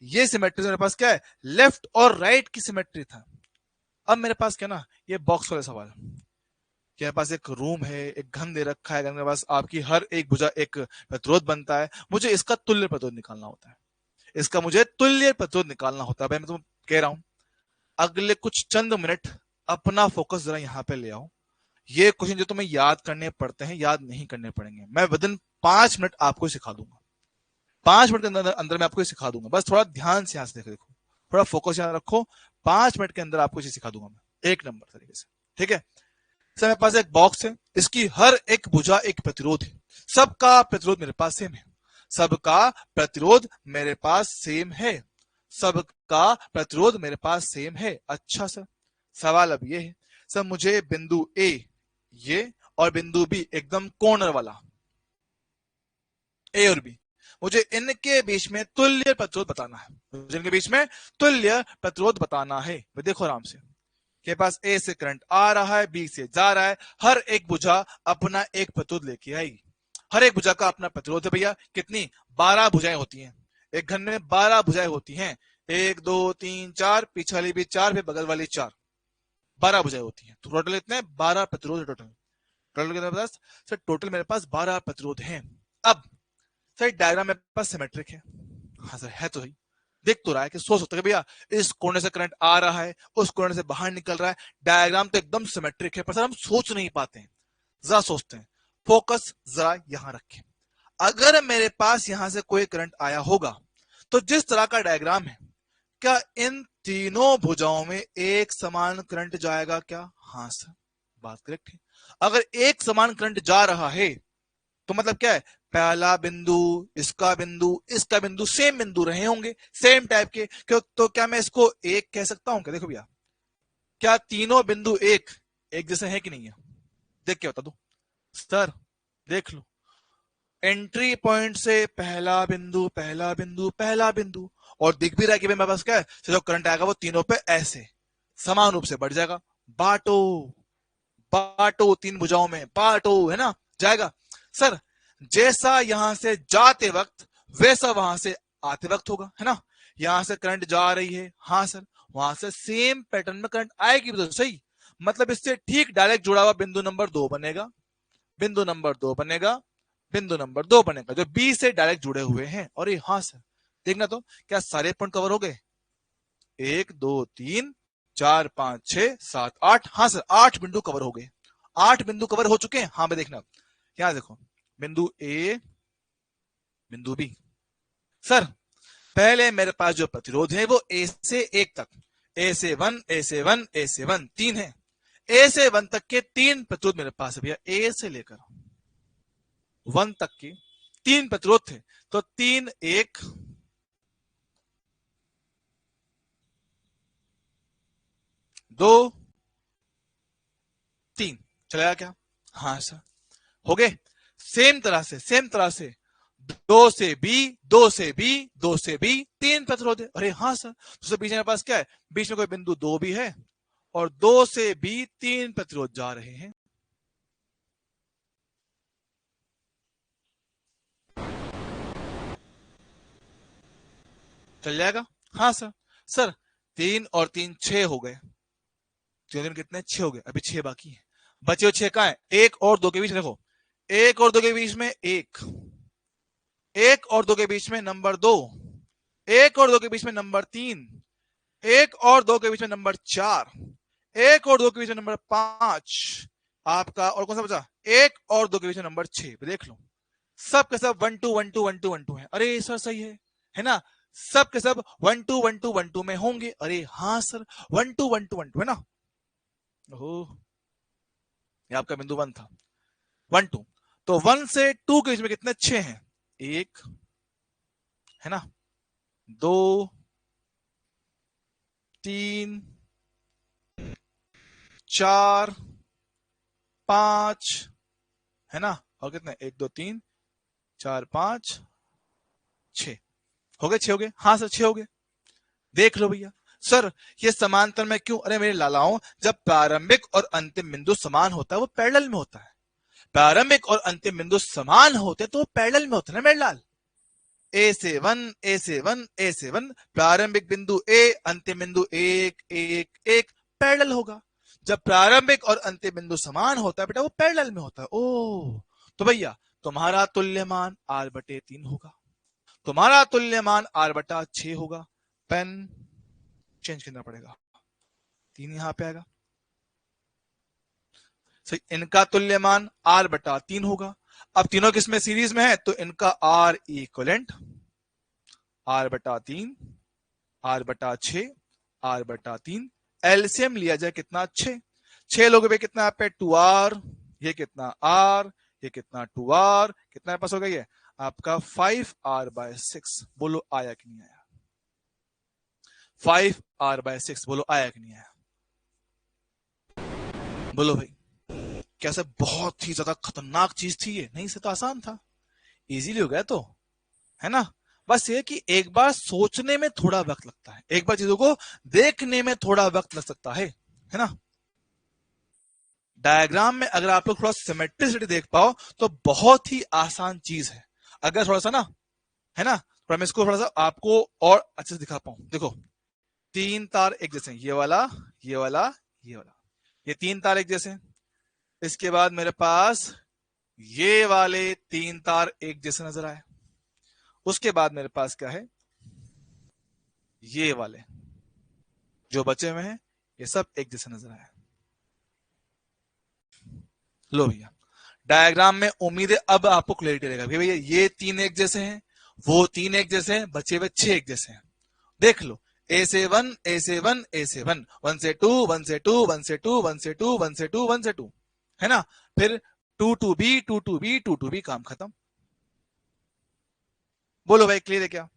ये सिमेट्री मेरे पास क्या है, लेफ्ट और राइट की सिमेट्री था। अब मेरे पास क्या ना, ये बॉक्स वाले सवाल, कि मेरे पास एक रूम है, एक घन दे रखा है, घन के पास आपकी हर एक भुजा एक प्रतिरोध बनता है, मुझे इसका तुल्य प्रतिरोध निकालना होता है, इसका मुझे तुल्य प्रतिरोध निकालना होता है। भाई मैं तुम कह रहा हूं अगले कुछ चंद मिनट अपना फोकस जरा यहां पे ले आओ। ये क्वेश्चन जो तुम्हें याद करने पड़ते हैं याद नहीं करने पड़ेंगे, मैं विदिन 5 मिनट आपको सिखा दूंगा। 5 मिनट के अंदर अंदर मैं आपको सिखा दूंगा, बस थोड़ा ध्यान से यहां से देखो, थोड़ा फोकस यहां रखो। 5 मिनट के अंदर आपको इसे सिखा दूंगा मैं एक नंबर तरीके से, ठीक है। सर मेरे पास एक बॉक्स है, इसकी हर एक भुजा एक प्रतिरोध है, सबका प्रतिरोध मेरे पास सेम है, सबका प्रतिरोध मेरे पास सेम है, सबका प्रतिरोध मेरे पास सेम है। अच्छा सर, सवाल अब ये है सर मुझे बिंदु ए ये और बिंदु बी एकदम कॉर्नर वाला ए और बी, मुझे इनके बीच में तुल्य प्रतिरोध बताना है, मुझे इनके बीच में तुल्य प्रतिरोध बताना है। देखो आराम से, के पास ए से करंट आ रहा है, बी से जा रहा है, हर एक भुजा अपना एक प्रतिरोध लेके आएगी, हर एक भुजा का अपना प्रतिरोध है भैया। कितनी? 12 भुजाएं होती हैं एक घन में, 12 भुजाएं होती हैं, 1 2 3 4, पीछे वाली भी 4, फिर बगल वाली 4, 12 भुजाएं होती हैं। तो टोटल इतने 12 प्रतिरोध, टोटल टोटल कितने पास सर? टोटल मेरे पास 12 प्रतिरोध हैं। अब सर डायग्राम मेरे पास सिमेट्रिक है, हाँ सर है तो सही, दिख तो रहा है कि सोच सकते हैं भैया इस कोने से करंट आ रहा है, उस कोने से बाहर निकल रहा है, डायग्राम तो एकदम सिमेट्रिक है, पर सर हम सोच नहीं पाते हैं, जरा सोचते हैं, फोकस जरा यहां रखें। अगर मेरे पास यहां से कोई करंट आया होगा तो जिस तरह का डायग्राम है, क्या इन तीनों भुजाओं में एक समान करंट जाएगा क्या? हाँ सर, बात करेक्ट है। अगर एक समान करंट जा रहा है तो मतलब क्या है, पहला बिंदु, इसका बिंदु सेम बिंदु रहे होंगे, सेम टाइप के, क्यों? तो क्या मैं इसको एक कह सकता हूं क्या? देखो भैया, क्या तीनों बिंदु एक जैसे है कि नहीं है? देख के बता दो सर, देख लो, एंट्री पॉइंट से पहला बिंदु, पहला बिंदु, पहला बिंदु, और दिख भी रहा है कि भाई मेरे पास क्या है, जो करंट आएगा वो तीनों पे ऐसे समान रूप से बढ़ जाएगा। बांटो बांटो, तीन भुजाओं में बांटो, है ना, जाएगा। सर जैसा यहां से जाते वक्त वैसा वहां से आते वक्त होगा, है ना। यहां से करंट जा रही है, हाँ सर, वहां से सेम पैटर्न में करंट आएगी तो सही, मतलब इससे ठीक डायरेक्ट जुड़ा हुआ बिंदु नंबर 2 बनेगा, बिंदु नंबर 2 बनेगा, बिंदु नंबर 2 बनेगा, जो बी से डायरेक्ट जुड़े हुए हैं। और ये हाँ सर, देखना तो क्या सारे पॉइंट कवर हो गए? 1 2 3 4 5 6 7 8, हाँ सर 8 बिंदु कवर हो गए, 8 बिंदु कवर हो चुके हैं। हाँ भाई देखना, क्या देखो, बिंदु ए, बिंदु बी। सर पहले मेरे पास जो प्रतिरोध है वो ए से 1 तक, ए से 1, ए से 1, ए से 1, 3 है, ए से 1 तक के 3 प्रतिरोध मेरे पास है भैया, ए से लेकर 1 तक के 3 प्रतिरोध थे, तो 3 1 2 3 चलेगा क्या? हाँ सर, हो गए। सेम तरह से 2 से बी, 2 से बी, 2 से बी, 3 प्रतिरोध है। अरे हाँ सर, तो बीच में पास क्या है, बीच में कोई बिंदु 2 भी है, और 2 से बी 3 प्रतिरोध जा रहे हैं। चल जाएगा? हाँ सर। सर 3 और 3 6 हो गए, 3 कितने? 6 हो गए, अभी 6 बाकी है, बचे हुए 6 कहां है? 1 और 2 के बीच, देखो 1 और 2 के बीच में 1, 1 और 2 के बीच में नंबर 2, 1 और 2 के बीच में नंबर 3, 1 और 2 के बीच में नंबर 4, 1 और 2 के बीच में नंबर 5, आपका और कौन सा बचा? 1 और 2 के बीच में नंबर 6। देख लो, सब के सब 1 2 1 2 1 2 1 2 है। अरे सर सही है ना, सब के सब 1 2 1 2 1 2 में होंगे। अरे हाँ सर, 1 2 1 2 1 2 है ना। ओह, ये आपका बिंदु 1 था, 1 2, तो 1 से 2 के बीच में कितने? 6 हैं, 1 है ना, 2 3 4 5 है ना, और कितने? 1 2 3 4 5 6 हो गए, 6 हो गए। हाँ सर 6 हो गए, देख लो भैया। सर ये समांतर में क्यों? अरे मेरे लालाओं, जब प्रारंभिक और अंतिम बिंदु समान होता है वो पैरेलल में होता है, प्रारंभिक और अंतिम बिंदु समान होते तो वो पैरेलल में होते ना मेरे लाल। ए से 1, ए से 1, ए से 1, प्रारंभिक बिंदु ए, अंतिम बिंदु 1 1 1, पैरेलल होगा। जब प्रारंभिक और अंतिम बिंदु समान होता है बेटा वो पैरेलल में होता है। ओ तो भैया तुम्हारा तुल्यमान r/3 होगा, तुम्हारा तुल्यमान r/6 होगा। पेन चेंज करना पड़ेगा, 3 यहां पे आएगा। सही, इनका तुल्यमान r/3 होगा। अब तीनों किसमें सीरीज में है तो इनका r equivalent r/3 r/6 r/3 LCM लिया जाए कितना 6, 6 लोगों पे कितना पे 2r, ये कितना r, ये कितना 2r, कितना पास हो गया ये आपका 5r/6। बोलो आया कि नहीं आया? 5r/6 बोलो आया कि नहीं आया? बोलो भाई कैसे, बहुत ही ज्यादा खतरनाक चीज थी ये, नहीं से तो आसान था, इजीली हो गया तो, है ना। बस ये कि एक बार सोचने में थोड़ा वक्त लगता है, एक बार चीजों को देखने में थोड़ा वक्त लग सकता है ना। डायग्राम में अगर आप लोग थोड़ा सिमेट्रिसिटी देख पाओ तो बहुत ही आसान चीज है। अगर थोड़ा सा ना, है ना, थोड़ा मैं इसको थोड़ा सा आपको और अच्छे से दिखा पाऊं। देखो 3 तार एक जैसे, ये वाला ये वाला ये वाला, ये 3 तार एक जैसे। इसके बाद मेरे पास ये वाले 3 तार एक जैसे नजर आए। उसके बाद मेरे पास क्या है, ये वाले जो बचे हुए हैं ये सब एक जैसे नजर आए। लो भैया डायग्राम में उम्मीद है अब आपको क्लैरिटी रहेगा भैया, ये 3 एक जैसे हैं, वो 3 एक जैसे हैं, बचे हुए 6 एक जैसे हैं। देख लो A से 1 A से 1 A से 1 1 से 2 1 से 2 1 से 2 1 से 2 1 से 2 1 से 2, है ना। फिर 2 2 B 2 2 B 2 2 B, काम खत्म। बोलो भाई क्लियर है क्या?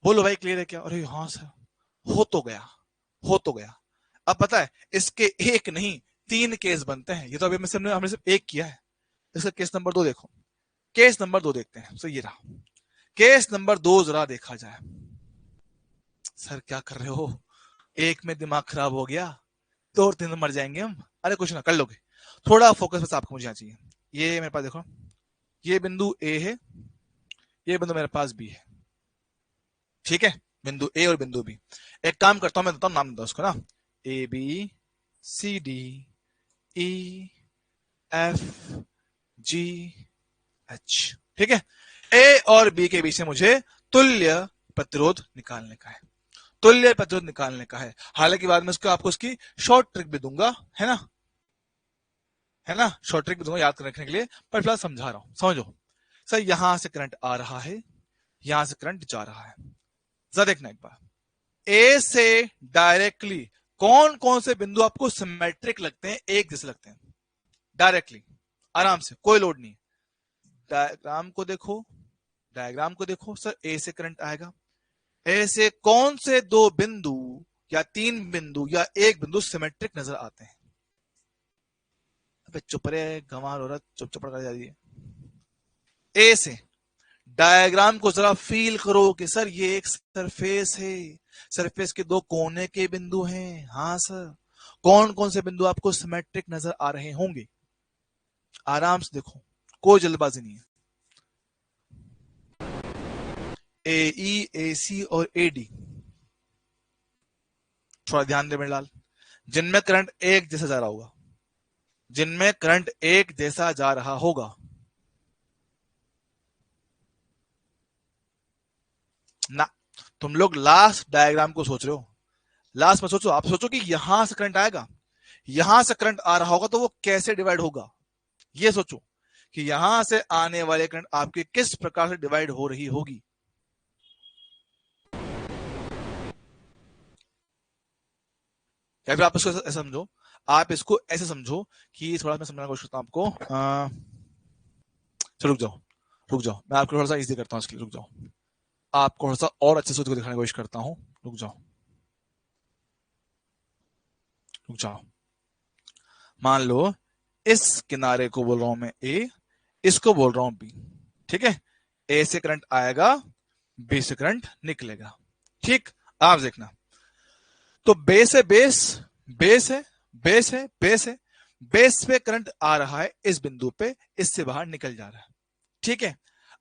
बोलो भाई क्लियर है क्या? अरे हाँ सर हो तो गया, हो तो गया। अब पता है इसके एक नहीं 3 केस बनते हैं, ये तो अभी हमने सिर्फ एक किया है। इसका केस नंबर 2 देखो, केस नंबर 2 देखते हैं। सो ये रहा केस नंबर 2, जरा देखा जाए। सर क्या कर रहे हो, एक में दिमाग खराब हो गया, 2 और 3 में मर जाएंगे हम। अरे कुछ ना कर लोगे, थोड़ा फोकस बस आपको मुझे चाहिए। ये मेरे पास देखो, ये बिंदु ए है, ये बिंदु मेरे पास बी है, ठीक है, बिंदु ए और बिंदु बी। एक काम करता हूं मैं देता हूं नाम देता हूं उसको ना, A B C D E F G H, ठीक है। ए और बी के बीच में मुझे तुल्य प्रतिरोध निकालने का है, तुल्य प्रतिरोध निकालने का है। हालांकि बाद में उसको आपको उसकी शॉर्ट ट्रिक भी दूंगा, है ना, है ना, शॉर्ट ट्रिक भी दूंगा याद रखने के लिए, पर फिलहाल समझा रहा हूं, समझो। सर यहां से करंट आ रहा है, यहां से करंट जा रहा है। जरा देखना एक बार, ए से डायरेक्टली कौन कौन से बिंदु आपको सिमेट्रिक लगते हैं, एक जैसे लगते हैं डायरेक्टली, आराम से, कोई लोड नहीं। डायग्राम को देखो, डायग्राम को देखो सर, ए से करंट आएगा, ऐसे कौन से 2 बिंदु या 3 बिंदु या एक बिंदु सिमेट्रिक नजर आते हैं? अबे चुप रहे गंवार औरत, चुप चुप कर जा रही है। ए से डायग्राम को जरा फील करो कि सर ये एक सरफेस है, सरफेस के 2 कोने के बिंदु हैं। हाँ सर, कौन कौन से बिंदु आपको सिमेट्रिक नजर आ रहे होंगे? आराम से देखो, कोई जल्दबाजी नहीं है। ए ई ए सी और ए डी, थोड़ा ध्यान दे मेरे लाल, जिनमें करंट एक जैसा जा रहा होगा, जिनमें करंट एक जैसा जा रहा होगा ना। तुम लोग लास्ट डायग्राम को सोच रहे हो, लास्ट में सोचो, आप सोचो कि यहां से करंट आएगा, यहां से करंट आ रहा होगा तो वो कैसे डिवाइड होगा, ये सोचो कि यहां से आने वाले करंट आपके किस प्रकार से डिवाइड हो रही होगी। या फिर आप इसको ऐसा समझो, आप इसको ऐसे समझो कि थोड़ा मैं समझाने की कोशिश करता हूं आपको। चलो रुक जाओ, रुक जाओ, मैं आपको थोड़ा सा इजी करता हूं इसके लिए, रुक जाओ, आपको थोड़ा सा और अच्छे से दिखाने की कोशिश करता हूं, रुक जाओ, रुक जाओ। मान लो इस किनारे को बोल रहा हूं मैं ए, इसको बोल रहा हूं बी, ठीक है। ए से करंट आएगा, बी से करंट निकलेगा, ठीक। आप देखना, तो बेस है, बेस, बेस है, बेस है, बेस है, बेस पे करंट आ रहा है इस बिंदु पे, इससे बाहर निकल जा रहा है, ठीक है।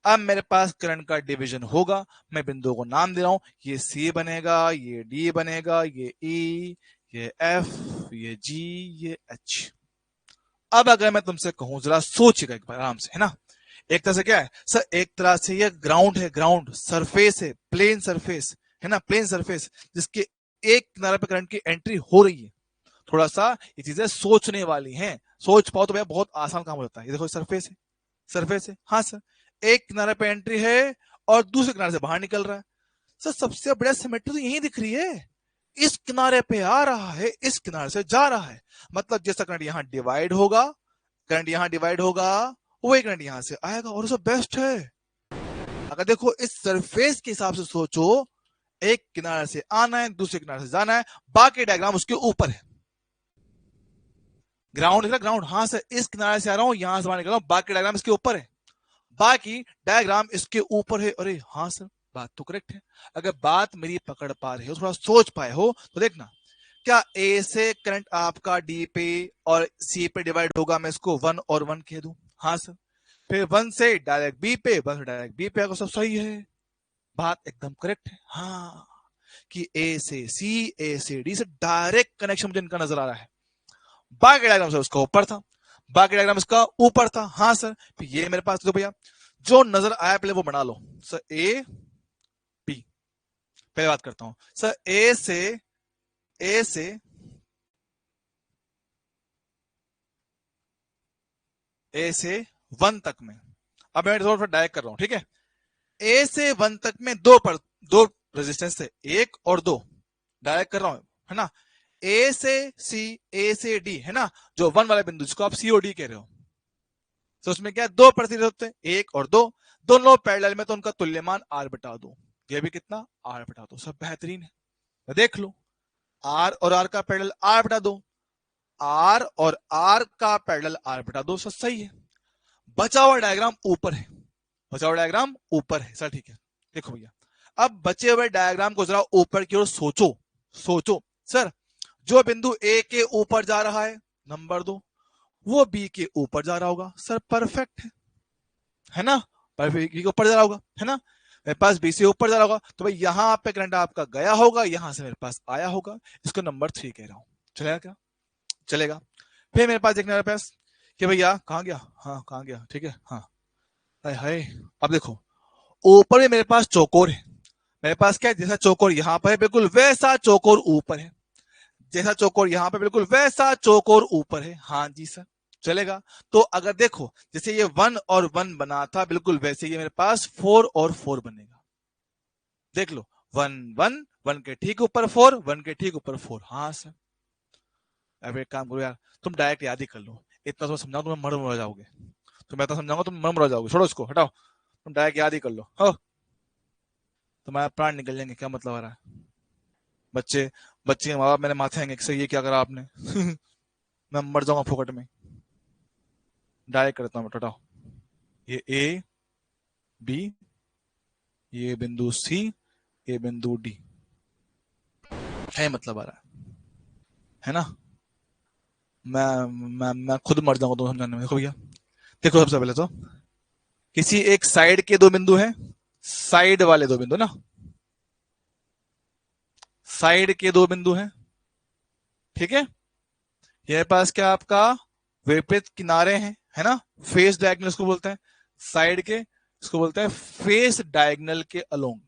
अब मेरे पास करंट का डिवीजन होगा, मैं बिंदुओं को नाम दे रहा हूं, ये सी बनेगा, ये डी बनेगा, ये ई, ये एफ, ये जी, ये एच। अब अगर मैं तुमसे कहूं, जरा सोचिएगा एक बार आराम से, है ना। एक तरह से क्या है सर, एक तरह से ये ग्राउंड है, ग्राउंड सरफेस है, प्लेन सरफेस है ना, प्लेन सरफेस जिसके एक किनारे पे करंट की एंट्री हो रही है। थोड़ा सा ये चीजें सोचने वाली हैं, सोच पाओ तो भैया बहुत आसान काम हो जाता है। ये देखो सरफेस है, सरफेस है, हाँ सर, एक किनारे पे एंट्री है और दूसरे किनारे से बाहर निकल रहा है। सर सबसे बड़ा सिमेट्री तो यही दिख रही है, इस किनारे पे आ रहा है, इस किनारे से जा रहा है। मतलब जैसा करंट यहां डिवाइड होगा, करंट यहां डिवाइड होगा, वही करंट यहां से आएगा। और उससे बेस्ट है, अगर देखो इस सरफेस के हिसाब से सोचो, एक किनारे से आना है, दूसरे किनारे से जाना है, बाकी डायग्राम उसके ऊपर है। ग्राउंड है, ग्राउंड, हाँ सर, इस किनारे से आ रहा हूं, यहां से बाहर निकल रहा हूं, बाकी डायग्राम इसके ऊपर है, बाकी डायग्राम इसके ऊपर है। अरे हाँ सर, बात तो करेक्ट है। अगर बात मेरी पकड़ पा रहे हो, थोड़ा सोच पाए हो तो देखना, क्या ए से करंट आपका डी पे और सी पे डिवाइड होगा, मैं इसको 1 और 1 कह दूं, हाँ सर। फिर 1 से डायरेक्ट बी पे, 1 से डायरेक्ट बी पे, अगर सब सही है, बात एकदम करेक्ट है। हाँ, कि ए से सी, ए से डी से डायरेक्ट कनेक्शन मुझे इनका नजर आ रहा है। बाकी डायग्राम से उसका ऊपर था, बाकी डायग्राम इसका ऊपर था, हाँ सर। तो ये मेरे पास, तो भैया जो नजर आया पहले वो बना लो सर। ए बी, पहले बात करता हूं सर, ए से, ए से ए से 1 तक में, अब मैं थोड़ा डायरेक्ट कर रहा हूं, ठीक है। ए से 1 तक में दो रेजिस्टेंस थे, 1 और 2, डायरेक्ट कर रहा हूं, है ना। ए से सी, ए से डी, है ना, जो 1 वाले बिंदु जिसको आप सी और डी कह रहे हो, तो उसमें क्या दो प्रतिरोध होते हैं, 1 और 2, दोनों पैरेलल में, तो उनका तुल्यमान आर बटा दो। ये भी कितना, आर बटा दो, सब बेहतरीन है। तो देख लो, आर और आर का पैरेलल आर बटा दो, आर और आर का पैरेलल आर बटा दो, सब सही है। बचा हुआ डायग्राम ऊपर है, बचा हुआ डायग्राम ऊपर है सर, ठीक है। देखो भैया, अब बचे हुए डायग्राम को जरा ऊपर की ओर सोचो, सोचो सर। जो बिंदु ए के ऊपर जा रहा है, नंबर 2, वो बी के ऊपर जा रहा होगा, सर परफेक्ट है ना, परफेक्ट, बी के ऊपर जा रहा होगा, है ना। मेरे पास बी से ऊपर जा रहा होगा, तो भाई यहां पे करंट आपका गया होगा, यहां से मेरे पास आया होगा, इसको नंबर 3 कह रहा हूं। चलेगा क्या, चलेगा। फिर मेरे पास देखना, मेरे पास कि भैया कहां गया, हाँ कहां गया, ठीक है, हाँ, हाय हाय। अब देखो, ऊपर में मेरे पास चौकोर है, मेरे पास क्या है, जैसा चौकोर यहां पर है बिल्कुल वैसा चौकोर ऊपर है, जैसा चौकोर यहां पे बिल्कुल वैसा चौकोर ऊपर है, हाँ जी सर, चलेगा। तो अगर देखो, जैसे ये 1 और 1 बना था, बिल्कुल वैसे ये मेरे पास 4 और 4 बनेगा। देख लो, 1 1, 1 के ठीक ऊपर 4, 1 के ठीक ऊपर 4, हाँ सर। अब एक काम करो यार, तुम डायरेक्ट याद ही कर लो, इतना तो समझाओ, तुम्हें मरम हो जाओगे, तो मैं तो समझाऊंगा तुम मरम हो जाओगे, छोड़ो इसको, हटाओ, तुम डायरेक्ट याद ही कर लो, हो तुम्हारा प्राण निकल जाएंगे, क्या मतलब आ रहा है। बच्चे, बच्चे के माँ बाप मेरे माथे आएंगे, सर ये क्या करा आपने मैं मर जाऊंगा फोकट में। डायरेक्ट करता हूं, हटाओ, ये ए बी, ये बिंदु सी, ये बिंदु डी, है मतलब आ रहा है ना। मैं खुद मर जाऊंगा तुम समझाने में। देखो भैया, देखो सबसे पहले तो किसी एक साइड के दो बिंदु हैं, साइड वाले दो बिंदु ना, साइड के दो बिंदु हैं, ठीक है। ये पास क्या आपका विपरीत किनारे हैं, है ना, फेस डायगनल इसको बोलते हैं, साइड के इसको बोलते हैं फेस डायगनल के अलोंग,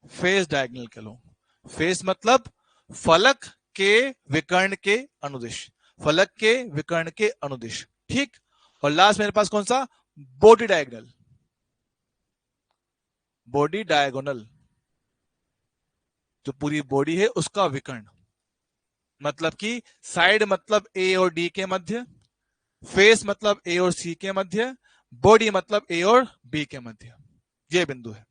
फेस डायगनल के अलोंग। फेस मतलब फलक के विकर्ण के अनुदिश, फलक के विकर्ण के अनुदिश, ठीक। और लास्ट मेरे पास कौन सा, बॉडी डायगनल, बॉडी डायगोनल, जो पूरी बॉडी है उसका विकर्ण, मतलब कि साइड मतलब ए और डी के मध्य, फेस मतलब ए और सी के मध्य, बॉडी मतलब ए और बी के मध्य, ये बिंदु है,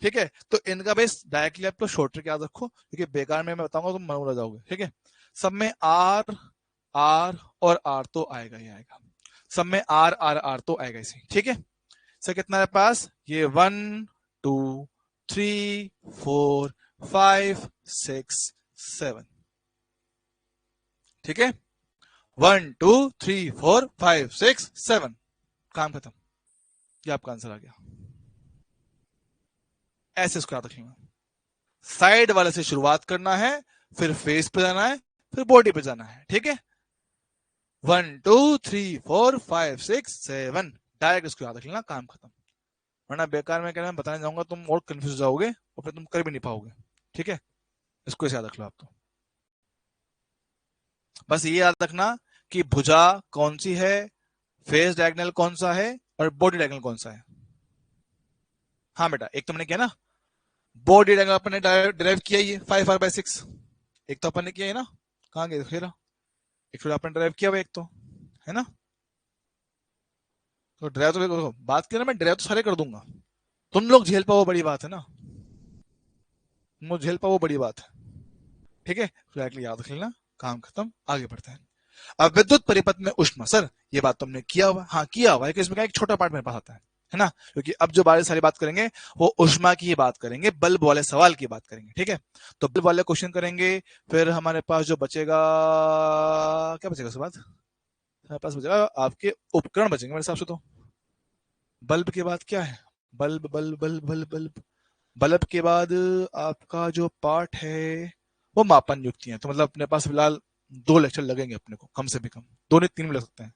ठीक है। तो इनका बेस डायरेक्टली आप तो शॉर्ट ट्रिक याद रखो, क्योंकि बेकार में मैं बताऊंगा तुम मर जाओगे, ठीक है। सब में आर आर और आर तो आएगा ही आएगा, सब में आर आर आर तो आएगा इसी, ठीक है। सर कितना है पास, ये 1 2 3 4 5 6 7, ठीक है। 1 2 3 4 5 6 7, काम खत्म, ये आपका आंसर आ गया। ऐसे इसको याद रखेंगे, साइड वाले से शुरुआत करना है, फिर फेस पे जाना है, फिर बॉडी पे जाना है, ठीक है। 1 2 3 4 5 6 7 डायरेक्ट इसको याद रख लेना, काम खत्म। वरना बेकार में कहना बताने जाऊंगा तुम और कंफ्यूज हो जाओगे और फिर तुम कर भी नहीं पाओगे, ठीक है। इसको ऐसे याद रख लो आप। तो बस ये याद रखना कि भुजा कौन सी है, फेस डायगोनल कौन सा है और बॉडी डायगोनल कौन सा है। हाँ बेटा, एक तो मैंने किया ना, बॉडी डायगोनल अपन ने डिराइव किया ही है 5r/6। एक तो अपन ने किया है ना, कहाँ गए फिर, एक फिर अपन ड्राइव किया हुआ एक तो, है ना। तो ड्राइव तो बात की ना, मैं ड्राइव तो सारे कर दूंगा, तुम लोग झेल पाओ बड़ी बात है ना, तुम लोग झेल पाओ बड़ी बात है, ठीक है। फ्लैटली याद रख लेना, काम खत्म, आगे बढ़ते हैं। अब विद्युत परिपथ में ऊष्मा, सर ये बात तुमने किया हुआ, हाँ किया हुआ है कि इसमें क्या एक छोटा पार्ट मेरे पास आता है ना, क्योंकि अब जो बारे सारी बात करेंगे वो ऊष्मा की ही बात करेंगे, बल्ब वाले सवाल की बात करेंगे, ठीक है। तो बल्ब वाले क्वेश्चन करेंगे, फिर हमारे पास जो बचेगा, क्या बचेगा उसके बाद, हमारे पास बचेगा आपके उपकरण बचेंगे मेरे हिसाब से। तो बल्ब के बाद क्या है, bulb bulb bulb bulb bulb, bulb के बाद आपका जो पार्ट है वो मापन युक्तियां। तो मतलब अपने पास फिलहाल 2 लेक्चर लगेंगे अपने को, कम से भी कम 2 नहीं 3 भी लग सकते हैं,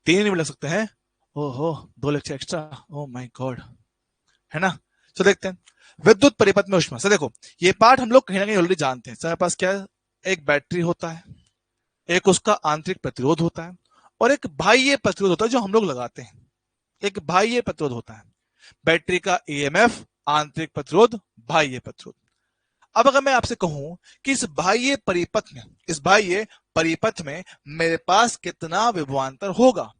3 भी लग सकते हैं। ओहो, 2 lecture extra, oh my God, है ना। तो देखते हैं विद्युत परिपथ में ऊष्मा। सर देखो, ये पार्ट हम लोग कहीं ना कहीं ऑलरेडी जानते हैं। सर हमारे पास क्या है, एक बैटरी होता है, एक उसका आंतरिक प्रतिरोध होता है, और एक बाह्य प्रतिरोध होता है जो हम लोग लगाते हैं। एक बाह्य प्रतिरोध होता है, बैटरी का ईएमएफ, आंतरिक प्रतिरोध, बाह्य प्रतिरोध। अब अगर मैं आपसे कहूं कि इस बाह्य परिपथ में, इस बाह्य परिपथ में मेरे पास कितना विभवांतर होगा,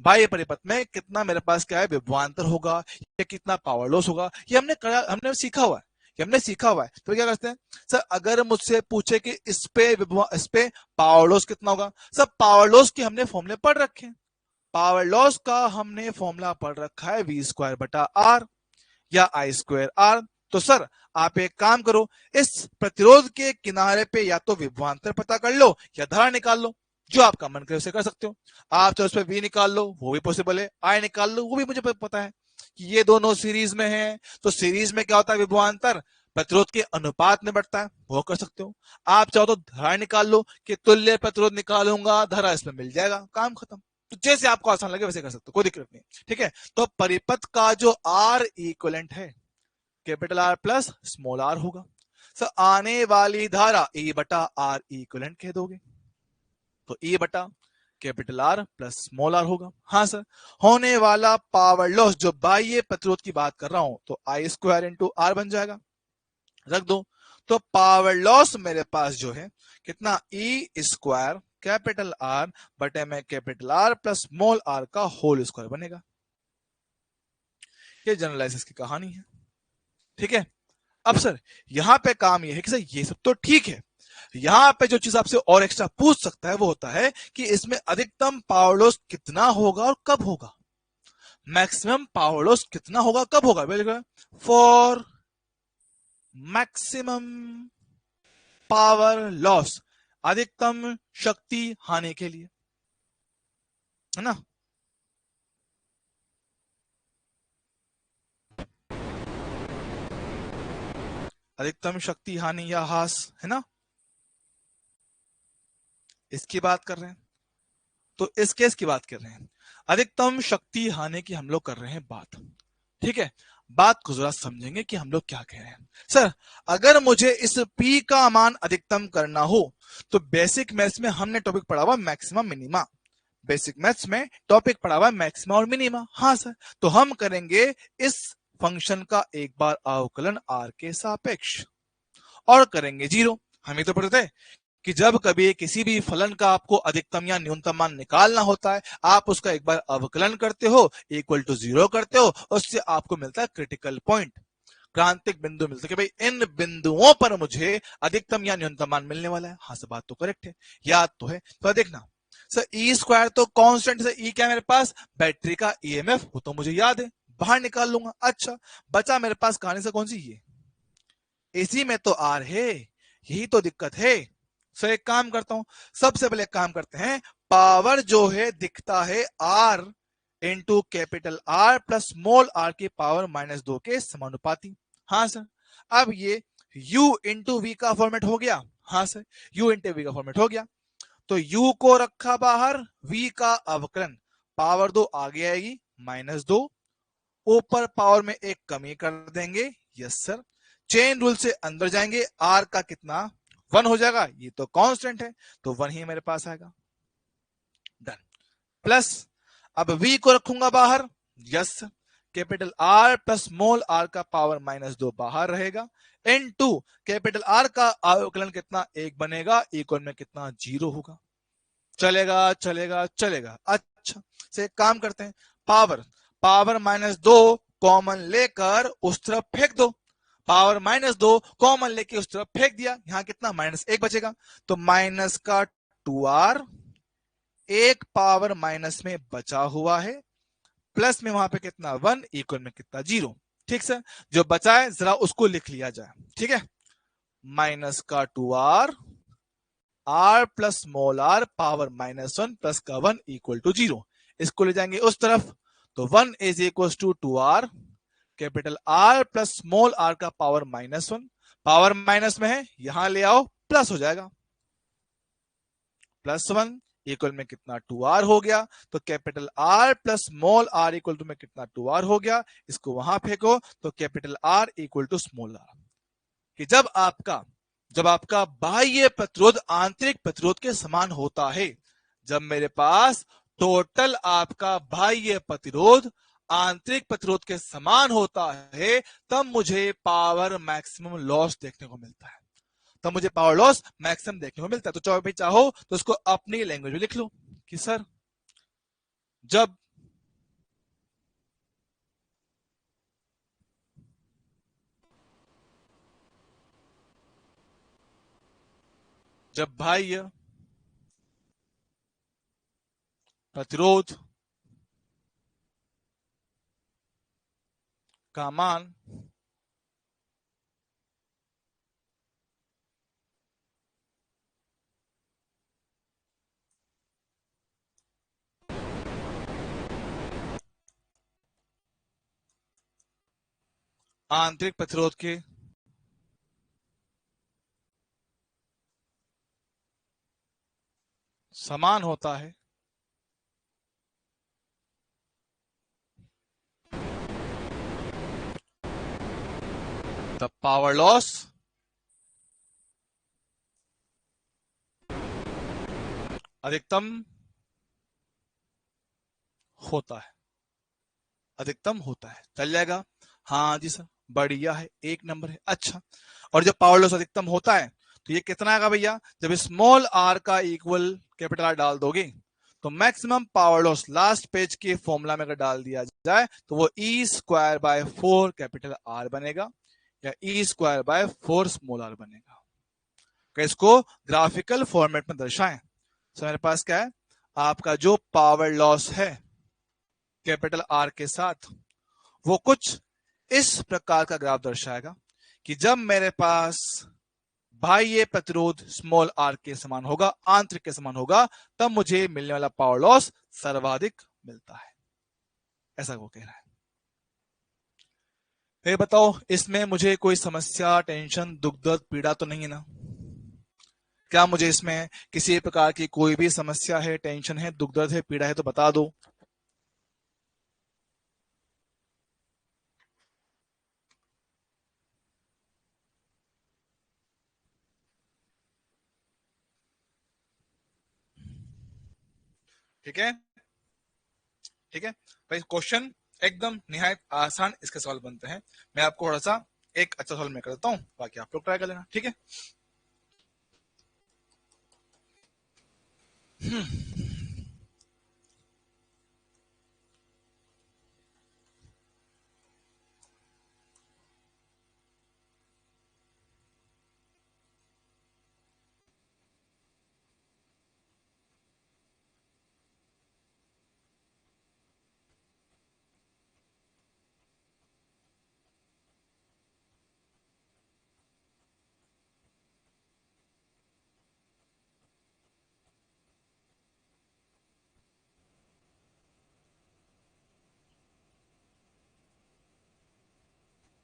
बाह्य परिपथ में कितना मेरे पास क्या है विभवांतर होगा, या कितना पावर लॉस होगा, ये हमने सीखा हुआ है, ये हमने सीखा हुआ है। तो क्या करते हैं सर, अगर मुझसे पूछे कि इस पे पावर लॉस कितना होगा, सर पावर लॉस के हमने फॉर्मूले पढ़ रखे हैं। पावर लॉस का हमने फॉर्मूला पढ़ रखा है V²/R या I²R। तो सर आप एक काम करो, इस प्रतिरोध के किनारे पे या तो विभवांतर पता कर लो या धारा निकाल लो, जो आपका मन करे उसे कर सकते हो। आप तो उस पर V निकाल लो, वो भी पॉसिबल है, I निकाल लो, वो भी मुझे पता है कि ये दोनों सीरीज में है। तो सीरीज में क्या होता है, विभवांतर प्रतिरोध के अनुपात में बढ़ता है, वो कर सकते हो। आप चाहो तो धारा निकाल लो कि तुल्य प्रतिरोध निकालूंगा, धारा इसमें मिल जाएगा, काम खत्म। तो जैसे आपको आसान लगे वैसे कर सकते हो, कोई दिक्कत नहीं, ठीक है। तो परिपथ का जो आर इक्वलेंट है, capital R plus small R होगा। सर आने वाली धारा E बटा आर इक्वलेंट कह दोगे, तो E बटा capital R plus small R होगा। हाँ सर, होने वाला पावर लॉस, जो बाह्य प्रतिरोध की बात कर रहा हूं, तो I² इंटू आर बन जाएगा, रख दो। तो पावर लॉस मेरे पास जो है कितना, E² कैपिटल आर बटे में capital R plus small R का होल स्क्वायर बनेगा। ये जनरलाइजेशन की कहानी है, ठीक है। अब सर यहां पे काम ये है कि सर ये सब तो ठीक है, यहां पे जो चीज आपसे और एक्स्ट्रा पूछ सकता है वो होता है कि इसमें अधिकतम पावर लॉस कितना होगा और कब होगा, मैक्सिमम पावर लॉस कितना होगा कब होगा। फॉर मैक्सिमम पावर लॉस, अधिकतम शक्ति हानि के लिए, है ना। अधिकतम शक्ति हानि या हास, है ना, इसकी बात कर रहे हैं। तो इस केस की बात कर रहे हैं, अधिकतम शक्ति हानि की हम लोग कर रहे हैं बात, ठीक है। बात को जरा समझेंगे कि हम लोग क्या कह रहे हैं। सर अगर मुझे इस P का मान अधिकतम करना हो, तो बेसिक मैथ्स में हमने टॉपिक पढ़ा हुआ मैक्सिमम मिनिमा, बेसिक मैथ्स में टॉपिक पढ़ा हुआ मैक्सिमा और मिनिमा। हाँ सर, तो हम करेंगे इस फंक्शन का एक बार अवकलन r के सापेक्ष और करेंगे 0। हम ही तो पढ़ते थे कि जब कभी किसी भी फलन का आपको अधिकतम या न्यूनतम मान निकालना होता है, आप उसका एक बार अवकलन करते हो, इक्वल टू 0 करते हो, उससे आपको मिलता है क्रिटिकल पॉइंट, क्रांतिक बिंदु मिलता है कि भाई इन बिंदुओं पर मुझे अधिकतम या न्यूनतम मान मिलने वाला है। हाँ सर बात तो करेक्ट है, याद तो है। तो देखना सर E² तो कांस्टेंट है, E क्या मेरे पास, बैटरी का ईएमएफ, वो तो मुझे याद है, बाहर निकाल लूंगा। अच्छा बचा मेरे पास कहानी से कौन सी, ये इसी में तो आर है, यही तो दिक्कत है। सो एक काम करता हूं, सबसे पहले काम करते हैं, पावर जो है दिखता है R into capital R plus small R की पावर -2 के समानुपाती। हाँ सर, अब ये u इंटू वी का फॉर्मेट हो गया, हाँ सर u इंटू वी का फॉर्मेट हो गया, तो u को रखा बाहर, v का अवकलन, पावर 2 आगे आएगी -2, ऊपर पावर में एक कमी कर देंगे, यस सर, चेन रूल से अंदर जाएंगे, r का कितना 1 हो जाएगा, ये तो कांस्टेंट है तो 1 ही मेरे पास आएगा, डन, प्लस अब v को रखूंगा बाहर, yes, capital R plus small r का पावर -2 बाहर रहेगा, इनटू कैपिटल R का अवकलन कितना 1 बनेगा, इक्वल में कितना 0 होगा, चलेगा चलेगा चलेगा। अच्छा से एक काम करते हैं, पावर पावर -2 कॉमन लेकर उस तरफ फेंक दो, पावर -2 कॉमन लेके उस तरफ फेंक दिया, यहां कितना -1 बचेगा, तो माइनस का 2r, एक पावर माइनस में बचा हुआ है, प्लस में वहां पे कितना 1, इक्वल में कितना 0, ठीक सर, जो बचा है जरा उसको लिख लिया जाए, ठीक है, माइनस का 2r, r plus small r power -1 plus का 1 इक्वल टू 0, इसको ले जाएंगे उस तरफ, तो 1 is equal to 2r, capital R plus small r का पावर -1, पावर माइनस में है, यहां ले आओ प्लस हो जाएगा, +1 इक्वल में कितना 2r हो गया, तो capital R plus small r equal to में कितना 2r हो गया, इसको वहां फेंको, तो capital R equal to small r, कि जब आपका बाह्य प्रतिरोध आंतरिक प्रतिरोध के समान होता है, जब मेरे पास टोटल आपका बाह्य प्रतिरोध आंतरिक प्रतिरोध के समान होता है, तब मुझे पावर मैक्सिमम लॉस देखने को मिलता है, तब मुझे पावर लॉस मैक्सिमम देखने को मिलता है। तो चाहे भी चाहो तो उसको अपनी लैंग्वेज में लिख लो कि सर जब बाह्य प्रतिरोध का मान आंतरिक प्रतिरोध के समान होता है, तब पावर लॉस अधिकतम होता है, अधिकतम होता है, चल जाएगा, हाँ जी सर बढ़िया है, एक नंबर है। अच्छा, और जब पावर लॉस अधिकतम होता है तो ये कितना आएगा भैया, जब स्मॉल r का इक्वल कैपिटल R डाल दोगे तो maximum power loss last page के फॉर्मूला में अगर डाल दिया जाए तो वो E²/4 कैपिटल R बनेगा, या E²/4 स्मॉल r बनेगा। इसको ग्राफिकल फॉर्मेट में दर्शाएं, तो मेरे पास क्या है, आपका जो पावर लॉस है कैपिटल R के साथ, वो कुछ इस प्रकार का ग्राफ दर्शाएगा कि जब मेरे पास बाह्य प्रतिरोध स्मॉल r के समान होगा, आंतरिक के समान होगा, तब मुझे मिलने वाला पावर लॉस सर्वाधिक मिलता है, ऐसा वो कह रहा है। ये बताओ इसमें मुझे कोई समस्या, टेंशन, दुख दर्द, पीड़ा तो नहीं है ना? क्या मुझे इसमें किसी प्रकार की कोई भी समस्या है, टेंशन है, दुख दर्द है, पीड़ा है तो बता दो। ठीक है, ठीक है भाई, क्वेश्चन एकदम निहायत आसान इसके सवाल बनते हैं, मैं आपको थोड़ा सा एक अच्छा सवाल मैं कर देता हूं, बाकी आप लोग ट्राई कर लेना, ठीक है।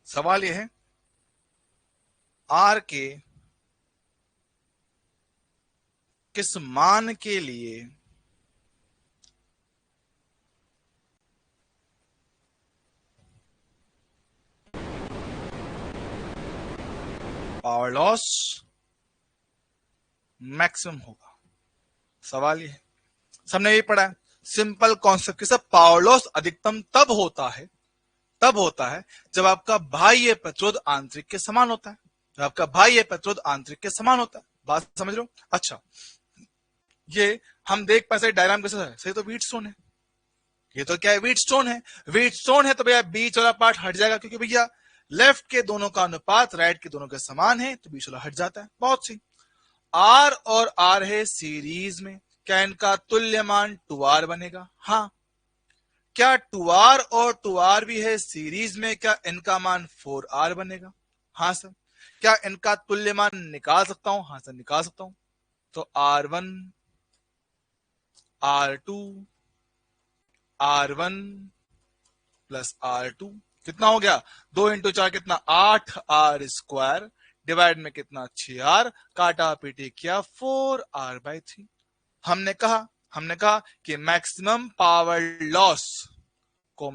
सवाल यह है, आर के किस मान के लिए पावर लॉस मैक्सिमम होगा? सवाल ये है, सबने ये पढ़ा है सिंपल कॉन्सेप्ट कि सब पावर लॉस अधिकतम तब होता है जब आपका बाह्य प्रतिरोध आंतरिक के समान होता है। जब आपका बाह्य प्रतिरोध आंतरिक के समान होता है। बात समझ लो? अच्छा, ये हम देख पाए डायग्राम कैसे है? सही तो व्हीट स्टोन है। ये तो क्या है? व्हीट स्टोन है। व्हीट स्टोन है तो भैया बीच वाला पार्ट हट जाएगा, क्योंकि भैया लेफ्ट के दोनों का अनुपात राइट के दोनों के समान है, तो बीच वाला हट जाता है। बहुत सी आर और आर है सीरीज में, क्या इनका तुल्यमान 2R बनेगा? हाँ। क्या 2R और 2R भी है सीरीज में, क्या इनका मान 4R बनेगा? हाँ सर। क्या इनका तुल्यमान निकाल सकता हूं? हाँ सर, निकाल सकता हूं। तो R1 R2 R1 plus R2 कितना हो गया? 2 × 4 कितना? 8R² डिवाइड में कितना? 6R, काटा पीटी किया 4R/3। हमने कहा कि मैक्सिमम पावर लॉस को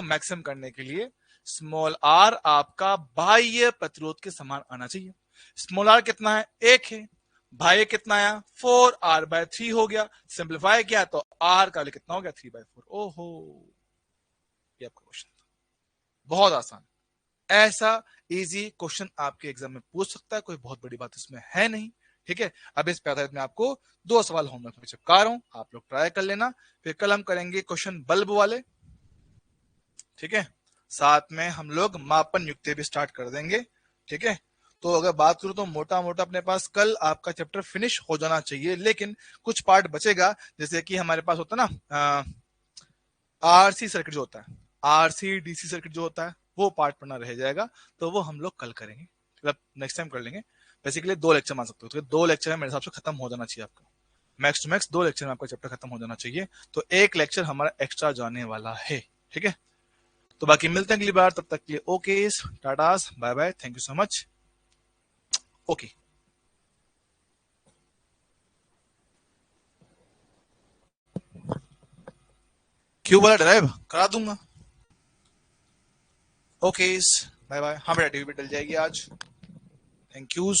मैक्सिमम करने के लिए स्मॉल आर आपका बाह्य प्रतिरोध के समान आना चाहिए। स्मॉल आर कितना है? 1 है। बाह्य कितना आया? 4R/3 हो गया। सिंप्लीफाई किया तो आर का कितना हो गया? 3/4। ओहो, ये आपका क्वेश्चन था। बहुत आसान। ऐसा इजी क्वेश्चन आपके एग्जाम में पूछ सकता है, कोई बहुत बड़ी बात इसमें है नहीं। ठीक है, अब इस पे आधारित मैं आपको 2 सवाल होमवर्क में चिपका रहा हूं, आप लोग ट्राई कर लेना। फिर कल हम करेंगे क्वेश्चन बल्ब वाले। ठीक है, साथ में हम लोग मापन युक्ति भी स्टार्ट कर देंगे। ठीक है, तो अगर बात करूं तो मोटा मोटा अपने पास कल आपका चैप्टर फिनिश हो जाना चाहिए, लेकिन कुछ पार्ट बचेगा। जैसे कि हमारे पास होता है ना आरसी सर्किट जो होता है, आरसी डीसी सर्किट जो होता है, वो पार्ट पढ़ना रह जाएगा, तो वो हम लोग कल करेंगे, मतलब नेक्स्ट टाइम कर लेंगे। बेसिकली 2 लेक्चर मान सकते हो, तो 2 लेक्चर में मेरे हिसाब से खत्म हो जाना चाहिए आपका। मैक्स टू मैक्स 2 लेक्चर में आपका चैप्टर खत्म हो जाना चाहिए, तो 1 लेक्चर हमारा एक्स्ट्रा जाने वाला है। ठीक है, तो बाकी मिलते हैं अगली बार, तब तक के लिए ओके, टाटास, bye bye, thank you so much. Okay, क्यों वाला ड्राइव करा दूंगा। Okay, bye bye. हाँ बेटा, टीवी पे डल जाएगी आज। Thank you.